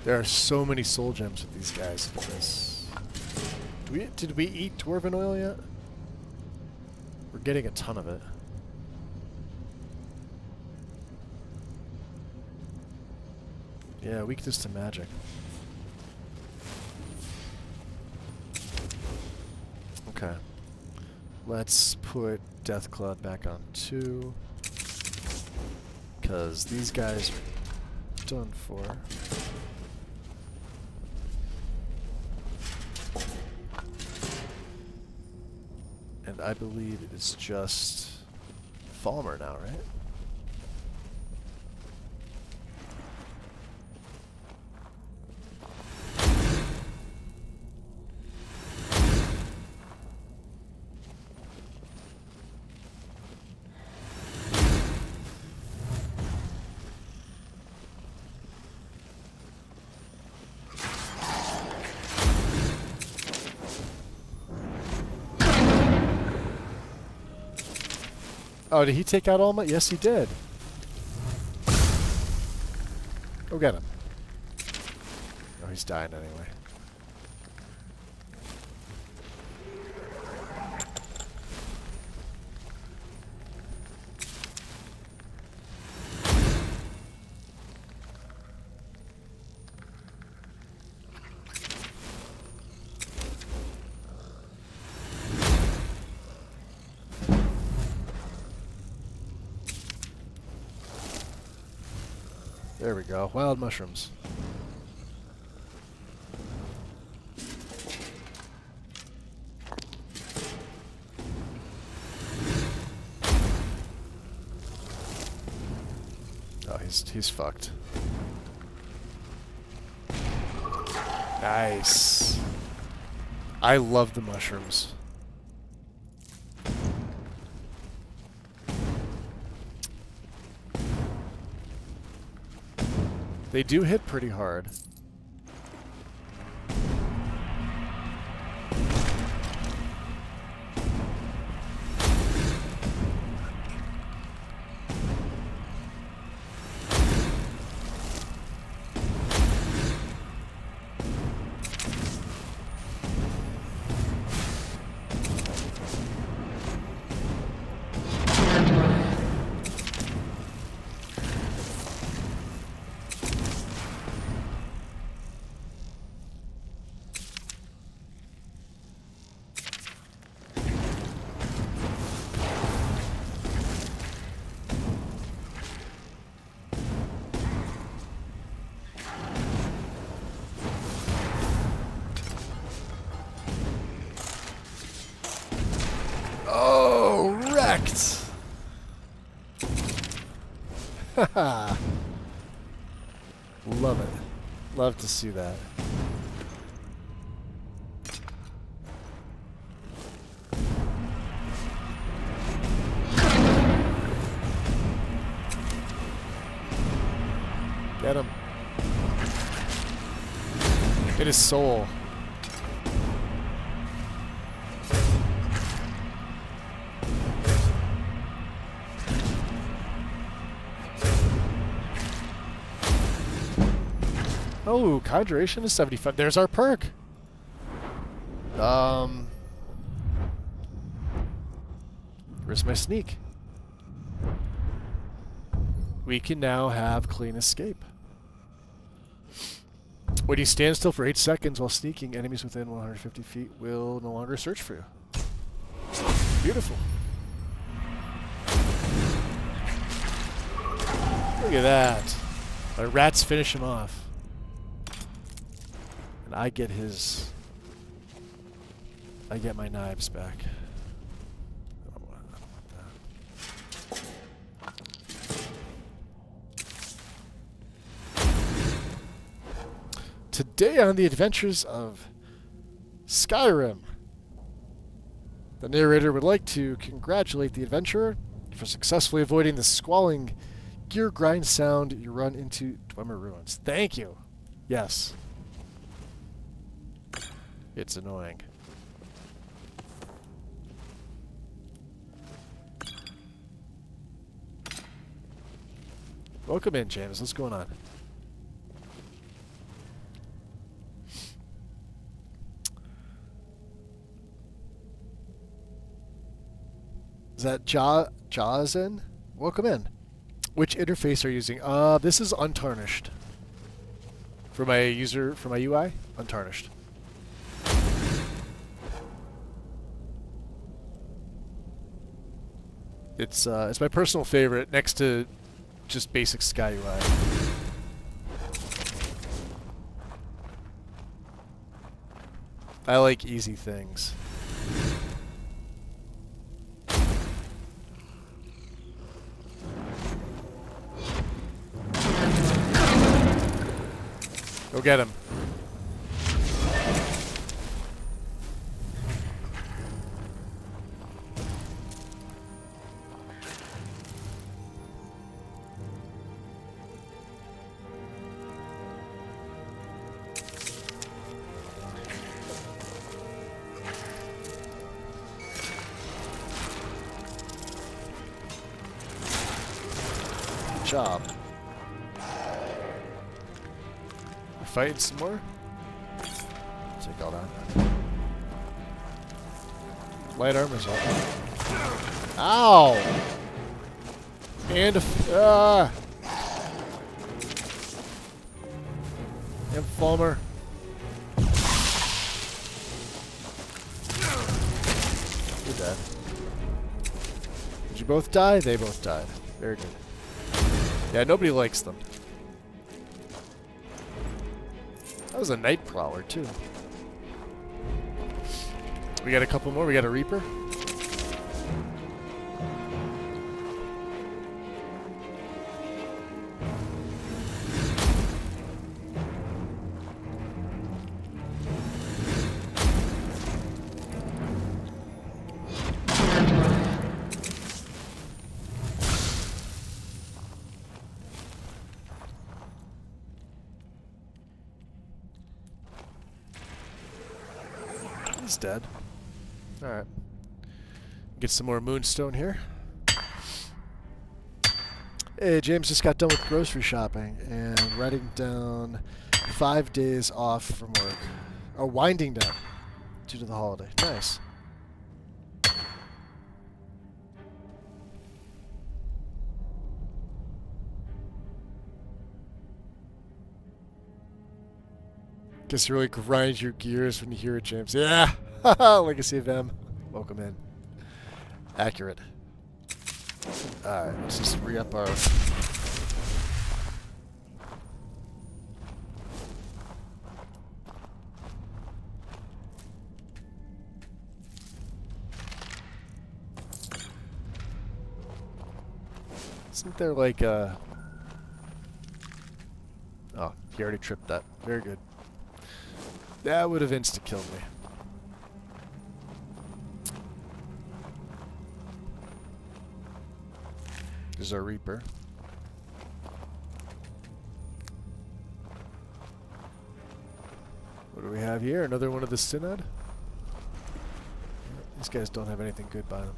There are so many soul gems with these guys. Look at this. Did we eat dwarven oil yet? We're getting a ton of it. Yeah, weakness to magic. Okay. Let's put Deathclaw back on 2. Because these guys are done for. And I believe it's just Falmer now, right? Oh, did he take out all my... Yes, he did. Go get him. Oh, he's dying anyway. There we go. Wild mushrooms. Oh, he's fucked. Nice. I love the mushrooms. They do hit pretty hard. Haha. Love it. Love to see that. Get him. Get his soul. Oh, hydration is 75. There's our perk. Where's my sneak? We can now have clean escape. When you stand still for 8 seconds while sneaking, enemies within 150 feet will no longer search for you. Beautiful. Look at that. My rats finish him off. And I get his... I get my knives back. I don't want that. To Today on the adventures of Skyrim, the narrator would like to congratulate the adventurer for successfully avoiding the squalling gear grind sound you run into Dwemer Ruins. Thank you. Yes. It's annoying. Welcome in, James. What's going on? Is that Jazen? Welcome in. Which interface are you using? This is Untarnished. For my UI, Untarnished. It's my personal favorite next to just basic Sky UI. I like easy things. Go get him. Good job. Fighting some more? Take all that. Light armor's up. Ow! And and Fulmer. You're dead. Did you both die? They both died. Very good. Yeah, nobody likes them. That was a night prowler too. We got a couple more. We got a Reaper. He's dead. Alright. Get some more moonstone here. Hey, James just got done with grocery shopping and writing down 5 days off from work. Oh, winding down due to the holiday. Nice. Guess you really grind your gears when you hear it, James. Yeah! Legacy of M. Welcome in. Accurate. Alright, let's just re-up our... Isn't there like a... Oh, he already tripped that. Very good. That would have insta-killed me. There's our Reaper. What do we have here? Another one of the Synod? These guys don't have anything good by them.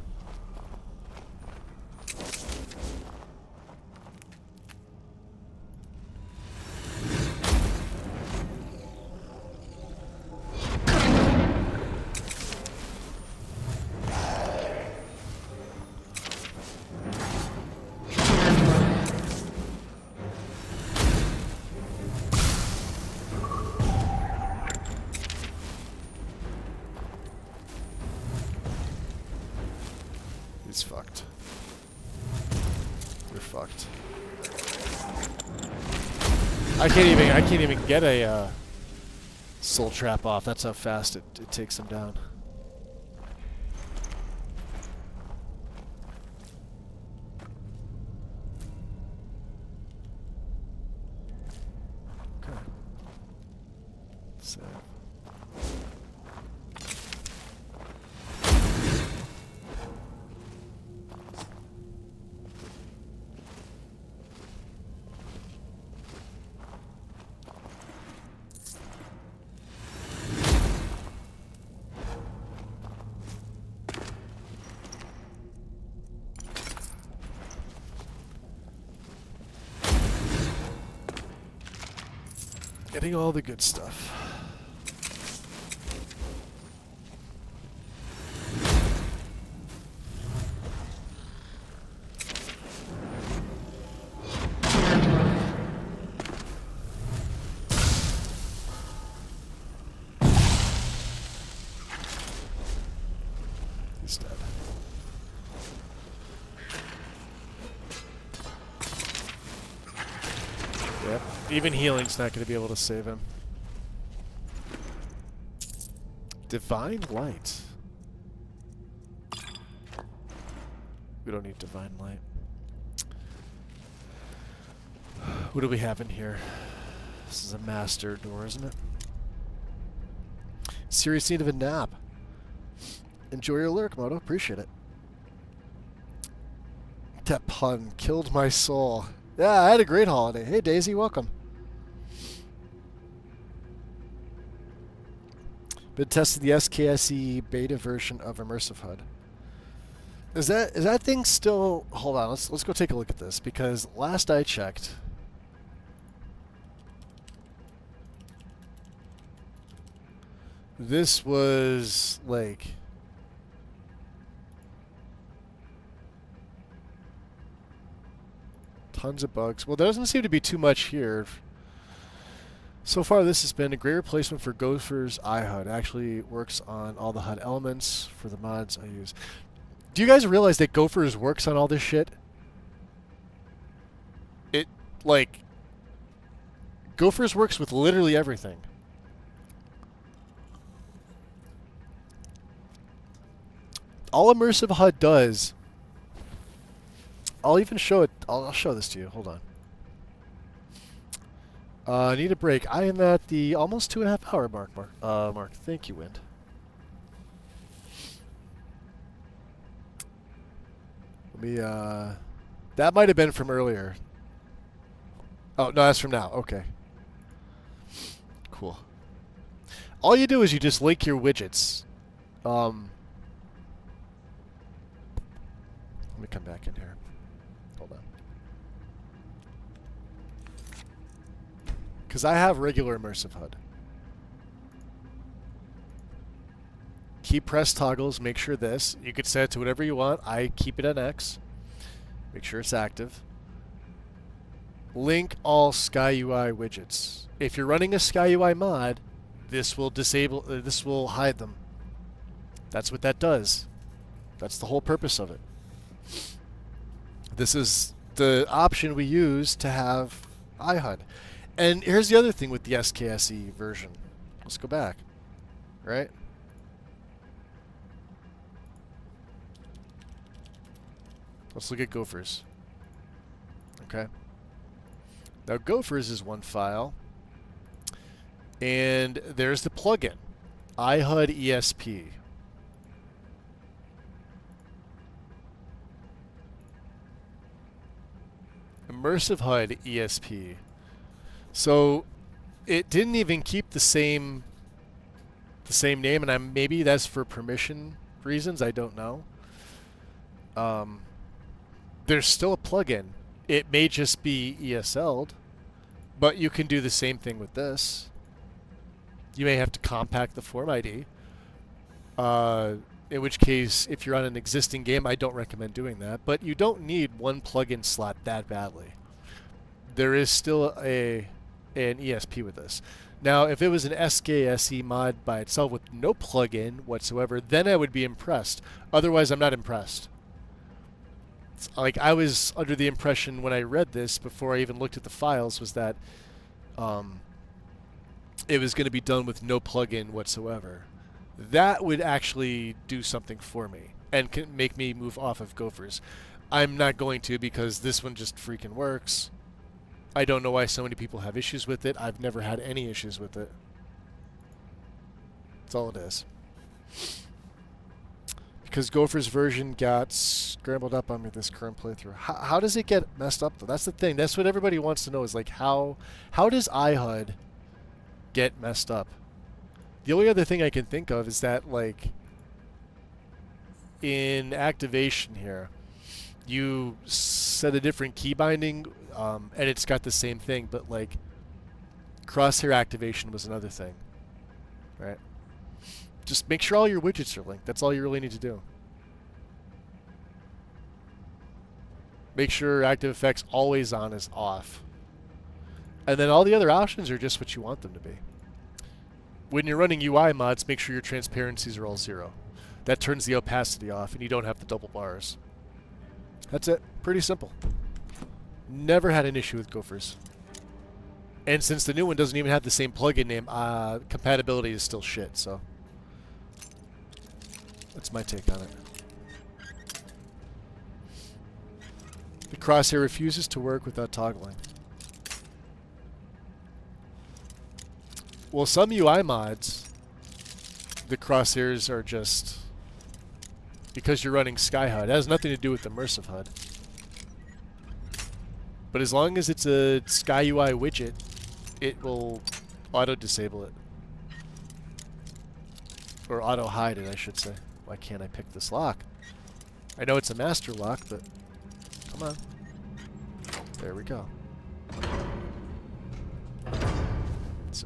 He's fucked. We're fucked. I can't even get a soul trap off. That's how fast it takes him down. Okay. Getting all the good stuff. He's dead. Yep. Even healing's not going to be able to save him. Divine Light. We don't need Divine Light. What do we have in here? This is a master door, isn't it? Serious need of a nap. Enjoy your lurk, Moto. Appreciate it. That pun killed my soul. Yeah, I had a great holiday. Hey, Daisy, welcome. Been testing the SKSE beta version of Immersive HUD. Is that thing still? Hold on, let's go take a look at this, because last I checked, this was like tons of bugs. Well, there doesn't seem to be too much here. So far, this has been a great replacement for Gopher's iHUD. Actually works on all the HUD elements for the mods I use. Do you guys realize that Gopher's works on all this shit? It, like, Gopher's works with literally everything. All Immersive HUD does, I'll even show it, I'll show this to you, hold on. I need a break. I am at the almost 2.5 hour mark. Thank you, Wind. Let me, that might have been from earlier. Oh, no, that's from now. Okay. Cool. All you do is you just link your widgets. Let me come back in here. Hold on. Because I have regular Immersive HUD. Key press toggles, make sure this. You could set it to whatever you want. I keep it on X. Make sure it's active. Link all SkyUI widgets. If you're running a SkyUI mod, this will disable, this will hide them. That's what that does. That's the whole purpose of it. This is the option we use to have iHUD. And here's the other thing with the SKSE version. Let's go back. Right? Let's look at Gophers. Okay. Now Gophers is one file. And there's the plugin. iHUD ESP. Immersive HUD ESP. So it didn't even keep the same name, and maybe that's for permission reasons. I don't know. There's still a plugin. It may just be ESL'd, but you can do the same thing with this. You may have to compact the form ID. In which case, if you're on an existing game, I don't recommend doing that. But you don't need one plugin slot that badly. There is still an ESP with this. Now, if it was an SKSE mod by itself with no plugin whatsoever, then I would be impressed. Otherwise, I'm not impressed. It's like, I was under the impression when I read this, before I even looked at the files, was that it was going to be done with no plugin whatsoever. That would actually do something for me and can make me move off of Gophers. I'm not going to, because this one just freaking works. I don't know why so many people have issues with it. I've never had any issues with it. That's all it is. Because Gopher's version got scrambled up on me this current playthrough. How does it get messed up, though? That's the thing. That's what everybody wants to know, is like, how does iHUD get messed up? The only other thing I can think of is that, like, in activation here, you set a different key binding, and it's got the same thing, but, like, Crosshair activation was another thing. Right? Just make sure all your widgets are linked. That's all you really need to do. Make sure active effects always on is off. And then all the other options are just what you want them to be. When you're running UI mods, make sure your transparencies are all 0. That turns the opacity off and you don't have the double bars. That's it. Pretty simple. Never had an issue with Gophers. And since the new one doesn't even have the same plugin name, compatibility is still shit, so that's my take on it. The crosshair refuses to work without toggling. Well, some UI mods, the crosshairs are just because you're running SkyHUD. It has nothing to do with immersive HUD. But as long as it's a SkyUI widget, it will auto-disable it. Or auto-hide it, I should say. Why can't I pick this lock? I know it's a master lock, but come on. There we go. So,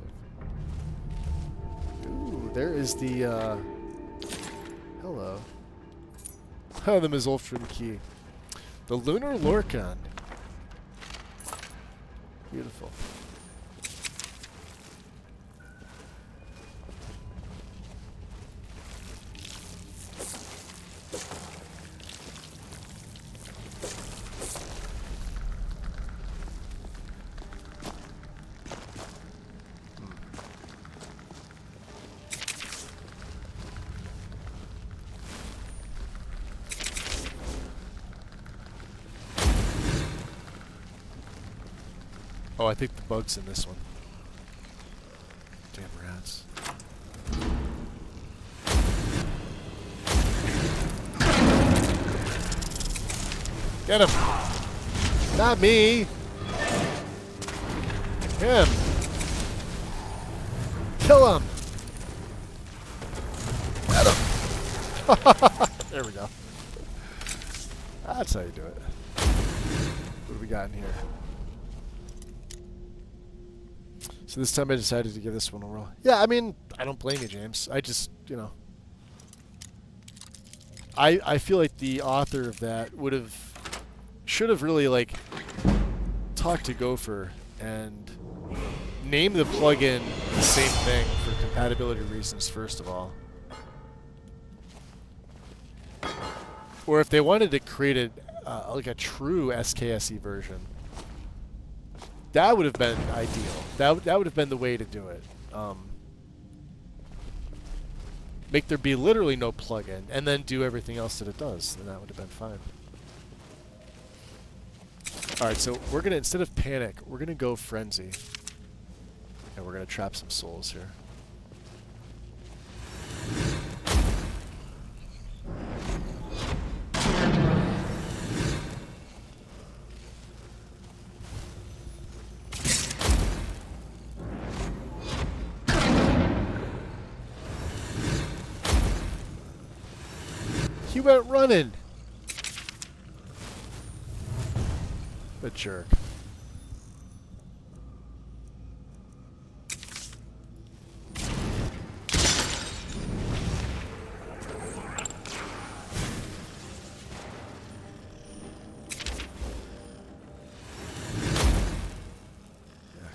ooh, there is the, hello. Oh, the Mizulfrin key. The Lunar Lorcan. Beautiful. Oh, I think the bug's in this one. Damn rats. Get him! Not me! Him! Kill him! Get him! There we go. That's how you do it. What do we got in here? So this time I decided to give this one a whirl. Yeah, I mean, I don't blame you, James. I just, you know. I feel like the author of that should have really, like, talked to Gopher and named the plugin the same thing for compatibility reasons, first of all. Or if they wanted to create like a true SKSE version, that would have been ideal. That would have been the way to do it. Make there be literally no plugin, and then do everything else that it does. Then that would have been fine. All right, so we're gonna, instead of panic, we're gonna go frenzy, and we're gonna trap some souls here. He went running. A jerk. Yeah,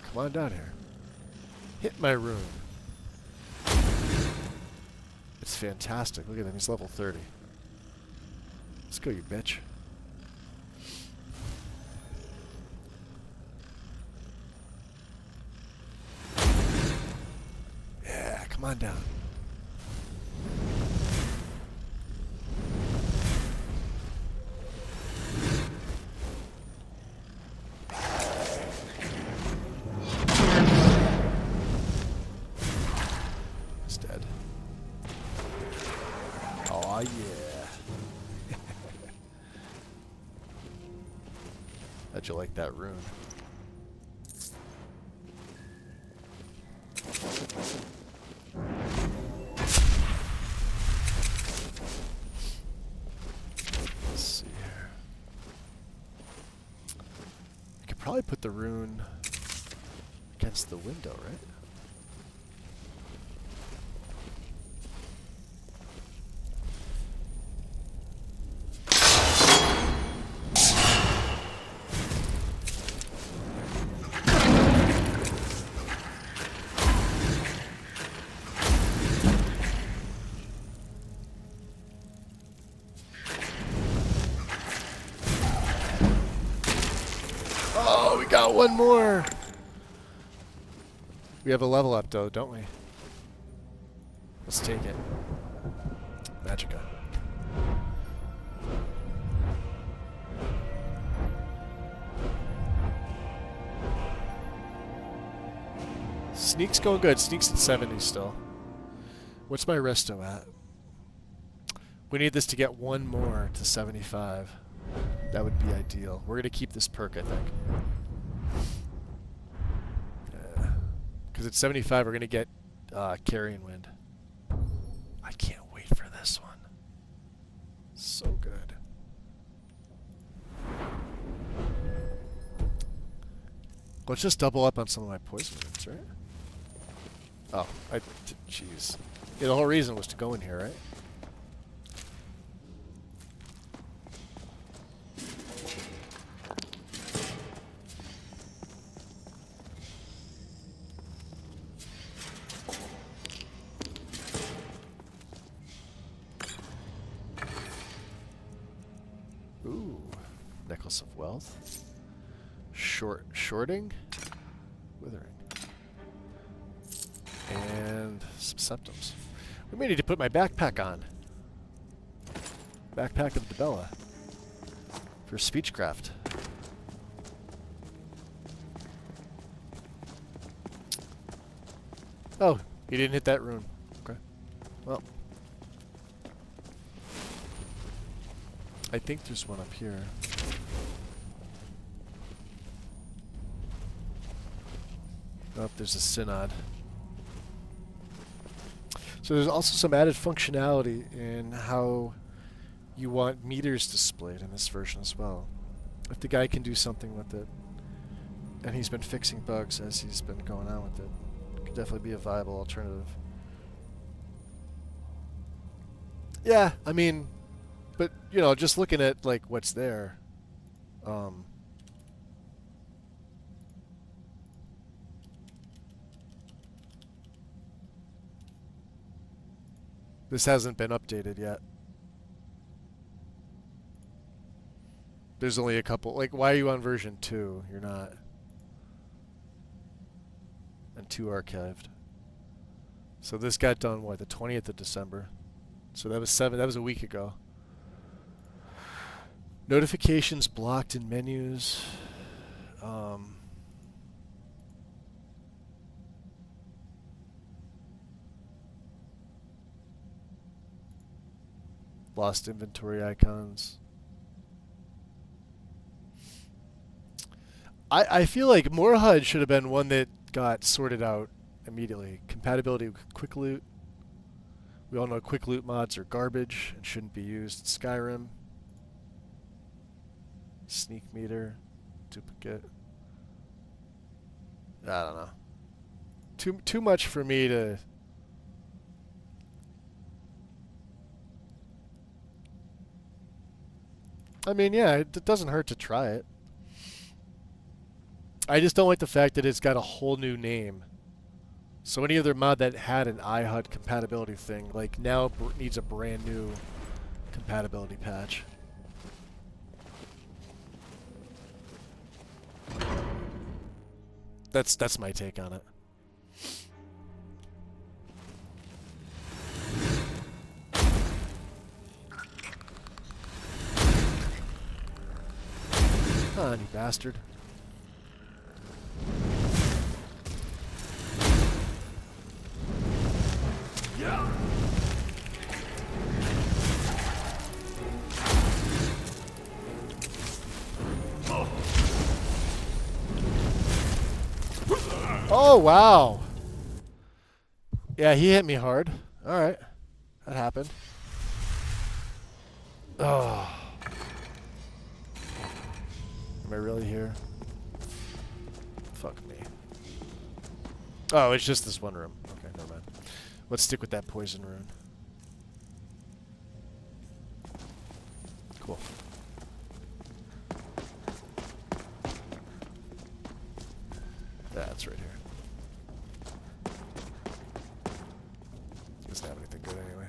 come on down here. Hit my rune. It's fantastic. Look at him. He's level 30. Let's go, you bitch. Yeah, come on down. He's dead. Aw, yeah. How'd you like that rune? Let's see here. I could probably put the rune against is the window, right? Oh, we got one more. We have a level up though, don't we? Let's take it. Magica. Sneak's going good. Sneak's at 70 still. What's my resto at? We need this to get one more to 75. That would be ideal. We're going to keep this perk, I think. Because at 75, we're going to get Carrion Wind. I can't wait for this one. So good. Let's just double up on some of my poison wounds, right? Oh, jeez. Yeah, the whole reason was to go in here, right? Ooh, Necklace of Wealth. Shorting? Withering. And some septums. We may need to put my backpack on. Backpack of Debella. For speechcraft. Oh, he didn't hit that rune. Okay. Well. I think there's one up here. Oh, there's a synod. So there's also some added functionality in how you want meters displayed in this version as well. If the guy can do something with it, and he's been fixing bugs as he's been going on with it, it could definitely be a viable alternative. Yeah, I mean, but, you know, just looking at, like, what's there, this hasn't been updated yet. There's only a couple. Like, why are you on version 2? You're not. And 2 archived. So this got done, what, the 20th of December? So that was that was a week ago. Notifications blocked in menus. Lost inventory icons. I feel like more HUD should have been one that got sorted out immediately. Compatibility with quick loot. We all know quick loot mods are garbage and shouldn't be used in Skyrim. Sneak meter, duplicate. I don't know. Too much for me to. I mean, yeah, it doesn't hurt to try it. I just don't like the fact that it's got a whole new name. So any other mod that had an iHUD compatibility thing, like, now needs a brand new compatibility patch. That's my take on it. Ah, you bastard. Yeah. Oh, wow. Yeah, he hit me hard. All right. That happened. Oh. Am I really here? Fuck me. Oh, it's just this one room. Okay, never mind. Let's stick with that poison rune. Cool. That's right here. Doesn't have anything good anyway.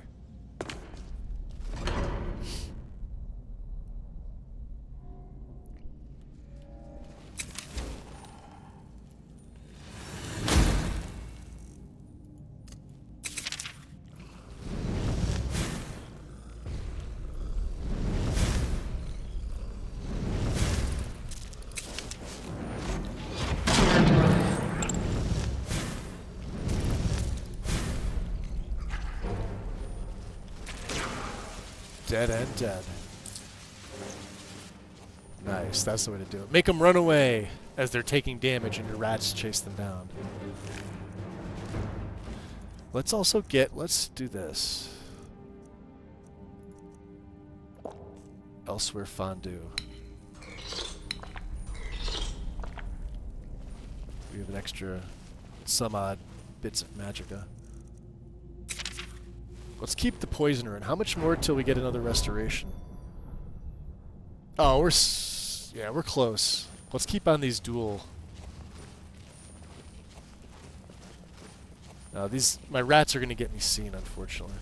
Dead and dead. Nice, that's the way to do it. Make them run away as they're taking damage and your rats chase them down. Let's also let's do this. Elsewhere fondue. We have an extra some odd bits of magicka. Let's keep the poison rune. How much more till we get another restoration? Oh, we're close. Let's keep on these dual. My rats are gonna get me seen, unfortunately.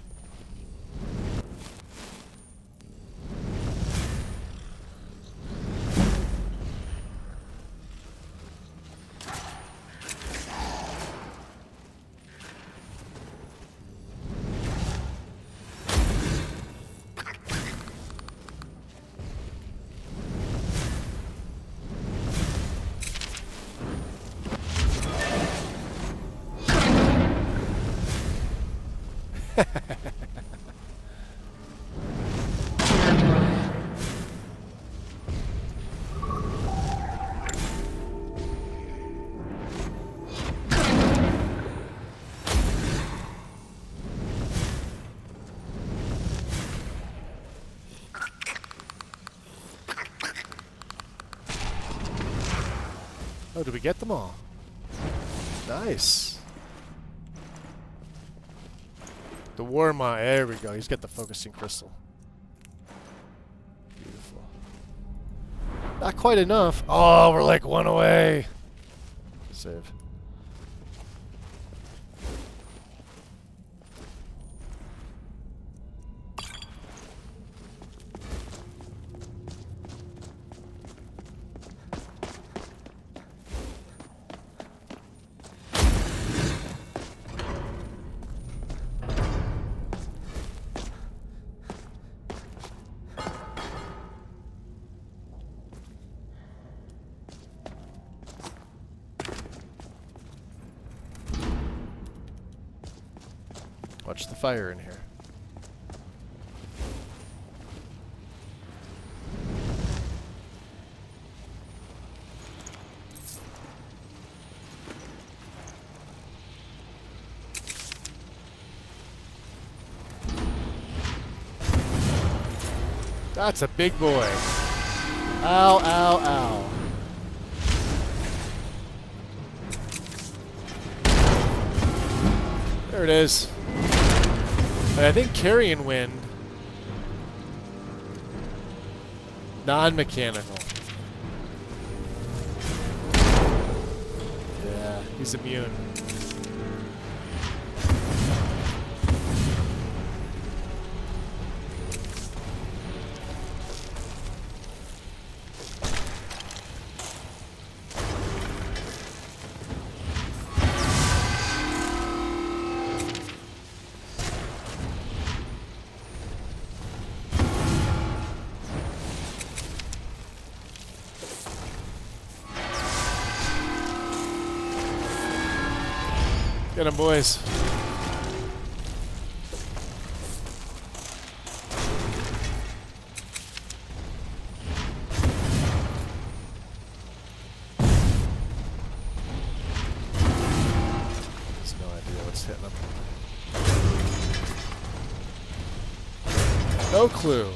Oh, did we get them all? Nice. The Warma, there we go. He's got the focusing crystal. Beautiful. Not quite enough. Oh, we're like one away. Save. Watch the fire in here. That's a big boy. Ow, ow, ow. There it is. I think Carrion Wind, non-mechanical. Yeah, he's immune. Get 'em, boys. There's no idea what's hitting them. No clue.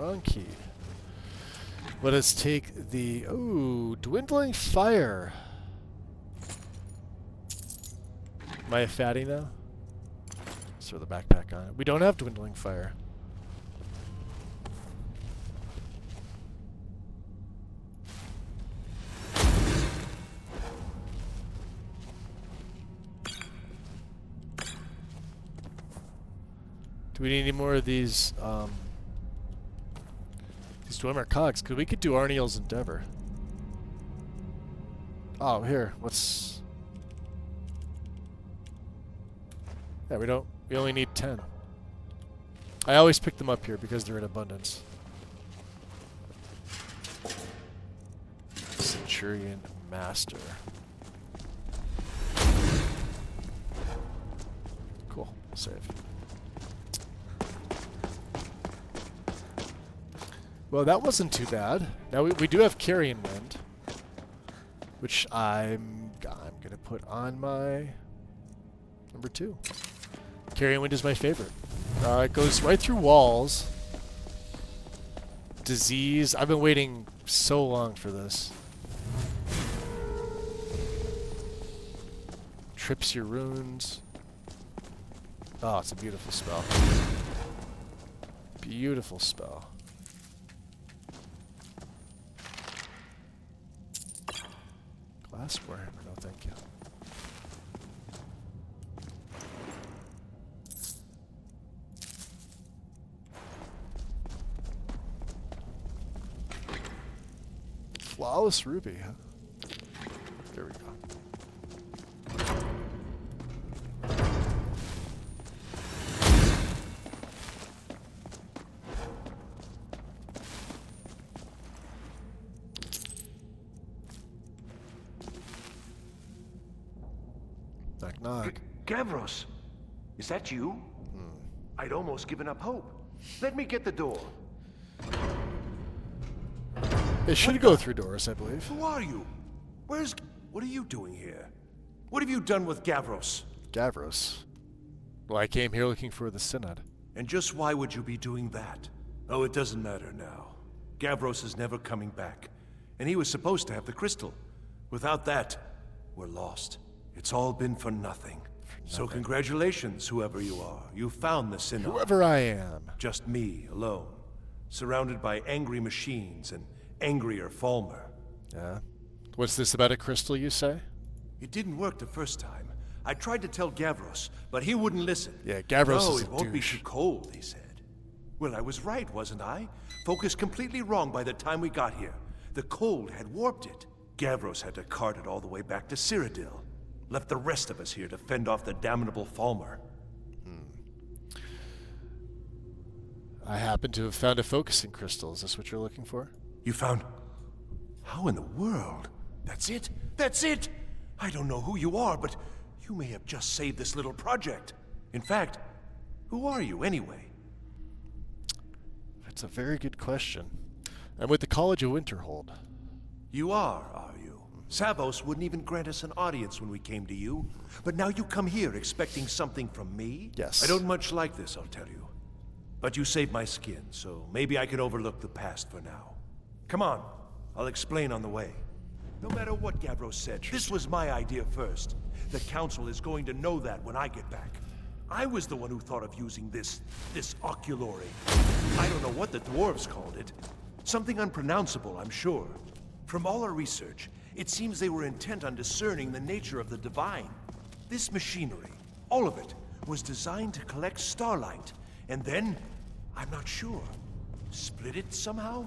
Wrong key. Let us take the... Ooh, dwindling fire. Am I a fatty now? Let's throw the backpack on. We don't have dwindling fire. Do we need any more of these Dwemer cogs? Because we could do Arniel's Endeavor. Oh, here. Let's... Yeah, we only need 10. I always pick them up here because they're in abundance. Centurion Master. Cool. Save. Well, that wasn't too bad. Now we do have Carrion Wind, which I'm gonna put on my number 2. Carrion Wind is my favorite. It goes right through walls. Disease. I've been waiting so long for this. Trips your runes. Oh, it's a beautiful spell. Beautiful spell. Glassware. No, thank you. Flawless ruby, huh? There we go. Knock, knock. Gavros, is that you? I'd almost given up hope. Let me get the door. It should go through doors, I believe. Who are you? What are you doing here? What have you done with Gavros? Gavros? Well, I came here looking for the Synod. And just why would you be doing that? Oh, it doesn't matter now. Gavros is never coming back. And he was supposed to have the crystal. Without that, we're lost. It's all been for nothing. So congratulations, whoever you are. You found the Synod. Whoever I am. Just me, alone. Surrounded by angry machines and angrier Falmer. Yeah? What's this about a crystal, you say? It didn't work the first time. I tried to tell Gavros, but he wouldn't listen. Yeah, Gavros no, is a it won't be douche. too cold, he said. Well, I was right, wasn't I? Focused completely wrong by the time we got here. The cold had warped it. Gavros had to cart it all the way back to Cyrodiil. Left the rest of us here to fend off the damnable Falmer. I happen to have found a focusing crystal. Is this what you're looking for? You found... How in the world? That's it? That's it! I don't know who you are, but you may have just saved this little project. In fact, who are you anyway? That's a very good question. I'm with the College of Winterhold. You are you? Savos wouldn't even grant us an audience when we came to you. But now you come here expecting something from me? Yes. I don't much like this, I'll tell you. But you saved my skin, so maybe I can overlook the past for now. Come on, I'll explain on the way. No matter what Gavros said, this was my idea first. The Council is going to know that when I get back. I was the one who thought of using this oculory. I don't know what the dwarves called it. Something unpronounceable, I'm sure. From all our research, it seems they were intent on discerning the nature of the divine. This machinery, all of it, was designed to collect starlight, and then, I'm not sure, split it somehow?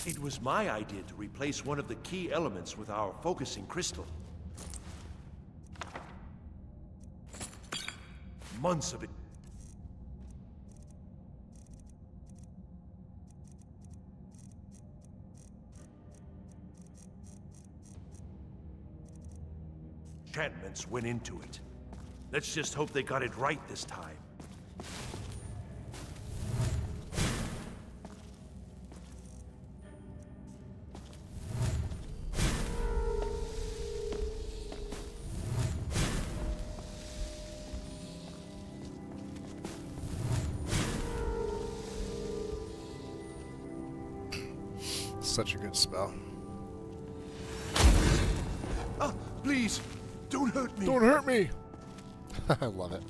It was my idea to replace one of the key elements with our focusing crystal. Months of it. Enchantments went into it. Let's just hope they got it right this time. such a good spell. Oh, please, don't hurt me. Don't hurt me. I love it.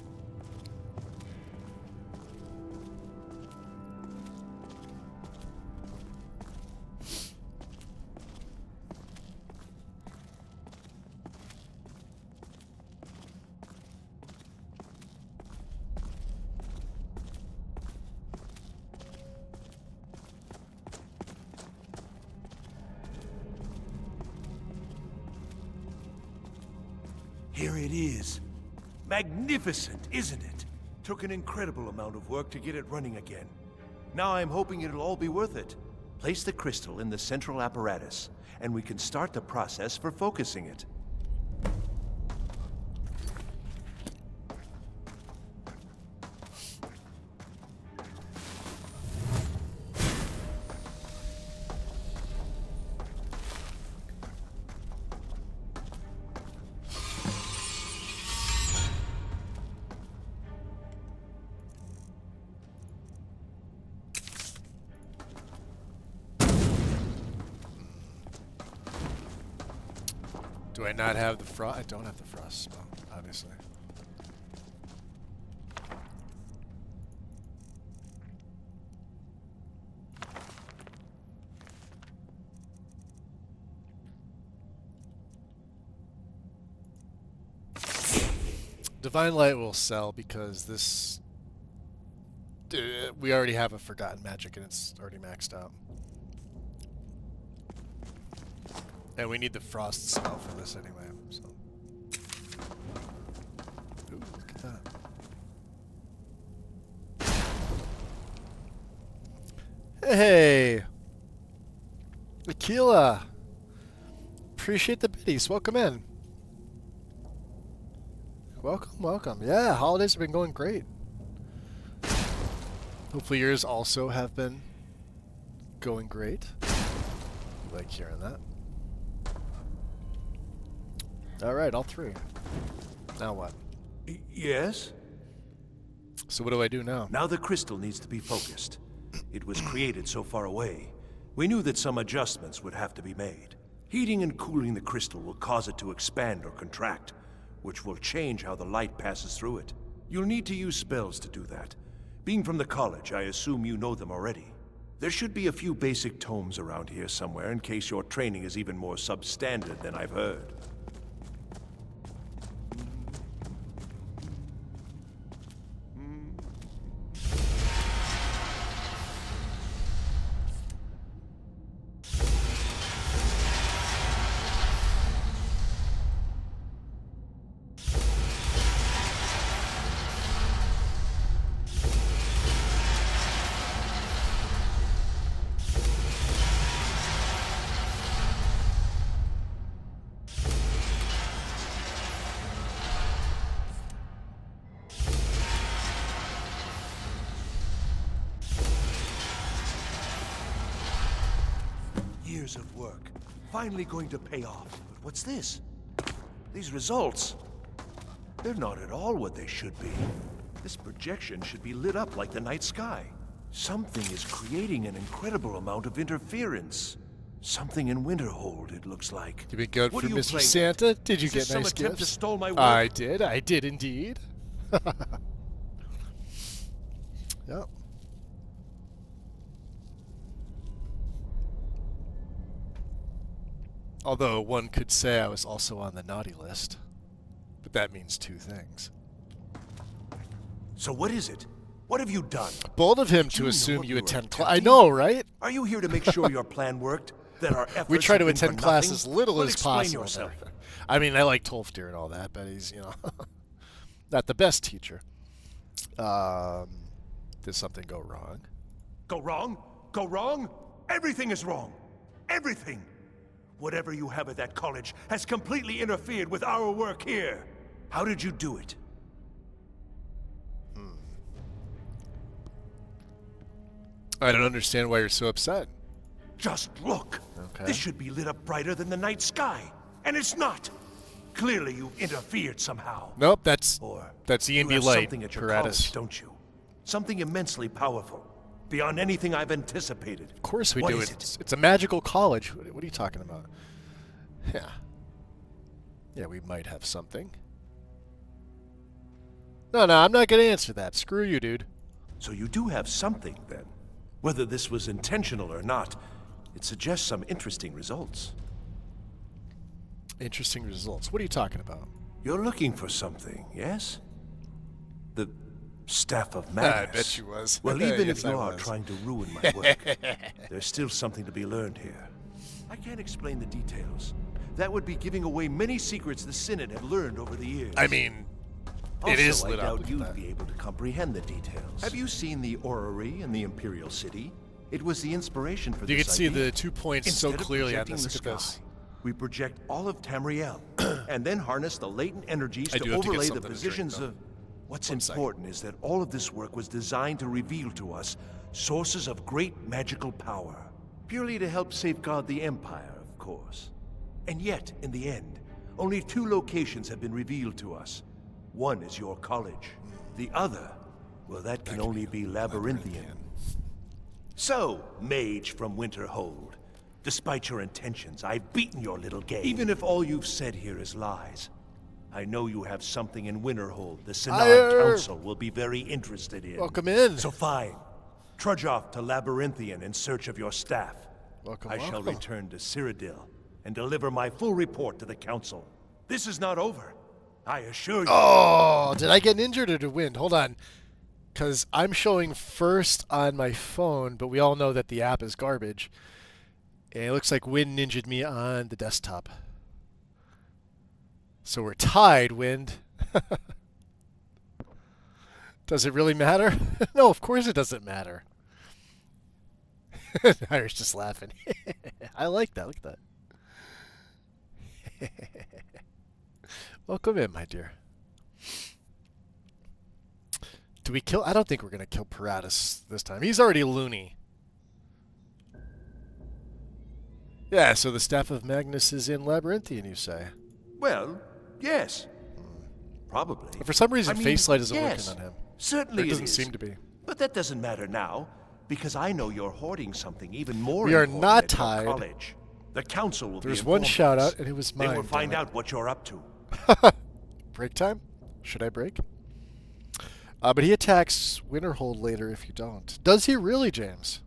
Here it is. Magnificent, isn't it? Took an incredible amount of work to get it running again. Now I'm hoping it'll all be worth it. Place the crystal in the central apparatus, and we can start the process for focusing it. Do I not have the frost? I don't have the frost spell, obviously. Divine Light will sell because this... we already have a Forgotten Magic and it's already maxed out. And we need the frost spell for this anyway, so. Ooh, look at that. Hey! Aquila! Appreciate the biddies. Welcome in. Welcome, welcome. Yeah, holidays have been going great. Hopefully yours also have been going great. I like hearing that. Alright, all three. Now what? Yes? So what do I do now? Now the crystal needs to be focused. It was created so far away. We knew that some adjustments would have to be made. Heating and cooling the crystal will cause it to expand or contract, which will change how the light passes through it. You'll need to use spells to do that. Being from the college, I assume you know them already. There should be a few basic tomes around here somewhere in case your training is even more substandard than I've heard. Years of work, finally going to pay off. But what's this? These results, they're not at all what they should be. This projection should be lit up like the night sky. Something is creating an incredible amount of interference. Something in Winterhold, it looks like. Did we go What for are you Mr. playing Santa? at? Did you Is get this some nice attempt gifts? to stall my work? I did indeed. Yep. Although one could say I was also on the naughty list. But that means two things. So what is it? What have you done? Bold of him Did to know assume what you were attend attempting? I know, right? Are you here to make sure your plan worked? That our efforts We try have to been attend for class nothing? as little Well, as explain possible. yourself. there. I mean, I like Tolfdir and all that, but he's, you know, not the best teacher. Did something go wrong? Go wrong? Go wrong? Everything is wrong. Everything. Whatever you have at that college has completely interfered with our work here. How did you do it? I don't understand why you're so upset. Just look. Okay. This should be lit up brighter than the night sky. And it's not. Clearly you interfered somehow. Nope, that's Or the you indie have light something at your apparatus. college, don't you? Something immensely powerful. beyond anything I've anticipated. Of course we What do. is It's a magical college. What are you talking about? Yeah. Yeah, we might have something. No, I'm not going to answer that. Screw you, dude. So you do have something, then. Whether this was intentional or not, it suggests some interesting results. Interesting results. What are you talking about? You're looking for something, yes? The Staff of Madness. I bet you was. Well, even Yes, if you I are was. trying to ruin my work, there's still something to be learned here. I can't explain the details. That would be giving away many secrets the Synod have learned over the years. I mean, also, it is I lit up. doubt Look at you'd that. be able to comprehend the details. Have you seen the orrery in the Imperial City? It was the inspiration for You this can see idea. the 2 points so Instead of clearly on projecting this. the Look at this. sky, we project all of Tamriel, and then harness the latent energies I do to have to get overlay the something to drink, positions though. of... What's One second. important is that all of this work was designed to reveal to us sources of great magical power. Purely to help safeguard the Empire, of course. And yet, in the end, only 2 locations have been revealed to us. One is your college. The other, well, that can only be Labyrinthian. So, mage from Winterhold, despite your intentions, I've beaten your little game. Even if all you've said here is lies, I know you have something in Winterhold the Synod Fire! Council will be very interested in. Welcome in. So fine, trudge off to Labyrinthian in search of your staff. Welcome, I shall welcome. return to Cyrodiil and deliver my full report to the Council. This is not over, I assure you. Oh, did I get injured or did win? Hold on. Because I'm showing first on my phone, but we all know that the app is garbage. And it looks like Wind ninja'd me on the desktop. So we're tied, Wind. Does it really matter? No, of course it doesn't matter. Irish just laughing. I like that. Look at that. Welcome in, my dear. Do we kill? I don't think we're going to kill Paratus this time. He's already loony. Yeah, so the Staff of Magnus is in Labyrinthian, you say? Well, yes. Probably. For some reason, I mean, Face Light isn't yes, working on him. Certainly Or it doesn't is. seem to be. But that doesn't matter now, because I know you're hoarding something even more We are important not at your tied. college. The council will There's be one informed shout of this. out, and it was They mine, will find damn it. out what you're up to. Break time? Should I break? But he attacks Winterhold later if you don't. Does he really, James?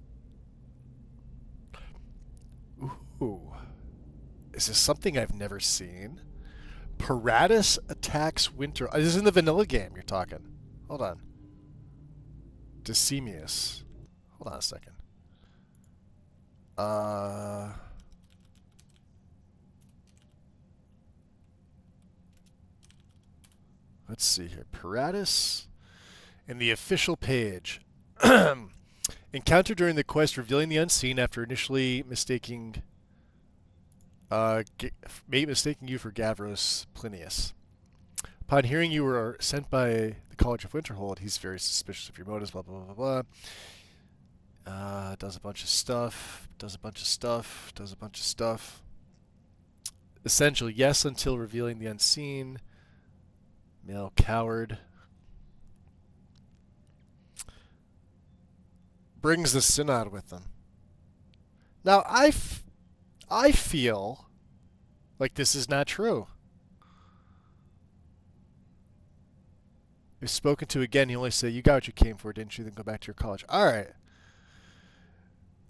Ooh. Is this something I've never seen? Paratus attacks Winter... this is in the vanilla game you're talking. Hold on. Decimius. Hold on a second. Let's see here. Paratus in the official page. Encounter during the quest revealing the unseen after initially mistaking you for Gavros Plinius. Upon hearing you were sent by the College of Winterhold, he's very suspicious of your motives, blah, blah, blah, blah, blah. Does a bunch of stuff, does a bunch of stuff, does a bunch of stuff. Essential, yes, until revealing the unseen. Male coward. Brings the Synod with them. Now, I feel like this is not true. If spoken to again, you only say, you got what you came for, didn't you? Then go back to your college. All right.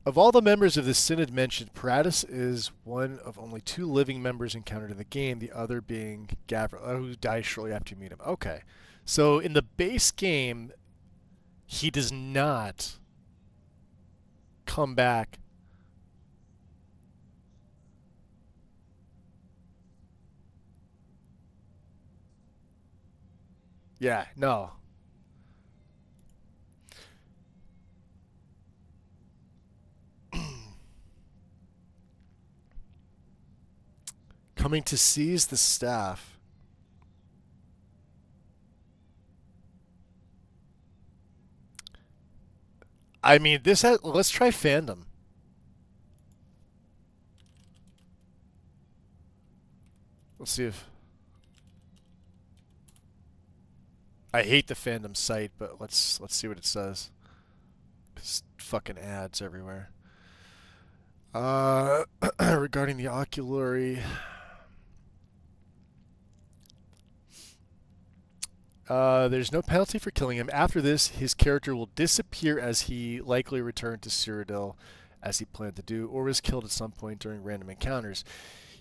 Of all the members of the Synod mentioned, Paratus is one of only 2 living members encountered in the game, the other being Gavros, who dies shortly after you meet him. Okay. So in the base game, he does not come back. Yeah, no. Coming to seize the staff. I mean, let's try fandom. Let's see if... I hate the fandom site, but let's see what it says. Just fucking ads everywhere. Regarding the oculary, there's no penalty for killing him. After this, his character will disappear as he likely returned to Cyrodiil as he planned to do, or was killed at some point during random encounters.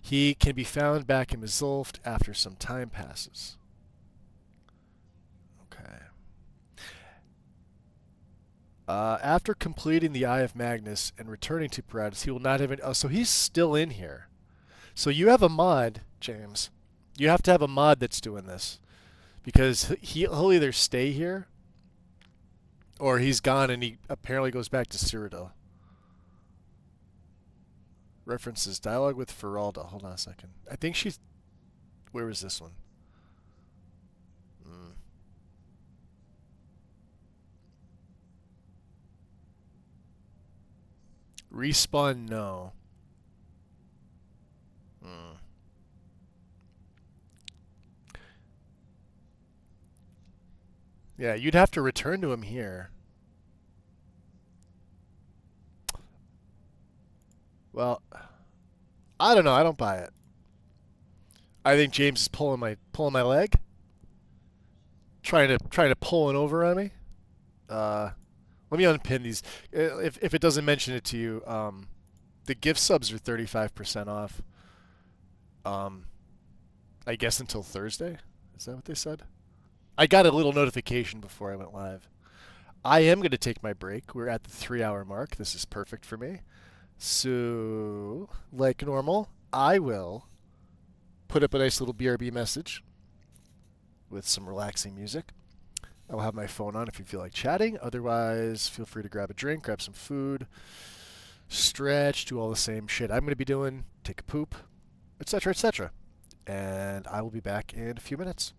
He can be found back in Mizulft after some time passes. Okay. After completing the Eye of Magnus and returning to Paratus, he will not have any... Oh, so he's still in here. So you have a mod, James. You have to have a mod that's doing this. Because he'll either stay here, or he's gone and he apparently goes back to Cyrodiil. References dialogue with Feralda. Hold on a second. I think she's... Where was this one? Respawn, no. Yeah, you'd have to return to him here. Well, I don't know. I don't buy it. I think James is pulling my leg, trying to pull it over on me. Let me unpin these. If it doesn't mention it to you, the gift subs are 35% off. I guess until Thursday. Is that what they said? I got a little notification before I went live. I am going to take my break. We're at the 3-hour mark. This is perfect for me. So, like normal, I will put up a nice little BRB message with some relaxing music. I will have my phone on if you feel like chatting. Otherwise, feel free to grab a drink, grab some food, stretch, do all the same shit I'm going to be doing, take a poop, etc., etc. And I will be back in a few minutes.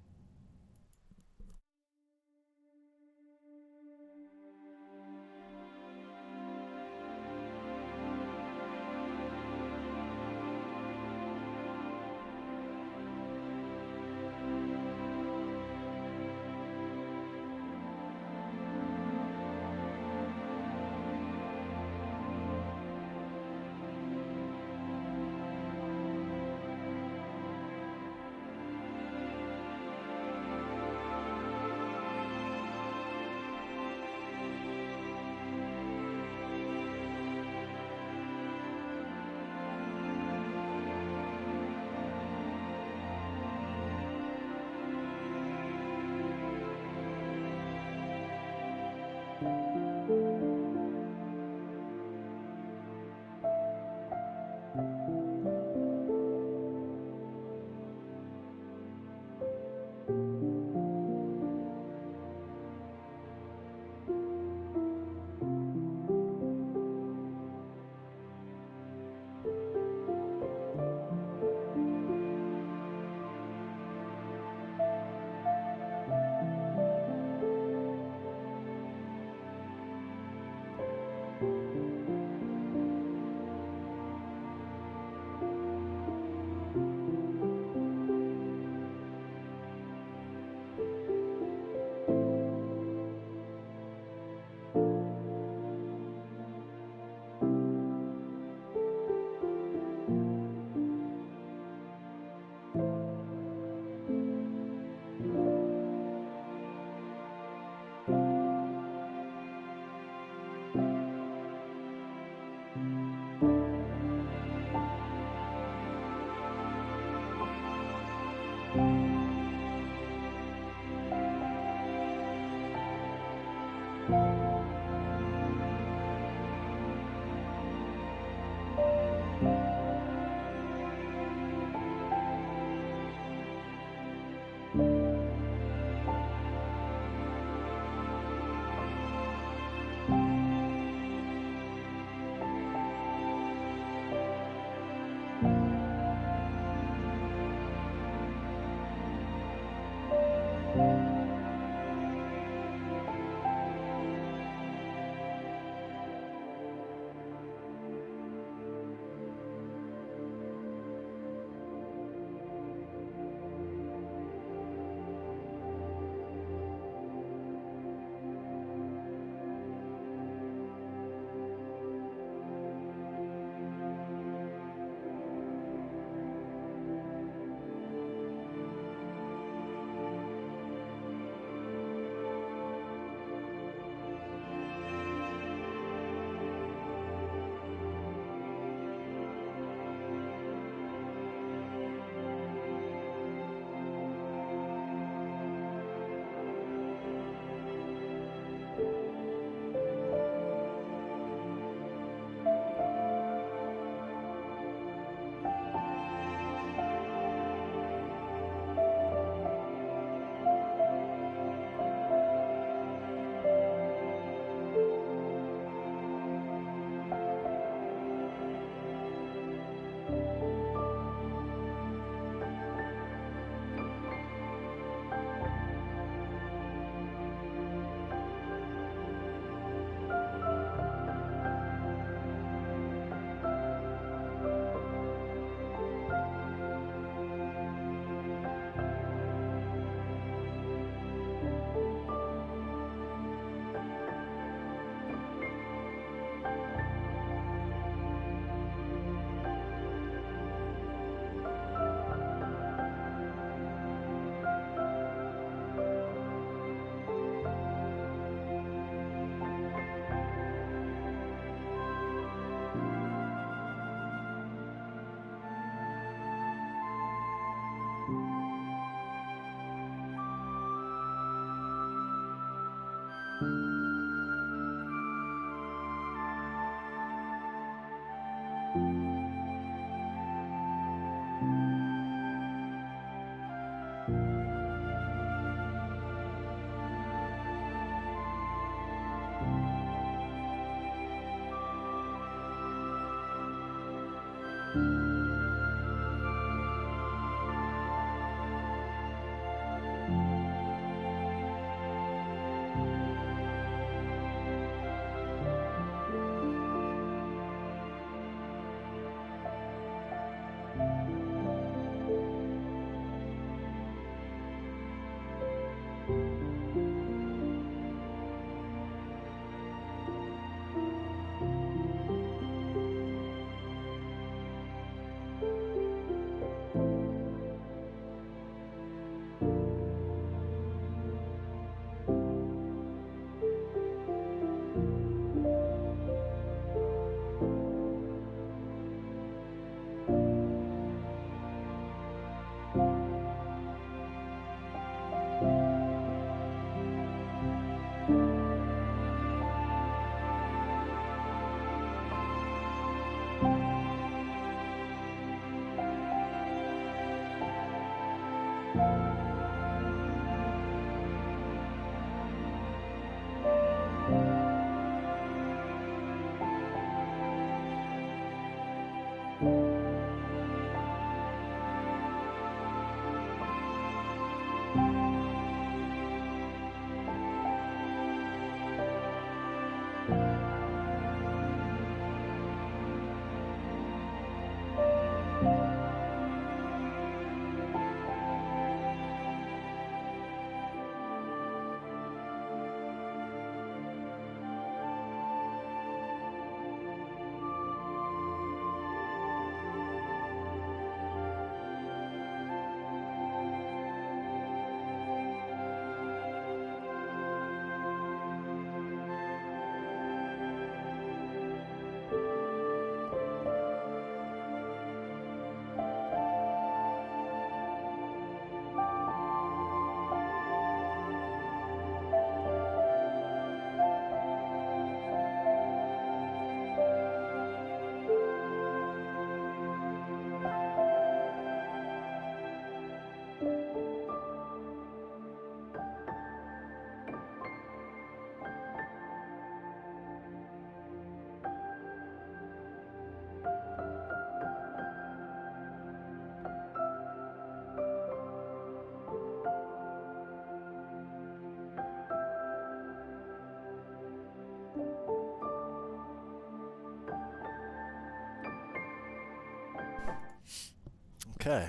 Okay.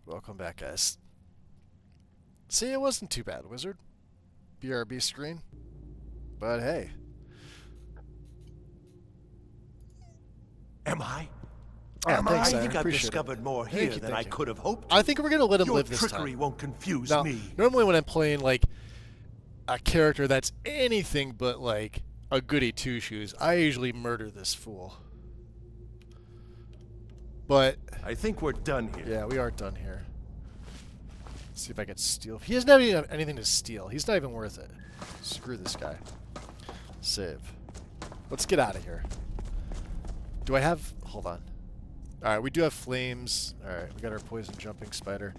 Welcome back, guys. See, it wasn't too bad, Wizard. BRB screen. But hey. Am I? Thanks, I think I've appreciate discovered it. more Thank here you, than thank I you. could have hoped. I think we're gonna let him Your live this time. trickery won't confuse Now, me. normally when I'm playing like a character that's anything but like a goody two shoes, I usually murder this fool. But I think we're done here. Yeah, we are done here. Let's see if I can steal. He doesn't have anything to steal. He's not even worth it. Screw this guy. Save. Let's get out of here. Do I have... Hold on. Alright, we do have flames. Alright, we got our poison jumping spider.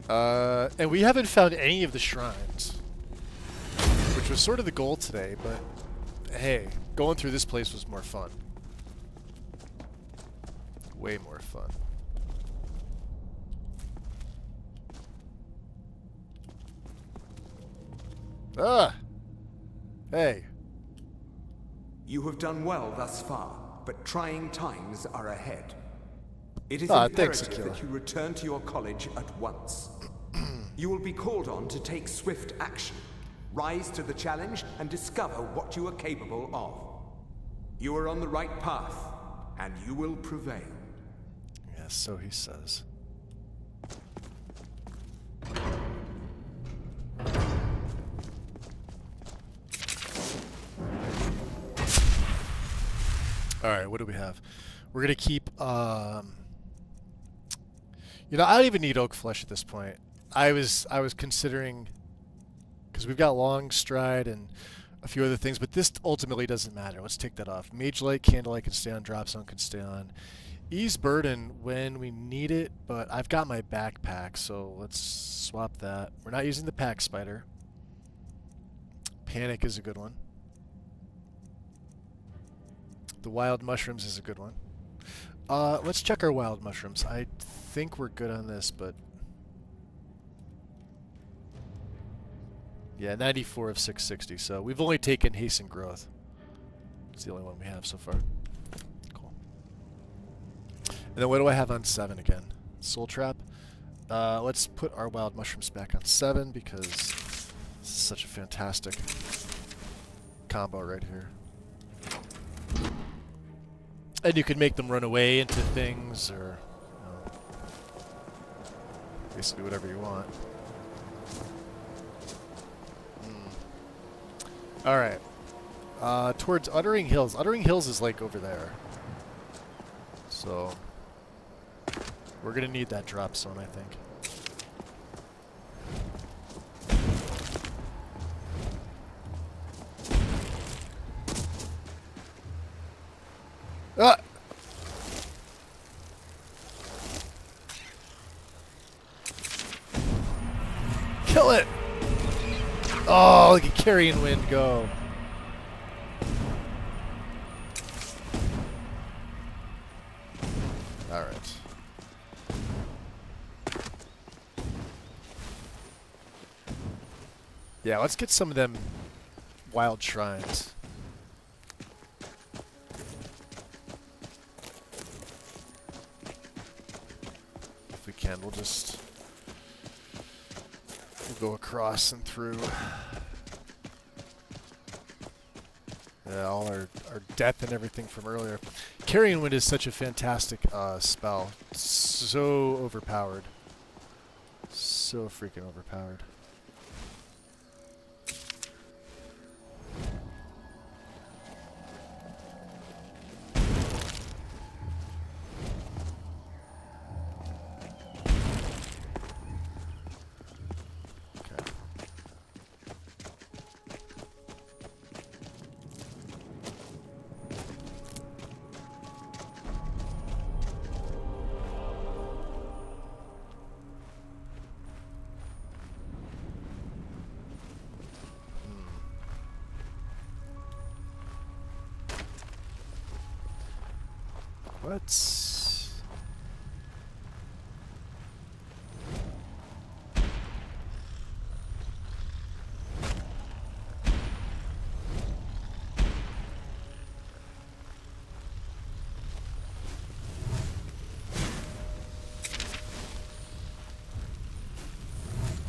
And we haven't found any of the shrines. Which was sort of the goal today, but... Hey, going through this place was more fun. Way more fun. Ah! Hey. You have done well thus far, but trying times are ahead. It is Thanks, imperative Akila. that you return to your college at once. You will be called on to take swift action, rise to the challenge, and discover what you are capable of. You are on the right path, and you will prevail. Yes, so he says. Alright, what do we have? We're gonna keep, you know, I don't even need oak flesh at this point. I was considering, because we've got long stride and a few other things, but this ultimately doesn't matter. Let's take that off. Mage light, candlelight can stay on, drop zone can stay on. Ease burden when we need it, but I've got my backpack, so let's swap that. We're not using the pack spider. Panic is a good one. The wild mushrooms is a good one. Let's check our wild mushrooms. I think we're good on this, but... Yeah, 94 of 660, so we've only taken hasten growth. It's the only one we have so far. Cool. And then what do I have on 7 again? Soul Trap. Let's put our wild mushrooms back on 7 because this is such a fantastic combo right here. And you can make them run away into things, or you know, basically whatever you want. Alright. Towards Uttering Hills. Uttering Hills is like over there. So we're gonna need that drop zone, I think. Ah! Oh, look at Carrion Wind go. Alright. Yeah, let's get some of them wild shrines. If we can, we'll go across and through. Yeah, all our death and everything from earlier. Carrion Wind is such a fantastic spell. So overpowered. So freaking overpowered. Let's...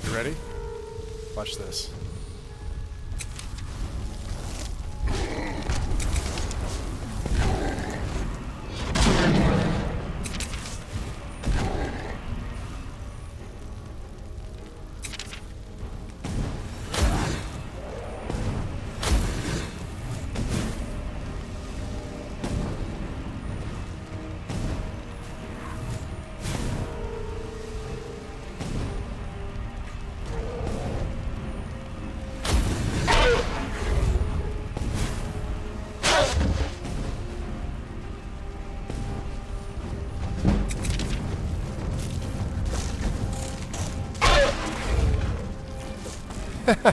You ready? Watch this.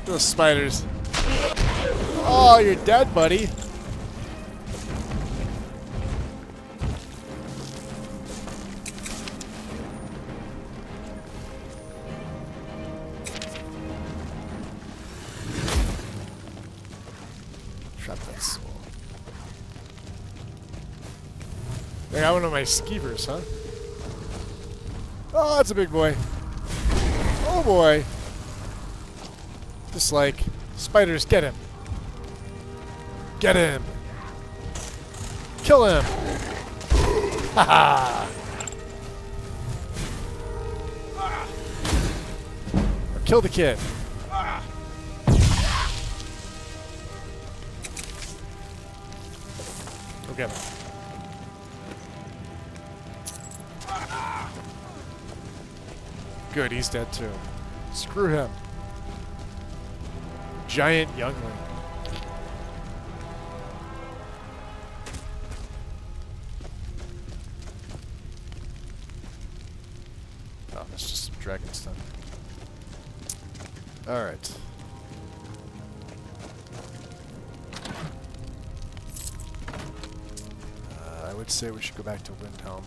Those spiders. Oh, you're dead, buddy. Trap that soul. I got one of my skeevers, huh? Oh, that's a big boy. Oh boy. Just like spiders, get him. Get him. Kill him. Haha. Or kill the kid. Go get him. Good, he's dead too. Screw him. Giant youngling. Oh, that's just some dragon stuff. Alright. I would say we should go back to Windhelm.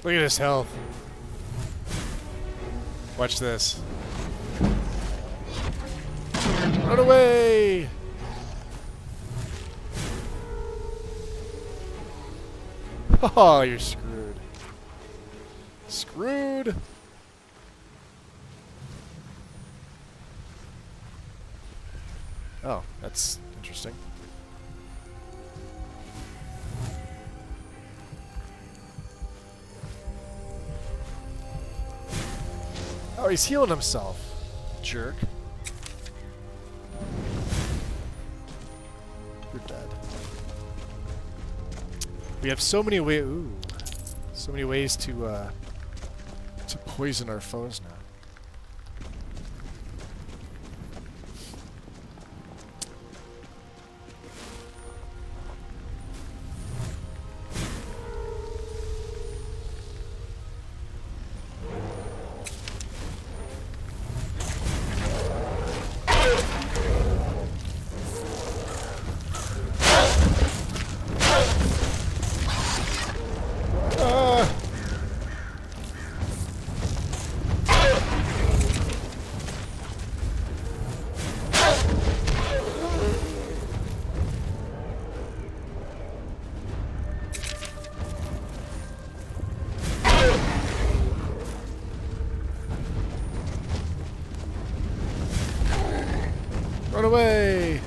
Look at his health. Watch this. Run away! Oh, you're screwed. Screwed! Oh, that's interesting. Oh, he's healing himself. Jerk. You're dead. We have so many ways. Ooh, so many ways to poison our foes now. Run away!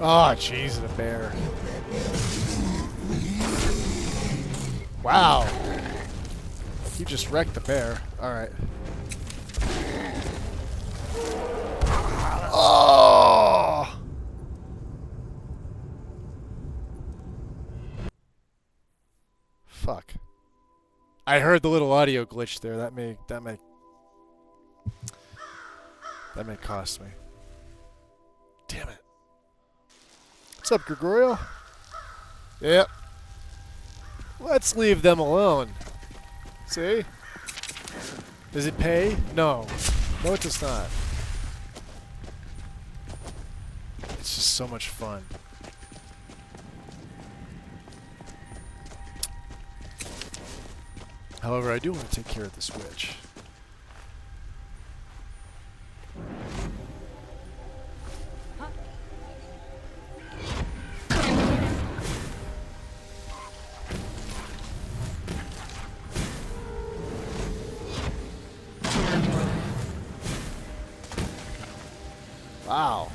Oh, jeez, the bear. Wow. You just wrecked the bear. Alright. Oh! Fuck. I heard the little audio glitch there. That may cost me. Damn it. What's up, Gregorio? Yep. Let's leave them alone. See? Does it pay? No. No, it does not. It's just so much fun. However, I do want to take care of this witch. Wow.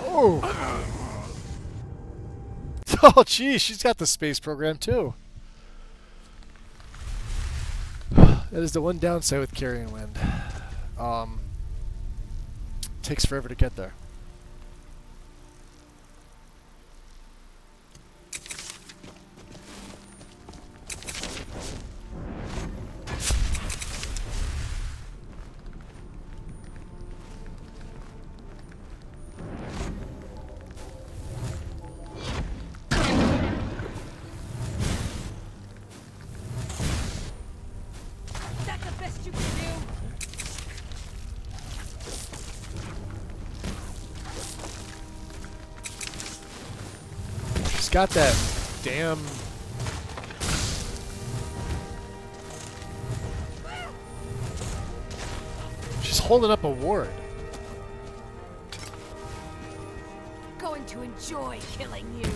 Oh. Oh, geez, she's got the space program too. That is the one downside with Carrion Wind. Takes forever to get there. Got that damn she's holding up a ward. Going to enjoy killing you.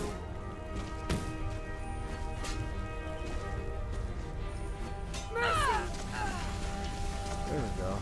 There we go.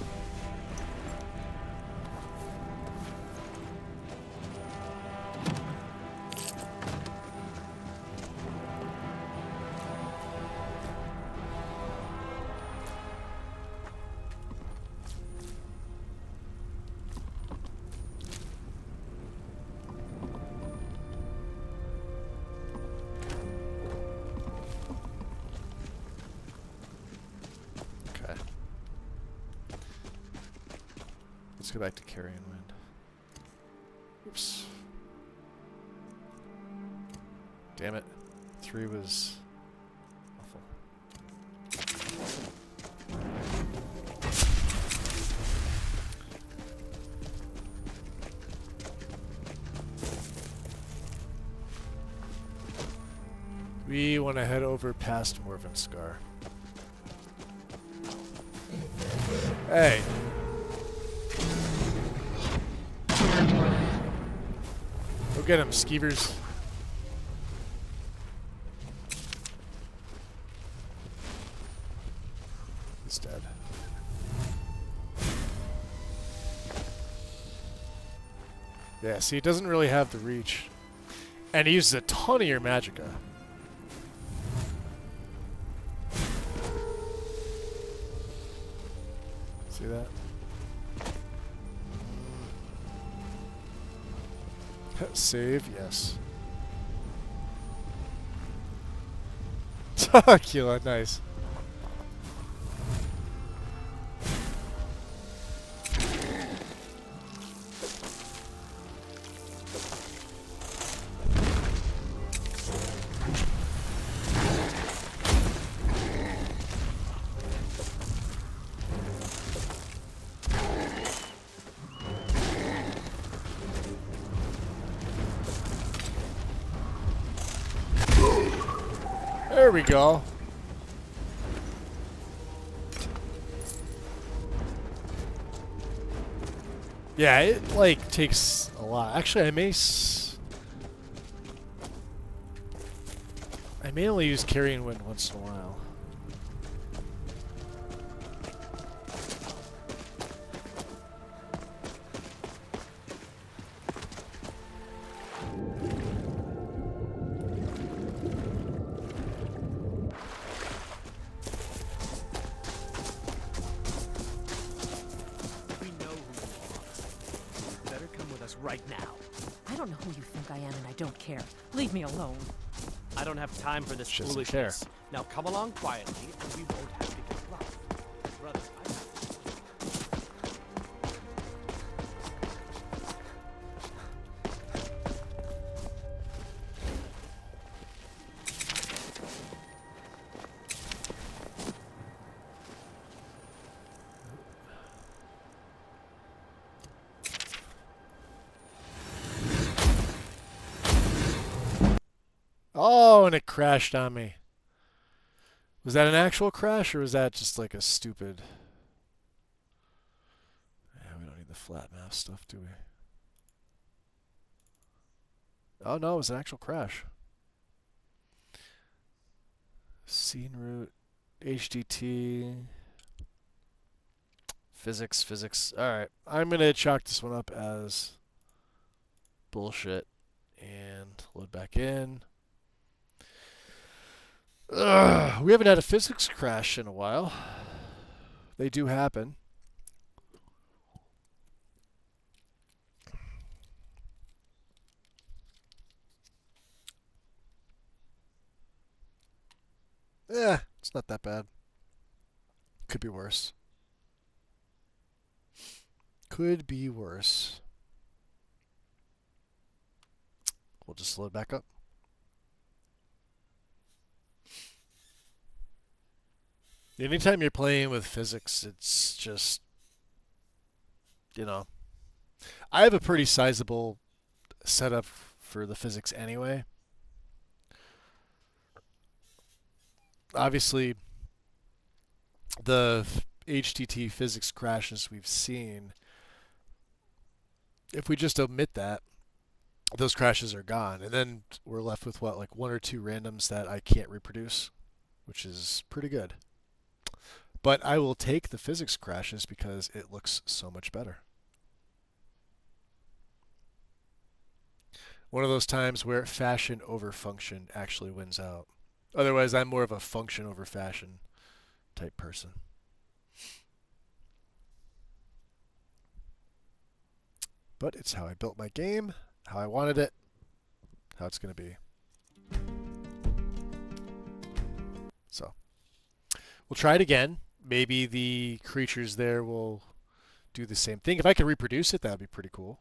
Let's go back to Carrion Wind. Oops. Damn it. 3 was awful. We want to head over past Morvenskar. Hey. Go get him, skeevers. He's dead. Yeah, see, he doesn't really have the reach. And he uses a ton of your magicka. See that? Save, yes. Kila, nice. There we go. Yeah, it like takes a lot. Actually, I may only use carrying wind once in a while. We know who you are. You better come with us right now. I don't know who you think I am, and I don't care. Leave me alone. I don't have time for this She doesn't foolishness. Now come along quietly, and we won't have to get rough. Brother, Oh, and it crashed on me. Was that an actual crash, or was that just like a stupid... Yeah, we don't need the flat map stuff, do we? Oh, no, it was an actual crash. Scene route, HDT, physics. Alright, I'm going to chalk this one up as bullshit and load back in. We haven't had a physics crash in a while. They do happen. Yeah, it's not that bad. Could be worse. Could be worse. We'll just load back up. Anytime you're playing with physics, it's just, you know, I have a pretty sizable setup for the physics anyway. Obviously, the HTT physics crashes we've seen, if we just omit that, those crashes are gone. And then we're left with, what, like 1 or 2 randoms that I can't reproduce, which is pretty good. But I will take the physics crashes because it looks so much better. One of those times where fashion over function actually wins out. Otherwise, I'm more of a function over fashion type person. But it's how I built my game, how I wanted it, how it's going to be. So, we'll try it again. Maybe the creatures there will do the same thing. If I can reproduce it, that would be pretty cool.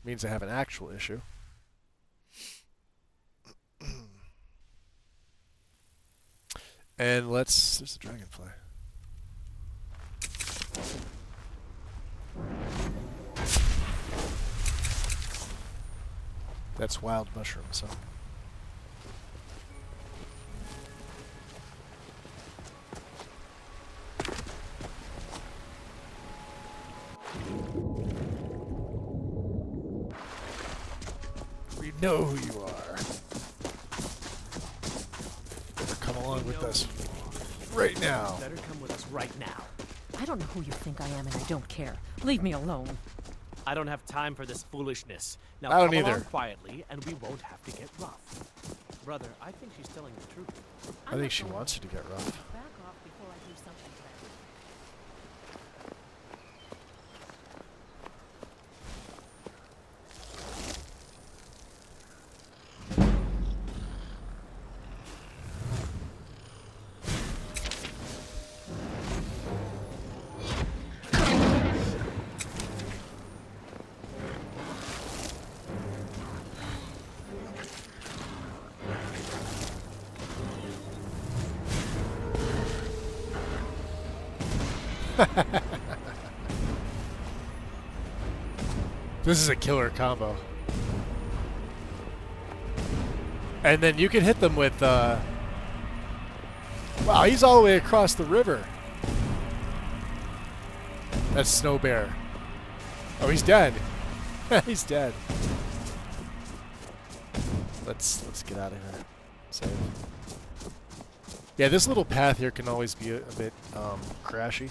Means I have an actual issue. And there's a dragonfly. That's wild mushrooms, huh? We know who you are. Better come along with us right now. better come with us right now. I don't know who you think I am, and I don't care. Leave me alone. I don't have time for this foolishness. Now I don't come along either. quietly, and we won't have to get rough. Brother, I think she's telling the truth. I think she wants you to get rough. Back off before I do something bad. This is a killer combo. And then you can hit them with, wow, he's all the way across the river. That's Snow Bear. Oh, he's dead. He's dead. Let's get out of here. Save. Yeah, this little path here can always be a bit crashy.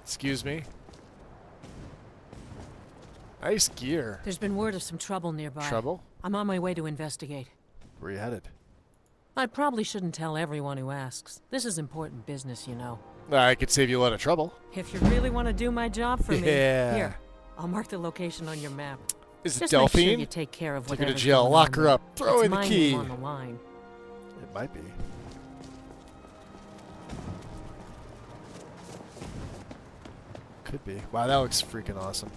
Excuse me. Nice gear. There's been word of some trouble nearby. Trouble? I'm on my way to investigate. Where you headed? I probably shouldn't tell everyone who asks. This is important business, you know. I could save you a lot of trouble. If you really want to do my job for me, Yeah. here, I'll mark the location on your map. Is it Just Delphine? make sure you take care of Take her to whatever's jail. going Lock on her up. there. Throw It's in the my key. name on the line. It might be. Could be. Wow, that looks freaking awesome.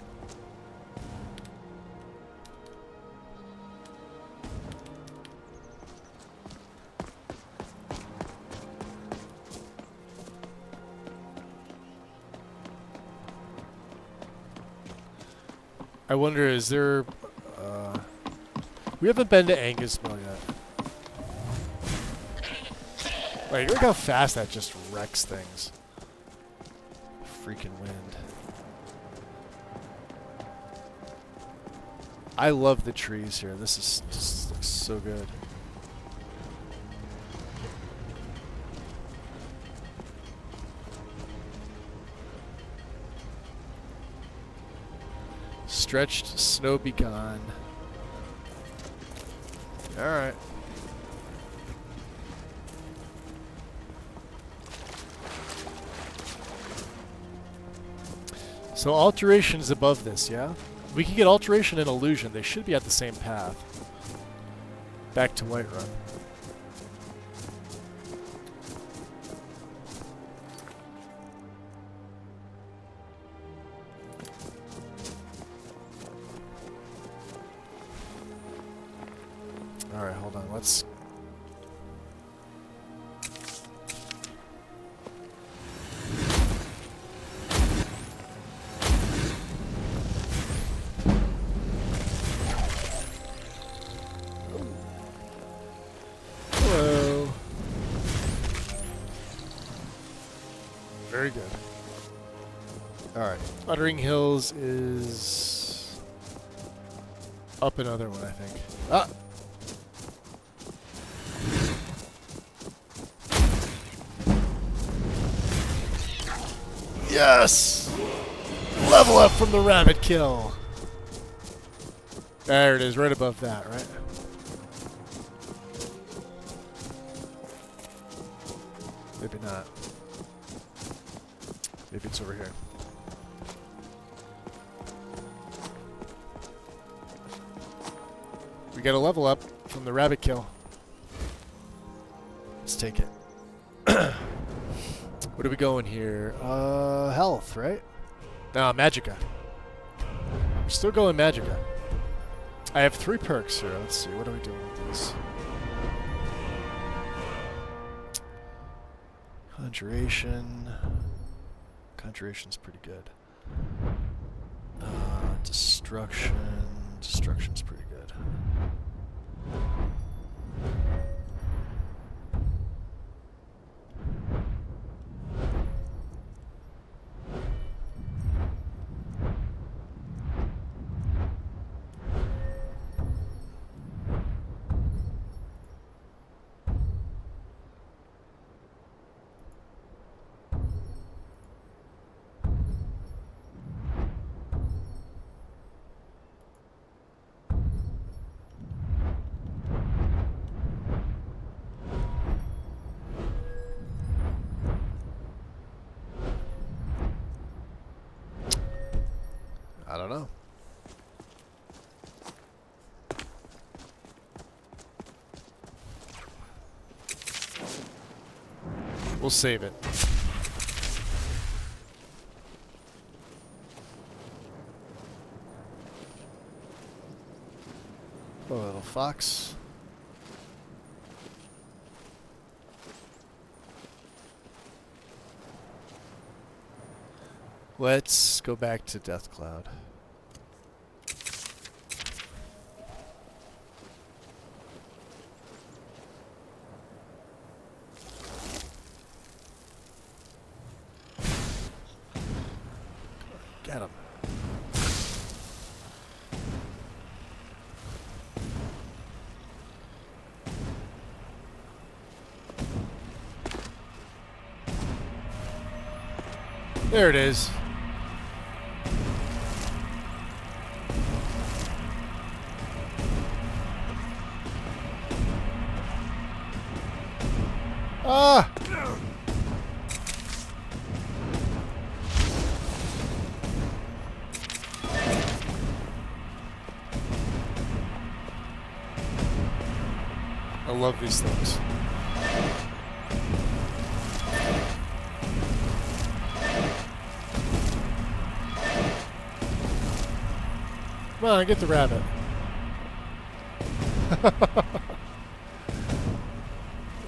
I wonder, is there... we haven't been to Angus Mill yet. Like, look how fast that just wrecks things. Freaking wind. I love the trees here. This is just looks so good. Stretched snow be gone. Alright. So alteration is above this, yeah? We can get alteration and illusion. They should be at the same path. Back to Whiterun. Alright, hold on. Let's... Hello. Very good. Alright. Uttering Hills is... up another one, I think. Ah! Yes! Level up from the rabbit kill. There it is, right above that, right? Maybe not. Maybe it's over here. We got a level up from the rabbit kill. Let's take it. What are we going here? Health, right? No, Magicka. We're still going Magicka. I have 3 perks here. Let's see. What are we doing with this? Conjuration. Conjuration's pretty good. Destruction. Destruction's pretty good. I don't know. We'll save it. Oh, little fox. Let's go back to Deathcloud. There it is. Ah! I love these things. Come on, get the rabbit.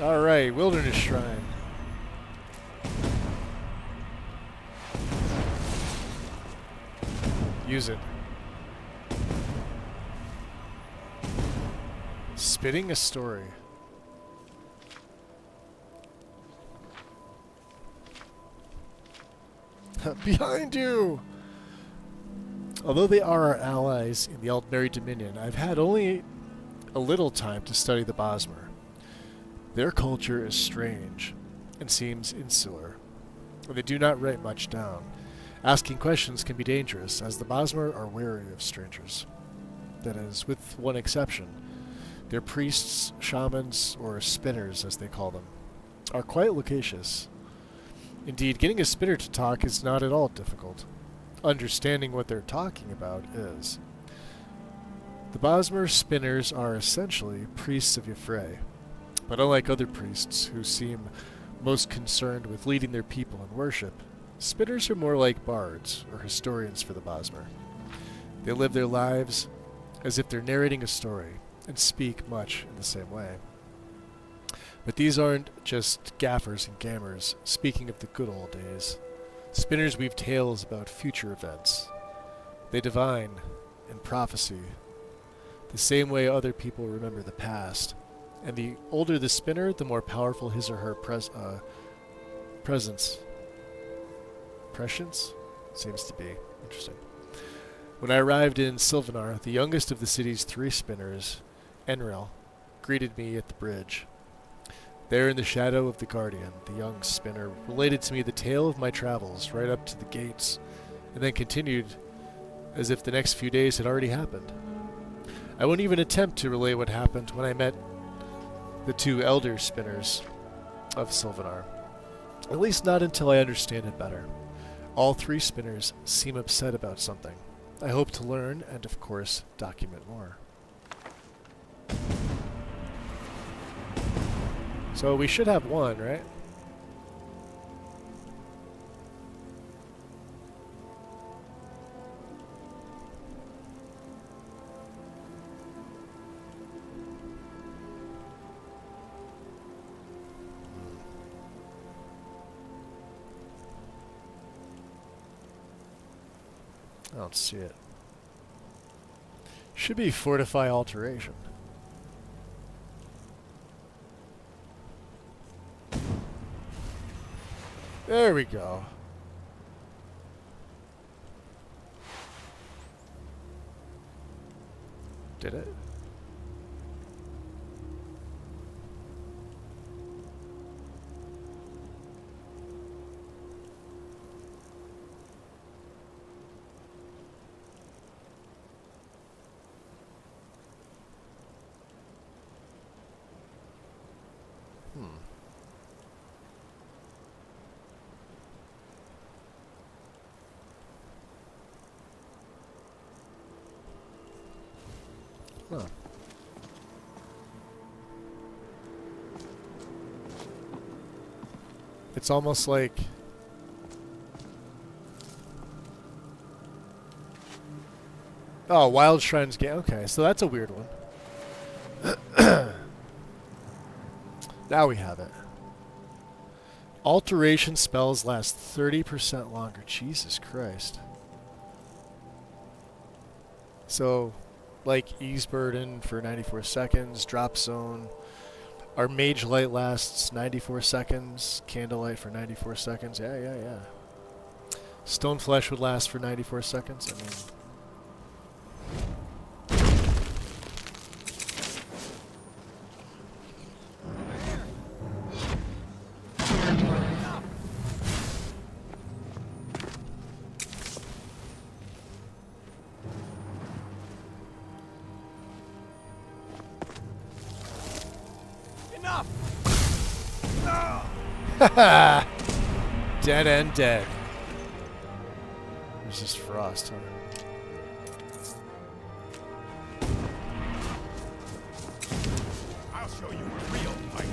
Alright, Wilderness Shrine. Use it. Spitting a story. Behind you! Although they are our allies in the Aldmeri Dominion, I've had only a little time to study the Bosmer. Their culture is strange and seems insular. They do not write much down. Asking questions can be dangerous, as the Bosmer are wary of strangers. That is, with one exception. Their priests, shamans, or spinners, as they call them, are quite loquacious. Indeed, getting a spinner to talk is not at all difficult. Understanding what they're talking about is. The Bosmer spinners are essentially priests of Y'ffre, but unlike other priests who seem most concerned with leading their people in worship, spinners are more like bards or historians for the Bosmer. They live their lives as if they're narrating a story and speak much in the same way. But these aren't just gaffers and gammers speaking of the good old days. Spinners weave tales about future events. They divine and prophecy the same way other people remember the past. And the older the spinner, the more powerful his or her presence seems to be. Interesting. When I arrived in Sylvanar, the youngest of the city's 3 spinners, Enril, greeted me at the bridge. There in the shadow of the Guardian, the young spinner related to me the tale of my travels right up to the gates, and then continued as if the next few days had already happened. I won't even attempt to relay what happened when I met the 2 elder spinners of Sylvanar. At least not until I understand it better. All 3 spinners seem upset about something. I hope to learn and, of course, document more. So we should have 1, right? I don't see it. Should be fortify alteration. There we go. Did it? Huh. It's almost like Wild Shrines game. Okay, so that's a weird one. Now we have it. Alteration spells last 30% longer. Jesus Christ. So, like Ease Burden for 94 seconds, Drop Zone. Our Mage Light lasts 94 seconds, Candlelight for 94 seconds. Yeah. Stone Flesh would last for 94 seconds. I mean... Enough! Haha! Dead and dead. There's just frost, huh? I'll show you a real fight.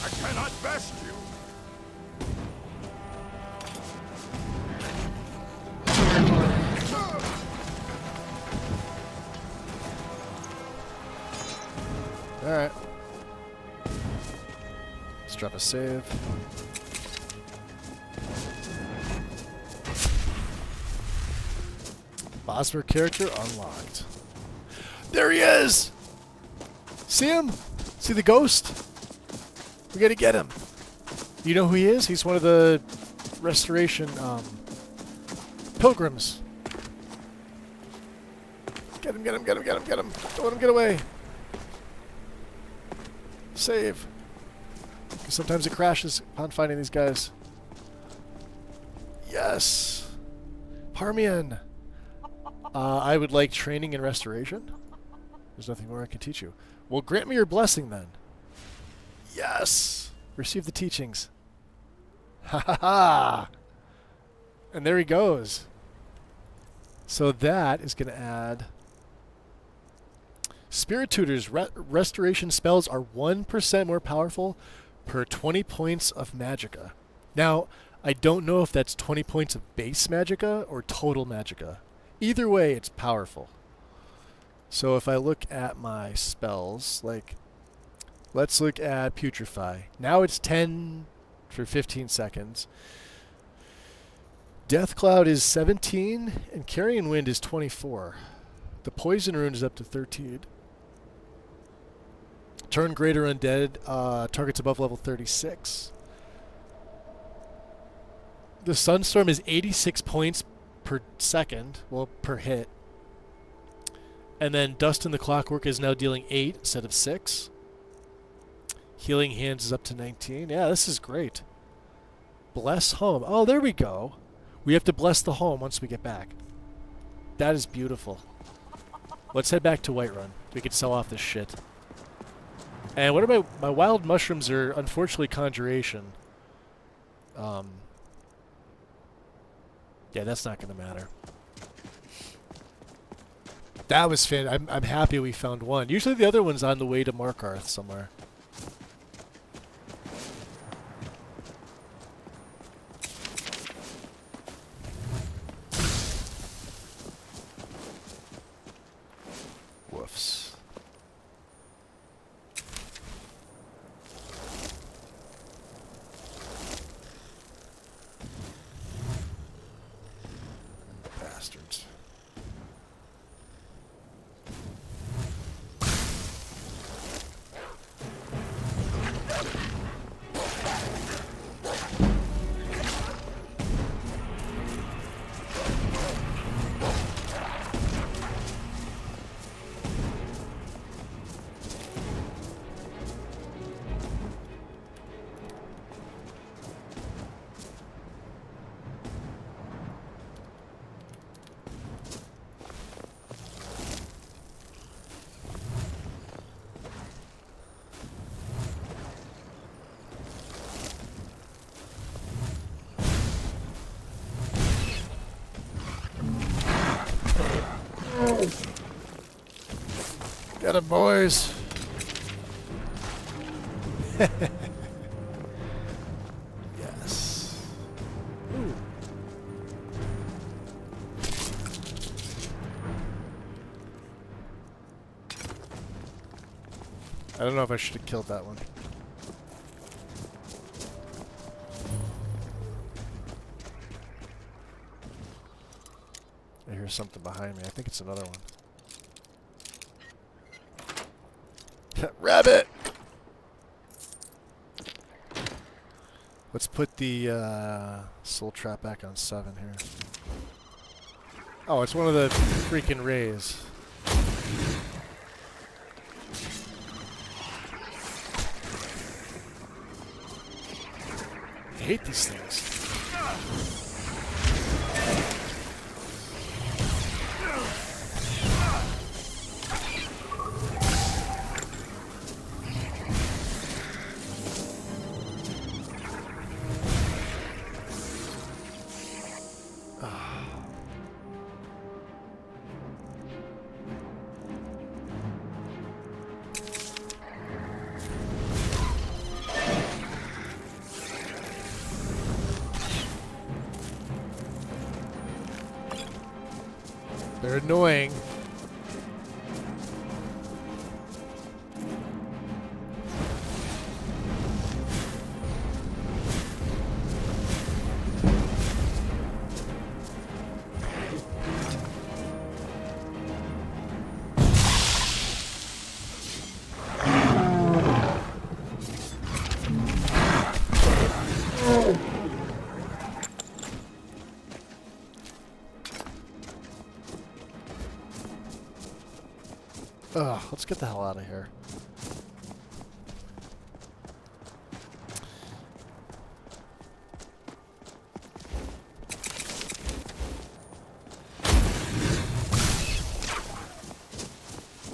I cannot best you. Alright. Let's drop a save. Bosworth character unlocked. There he is! See him? See the ghost? We gotta get him. You know who he is? He's one of the restoration pilgrims. Get him, get him, get him, get him, get him. Don't let him get away. Save. Because sometimes it crashes upon finding these guys. Yes! Parmian! I would like training and restoration. There's nothing more I can teach you. Well, grant me your blessing then. Yes! Receive the teachings. Ha ha ha! And there he goes. So that is going to add... Spirit Tutors restoration spells are 1% more powerful per 20 points of magicka. Now, I don't know if that's 20 points of base magicka or total magicka. Either way, it's powerful. So if I look at my spells, like, let's look at Putrefy. Now it's 10 for 15 seconds. Death Cloud is 17, and Carrion Wind is 24. The Poison Rune is up to 13. Turn Greater Undead, targets above level 36. The Sunstorm is 86 points per second, well, per hit. And then Dust in the Clockwork is now dealing 8 instead of 6. Healing Hands is up to 19. Yeah, this is great. Bless Home. Oh, there we go. We have to bless the home once we get back. That is beautiful. Let's head back to Whiterun. We can sell off this shit. And what about my wild mushrooms are unfortunately conjuration. Yeah, that's not going to matter. That was fan. I'm happy we found one. Usually the other one's on the way to Markarth somewhere. Woofs. Bastards. Get 'em, boys. Yes. Ooh. I don't know if I should have killed that one. I hear something behind me. I think it's another one. Rabbit! Let's put the soul trap back on 7 here. Oh, it's one of the freaking rays. I hate these things. They're annoying. Ugh, let's get the hell out of here.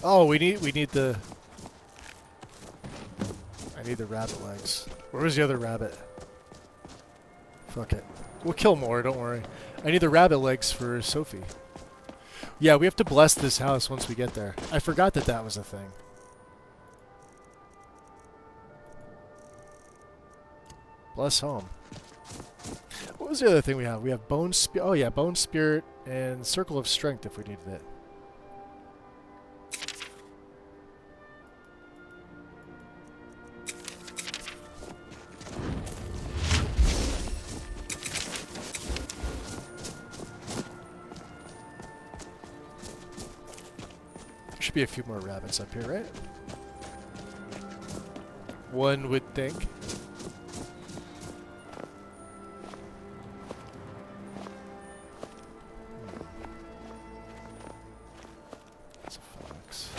Oh, we need the... I need the rabbit legs. Where was the other rabbit? Fuck it. We'll kill more, don't worry. I need the rabbit legs for Sophie. Yeah, we have to bless this house once we get there. I forgot that that was a thing. Bless home. What was the other thing we have? We have bone spirit. Oh yeah, bone spirit and circle of strength if we needed it. Should be a few more rabbits up here, right? One would think. That's a fox.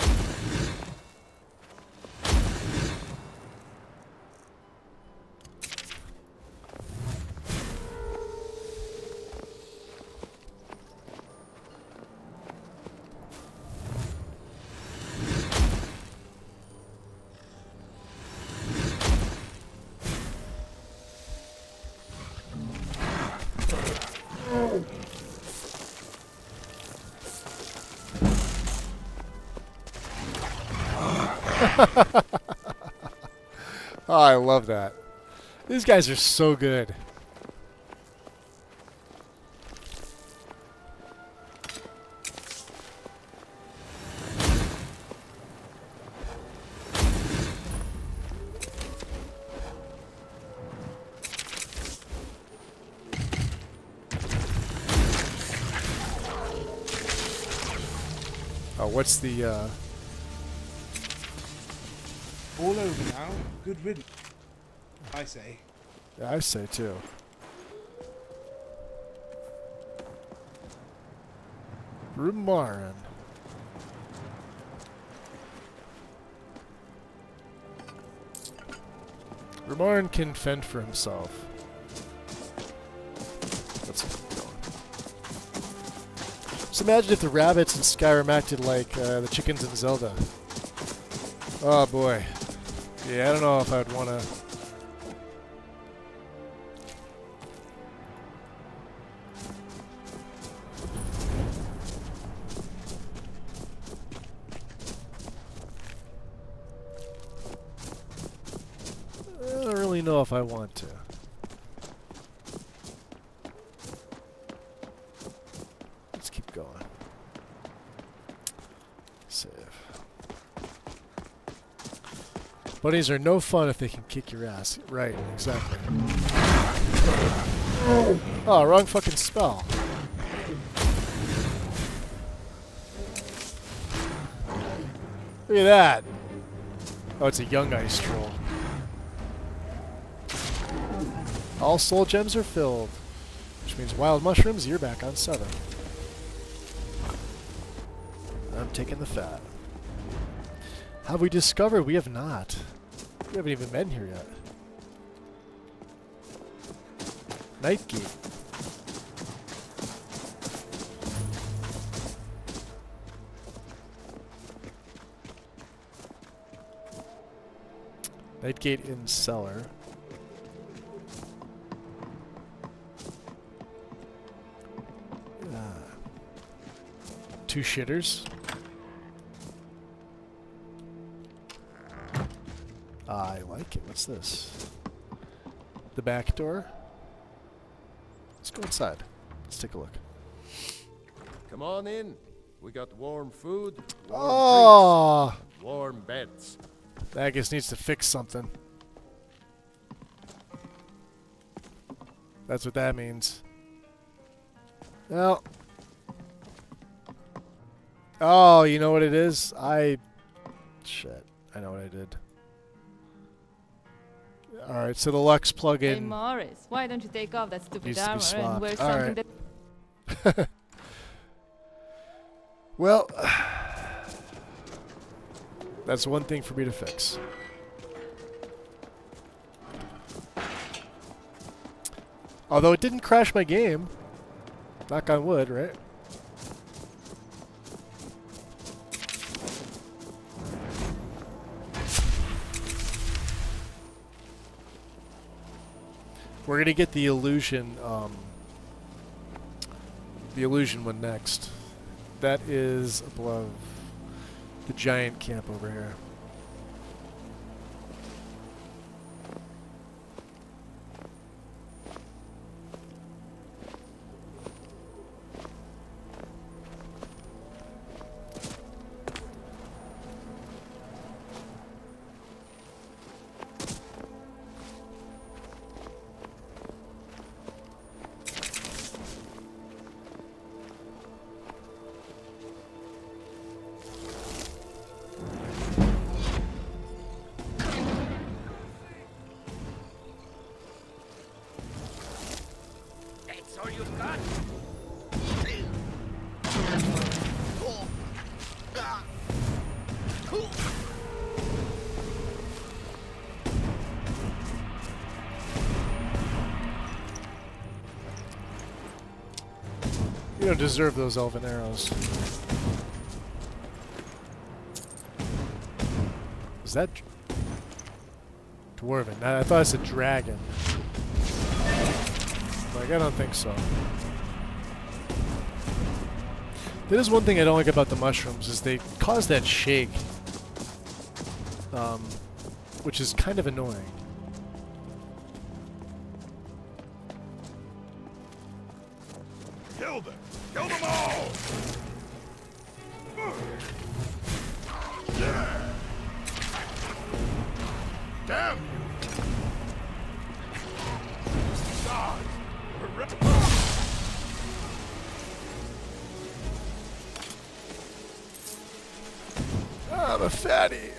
Oh, I love that. These guys are so good. Oh, what's the All over now. Good riddance, I say. Yeah, I say too. Rumarin. Rumarin can fend for himself. Let's keep going. Just imagine if the rabbits in Skyrim acted like the chickens in Zelda. Oh boy. Yeah, I don't know if I'd want to... I don't really know if I want to. Let's keep going. Save. Bunnies are no fun if they can kick your ass. Right, exactly. Oh, wrong fucking spell. Look at that. Oh, it's a young ice troll. All soul gems are filled. Which means wild mushrooms, you're back on 7. I'm taking the fat. Have we discovered? We have not. We haven't even been here yet. Nightgate. Nightgate in cellar. Two shitters. I like it. What's this? The back door? Let's go inside. Let's take a look. Come on in. We got warm food, warm Oh! drinks, and warm beds. Magus needs to fix something. That's what that means. Well. Oh, you know what it is? Shit. I know what I did. Alright, so the Lux plugin. Hey Morris, why don't you take off that stupid Needs to be armor and swapped. wear All something right. that... Well, that's one thing for me to fix. Although it didn't crash my game. Knock on wood, right? We're gonna get the illusion one next. That is above the giant camp over here. You don't deserve those elven arrows. Is that dwarven? I thought it said dragon. Like, I don't think so. That is one thing I don't like about the mushrooms, is they cause that shake. Which is kind of annoying. Kill them! Kill them all! Damn you! God! I'm a fatty.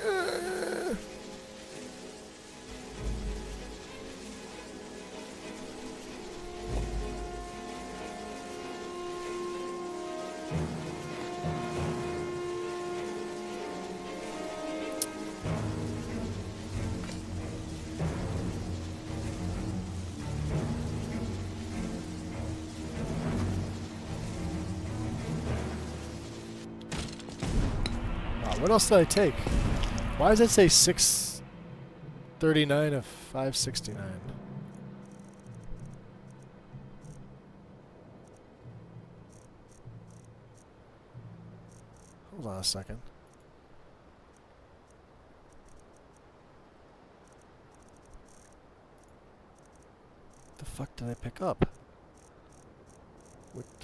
What else did I take? Why does it say 639 of 569? Hold on a second. What the fuck did I pick up?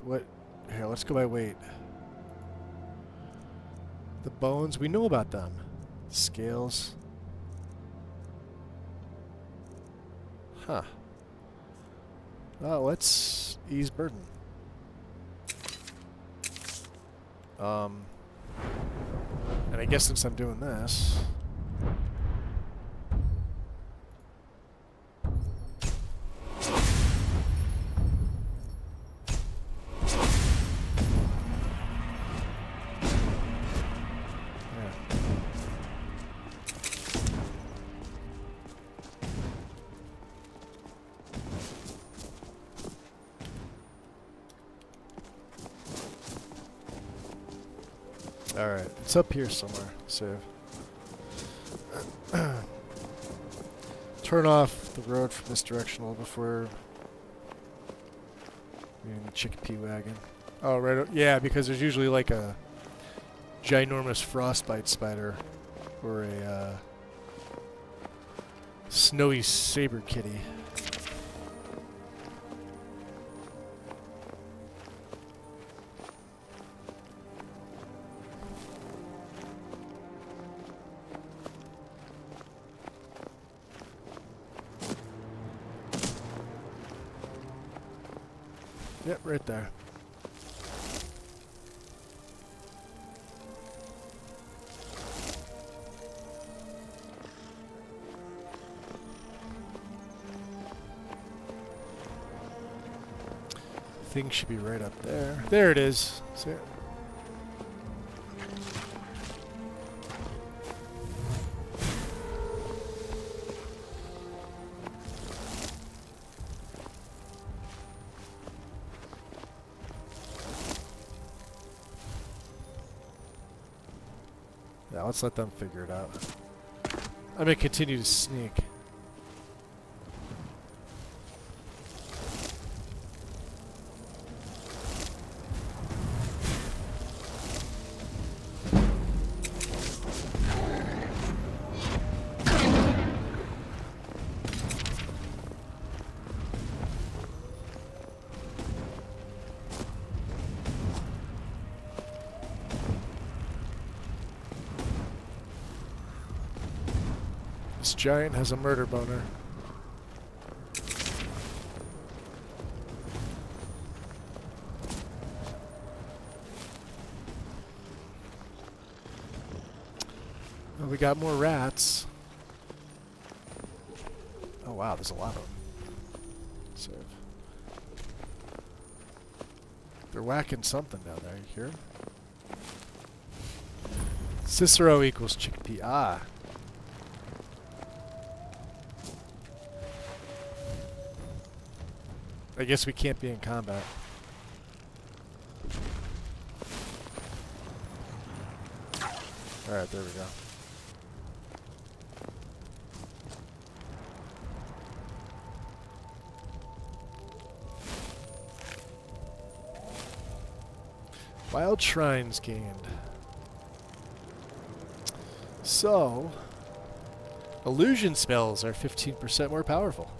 What? Here, let's go by weight. The bones, we know about them. Scales. Huh. Well, let's ease burden. And I guess since I'm doing this... Alright, it's up here somewhere. Save. Turn off the road from this direction a little before in the chickpea wagon. Oh, right. Yeah, because there's usually like a ginormous frostbite spider or a snowy saber kitty. Yep, right there. Thing should be right up there. There it is. See it? Yeah, let's let them figure it out. I'm gonna continue to sneak. This giant has a murder boner. Well, we got more rats. Oh wow, there's a lot of them. Save. They're whacking something down there, you hear 'em? Cicero equals chickpea. Ah. I guess we can't be in combat. Alright, there we go. Wild shrines gained. So, illusion spells are 15% more powerful.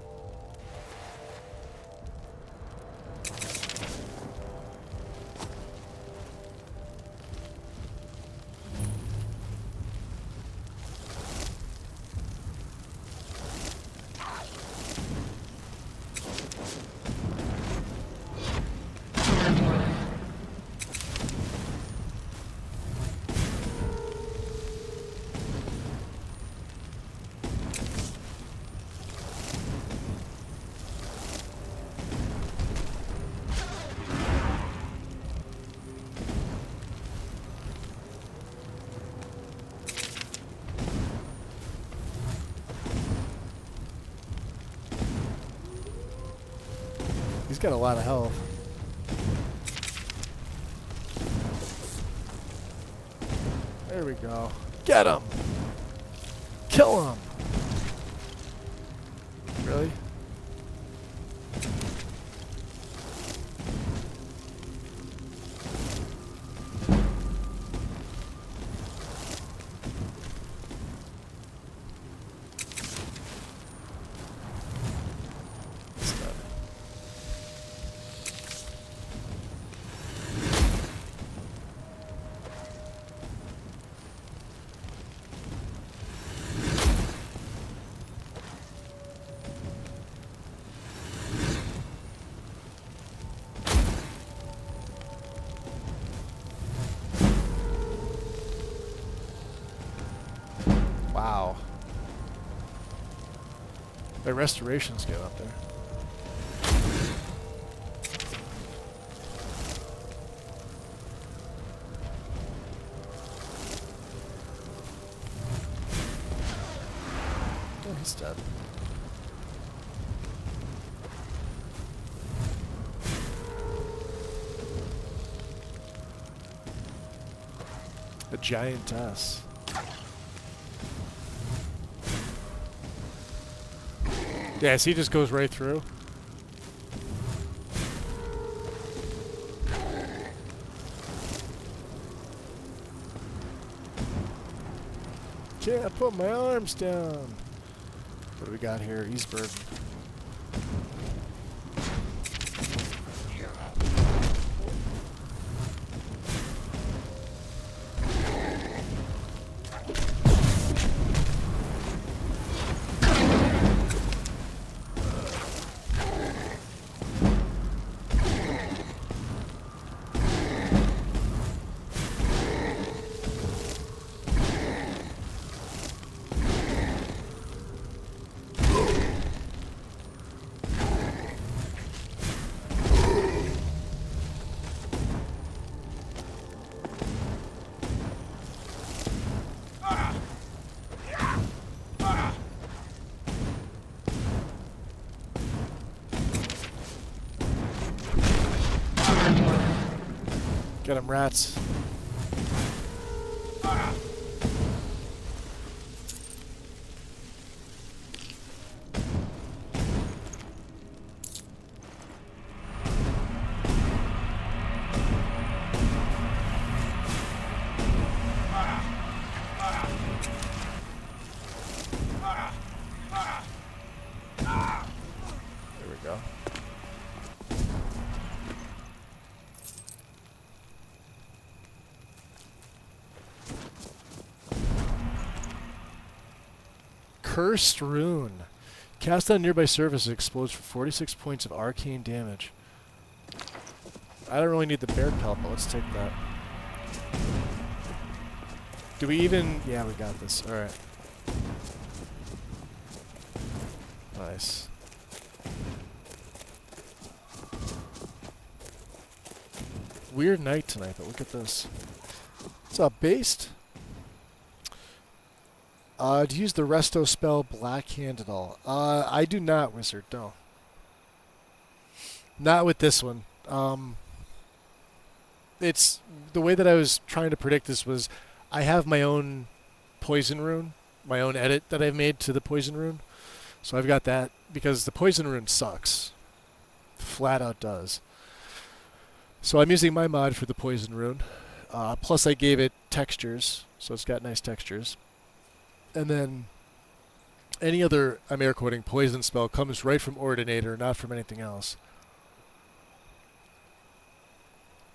He's got a lot of health. There we go. Get him! Kill him! Really? Wow. The restorations go up there. Oh, he's dead. A giantess. Yes, he just goes right through. Can't put my arms down. What do we got here? Eastburg. Get him, rats. There we go. Cursed Rune. Cast on nearby surface, it explodes for 46 points of arcane damage. I don't really need the bear pelt, but let's take that. Do we even... Yeah, we got this. Alright. Nice. Weird night tonight, but look at this. What's up, Based? Do you use the resto spell Black Hand at all? I do not, Wizard, no. Not with this one. It's the way that I was trying to predict this was I have my own poison rune, my own edit that I've made to the poison rune. So I've got that because the poison rune sucks. Flat out does. So I'm using my mod for the poison rune. Plus I gave it textures, so it's got nice textures. And then any other, I'm air quoting, poison spell comes right from Ordinator, not from anything else.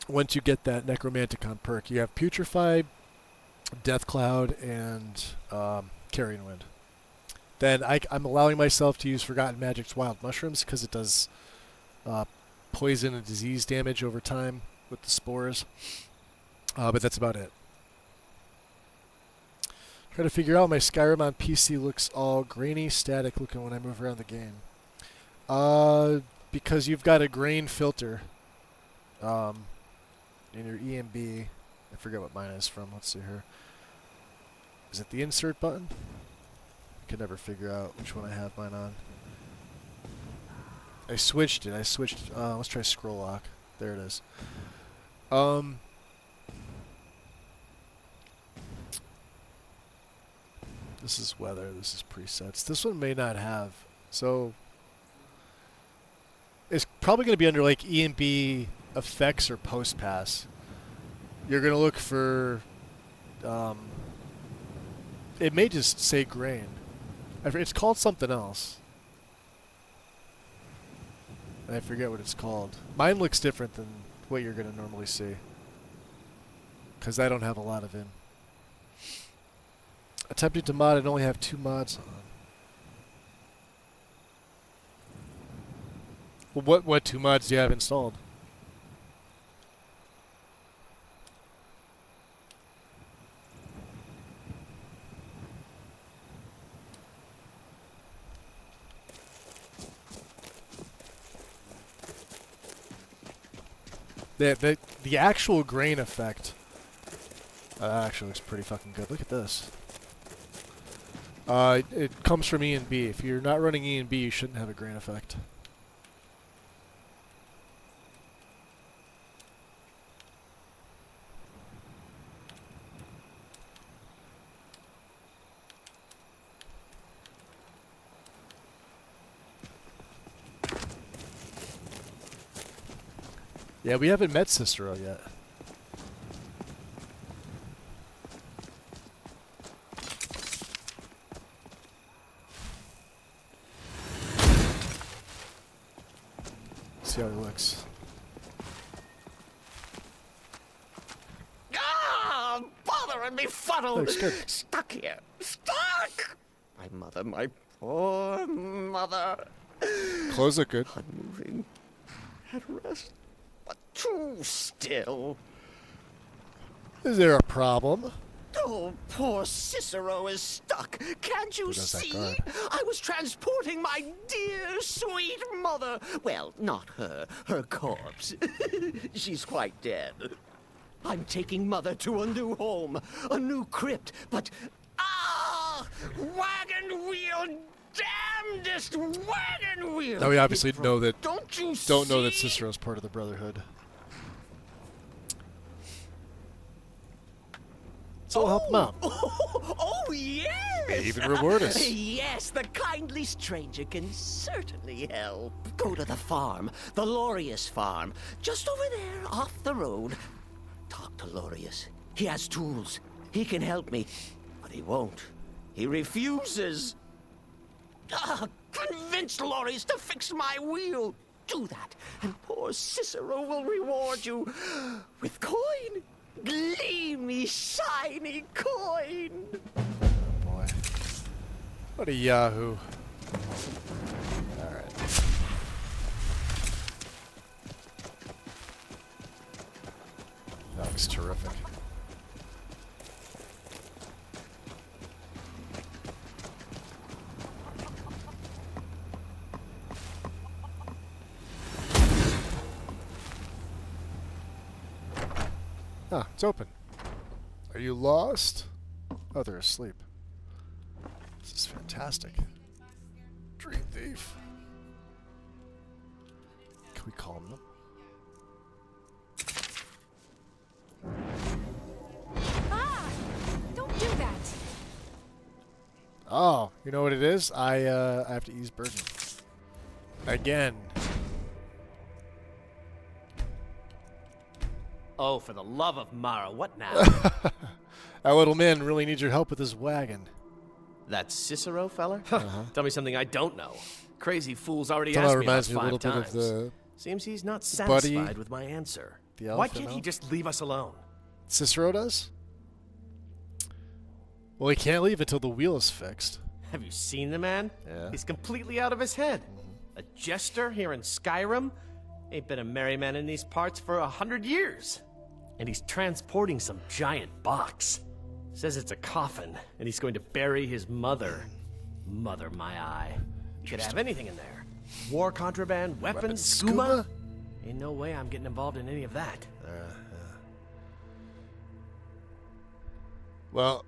Once you get that Necromanticon perk, you have Putrefy, Death Cloud, and Carrion Wind. Then I'm allowing myself to use Forgotten Magic's Wild Mushrooms because it does poison and disease damage over time with the spores. But that's about it. Try to figure out my Skyrim on PC looks all grainy, static looking when I move around the game. Because you've got a grain filter in your EMB. I forget what mine is from. Let's see here. Is it the insert button? I can never figure out which one I have mine on. I switched it. Let's try scroll lock. There it is. This is weather, this is presets. This one may not have. So it's probably going to be under like EMB effects or post pass. You're going to look for it may just say grain. It's called something else. I forget what it's called. Mine looks different than what you're going to normally see. Because I don't have a lot of in. Attempting to mod and only have 2 mods on. Well, what 2 mods do you have installed? The actual grain effect actually looks pretty fucking good. Look at this. It comes from E and B. If you're not running E and B, you shouldn't have a grain effect. Yeah, we haven't met Cicero yet. See how he looks. Ah, bothering me fuddle. Looks good. Stuck here. Stuck! My mother, my poor mother. Clothes look good. Unmoving. At rest. But too still. Is there a problem? Oh, poor Cicero is stuck. Can't you see? guard? I was transporting my dear, sweet mother. Well, not her. Her corpse. She's quite dead. I'm taking Mother to a new home, a new crypt, but... Ah! Wagon wheel! Damnedest wagon wheel! Now we obviously know that... Don't you don't know that see? Cicero's part of the Brotherhood. So we'll help him out. Oh, yes! They even reward us. Yes, the kindly stranger can certainly help. Go to the farm, the Lorius farm, just over there off the road. Talk to Lorius. He has tools. He can help me, but he won't. He refuses. Convince Lorius to fix my wheel. Do that, and poor Cicero will reward you with coin. Gleamy, shiny coin. Oh boy. What a yahoo. Alright. That looks terrific. Ah, it's open. Are you lost? Oh, they're asleep. This is fantastic. Dream thief. Can we calm them? Ah! Don't do that! Oh, you know what it is? I have to ease burden. Again. Oh, for the love of Mara, what now? That little man really needs your help with his wagon. That Cicero feller? Uh-huh. Tell me something I don't know. Crazy fool's already Somehow asked me about reminds me a 5 little times. bit of the Seems he's not buddy, satisfied with my answer. the Why elephant can't he elf. just leave us alone? Cicero does? Well, he can't leave until the wheel is fixed. Have you seen the man? Yeah. He's completely out of his head. A jester here in Skyrim? Ain't been a merry man in these parts for 100 years. And he's transporting some giant box. Says it's a coffin, and he's going to bury his mother. Mother, my eye. You could have anything in there. War contraband, weapons, skooma? Ain't no way I'm getting involved in any of that. Well,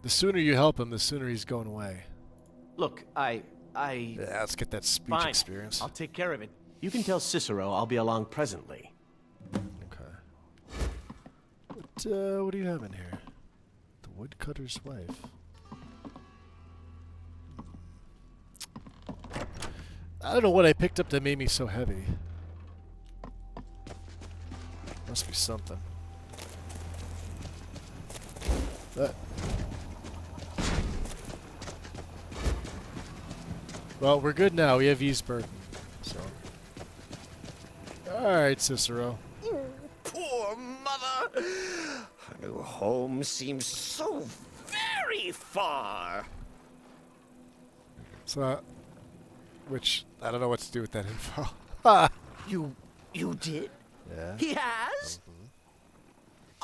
the sooner you help him, the sooner he's going away. Look, Yeah, let's get that speech Fine. experience. I'll take care of it. You can tell Cicero I'll be along presently. Okay. What do you have in here? The woodcutter's wife. I don't know what I picked up that made me so heavy. Must be something. Well, we're good now. We have ease burden. So. Alright, Cicero. Poor mother. Her new home seems so very far. So, which, I don't know what to do with that info. You did? Yeah. He has?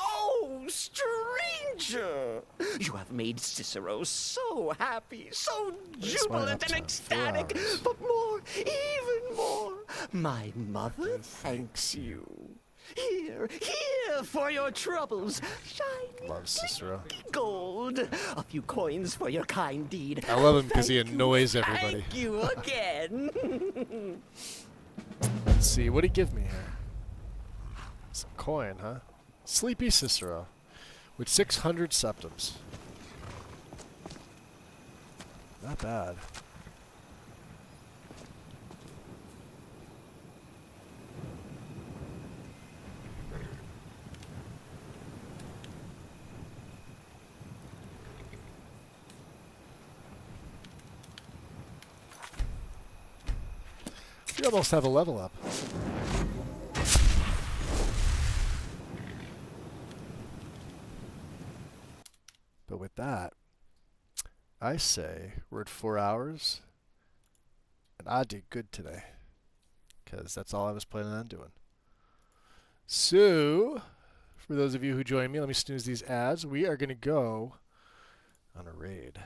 Oh, stranger! You have made Cicero so happy, so jubilant and ecstatic, but more, even more, my mother thanks you. Here for your troubles. Shiny Love Cicero. gold. A few coins for your kind deed. I love him because he annoys everybody. Thank you again. Let's see, what'd he give me here? Some coin, huh? Sleepy Cicero. With 600 septums. Not bad. We almost have a level up. But with that, I say we're at 4 hours, and I did good today, because that's all I was planning on doing. So, for those of you who join me, let me snooze these ads. We are going to go on a raid.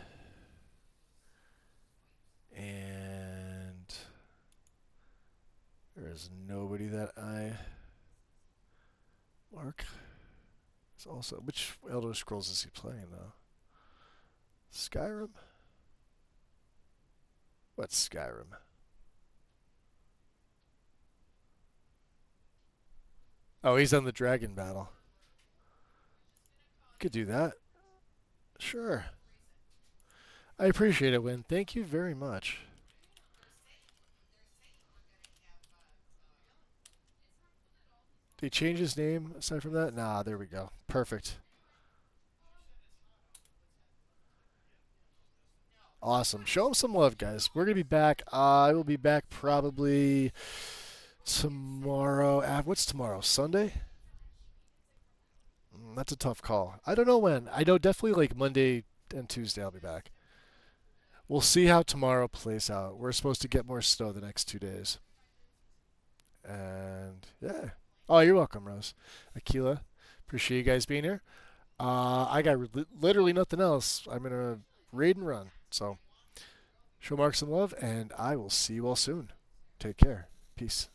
And there is nobody that I mark. It's also, which Elder Scrolls is he playing though? Skyrim? What's Skyrim? Oh, he's on the dragon battle. could do that. Sure. I appreciate it, Win. Thank you very much. Did he change his name aside from that? Nah, there we go. Perfect. Awesome. Show him some love, guys. We're going to be back. I will be back probably tomorrow. What's tomorrow? Sunday? That's a tough call. I don't know when. I know definitely like Monday and Tuesday I'll be back. We'll see how tomorrow plays out. We're supposed to get more snow the next 2 days. And, yeah. Oh, you're welcome, Rose. Aquila, appreciate you guys being here. I got literally nothing else. I'm going to raid and run. So, show Mark some love, and I will see you all soon. Take care. Peace.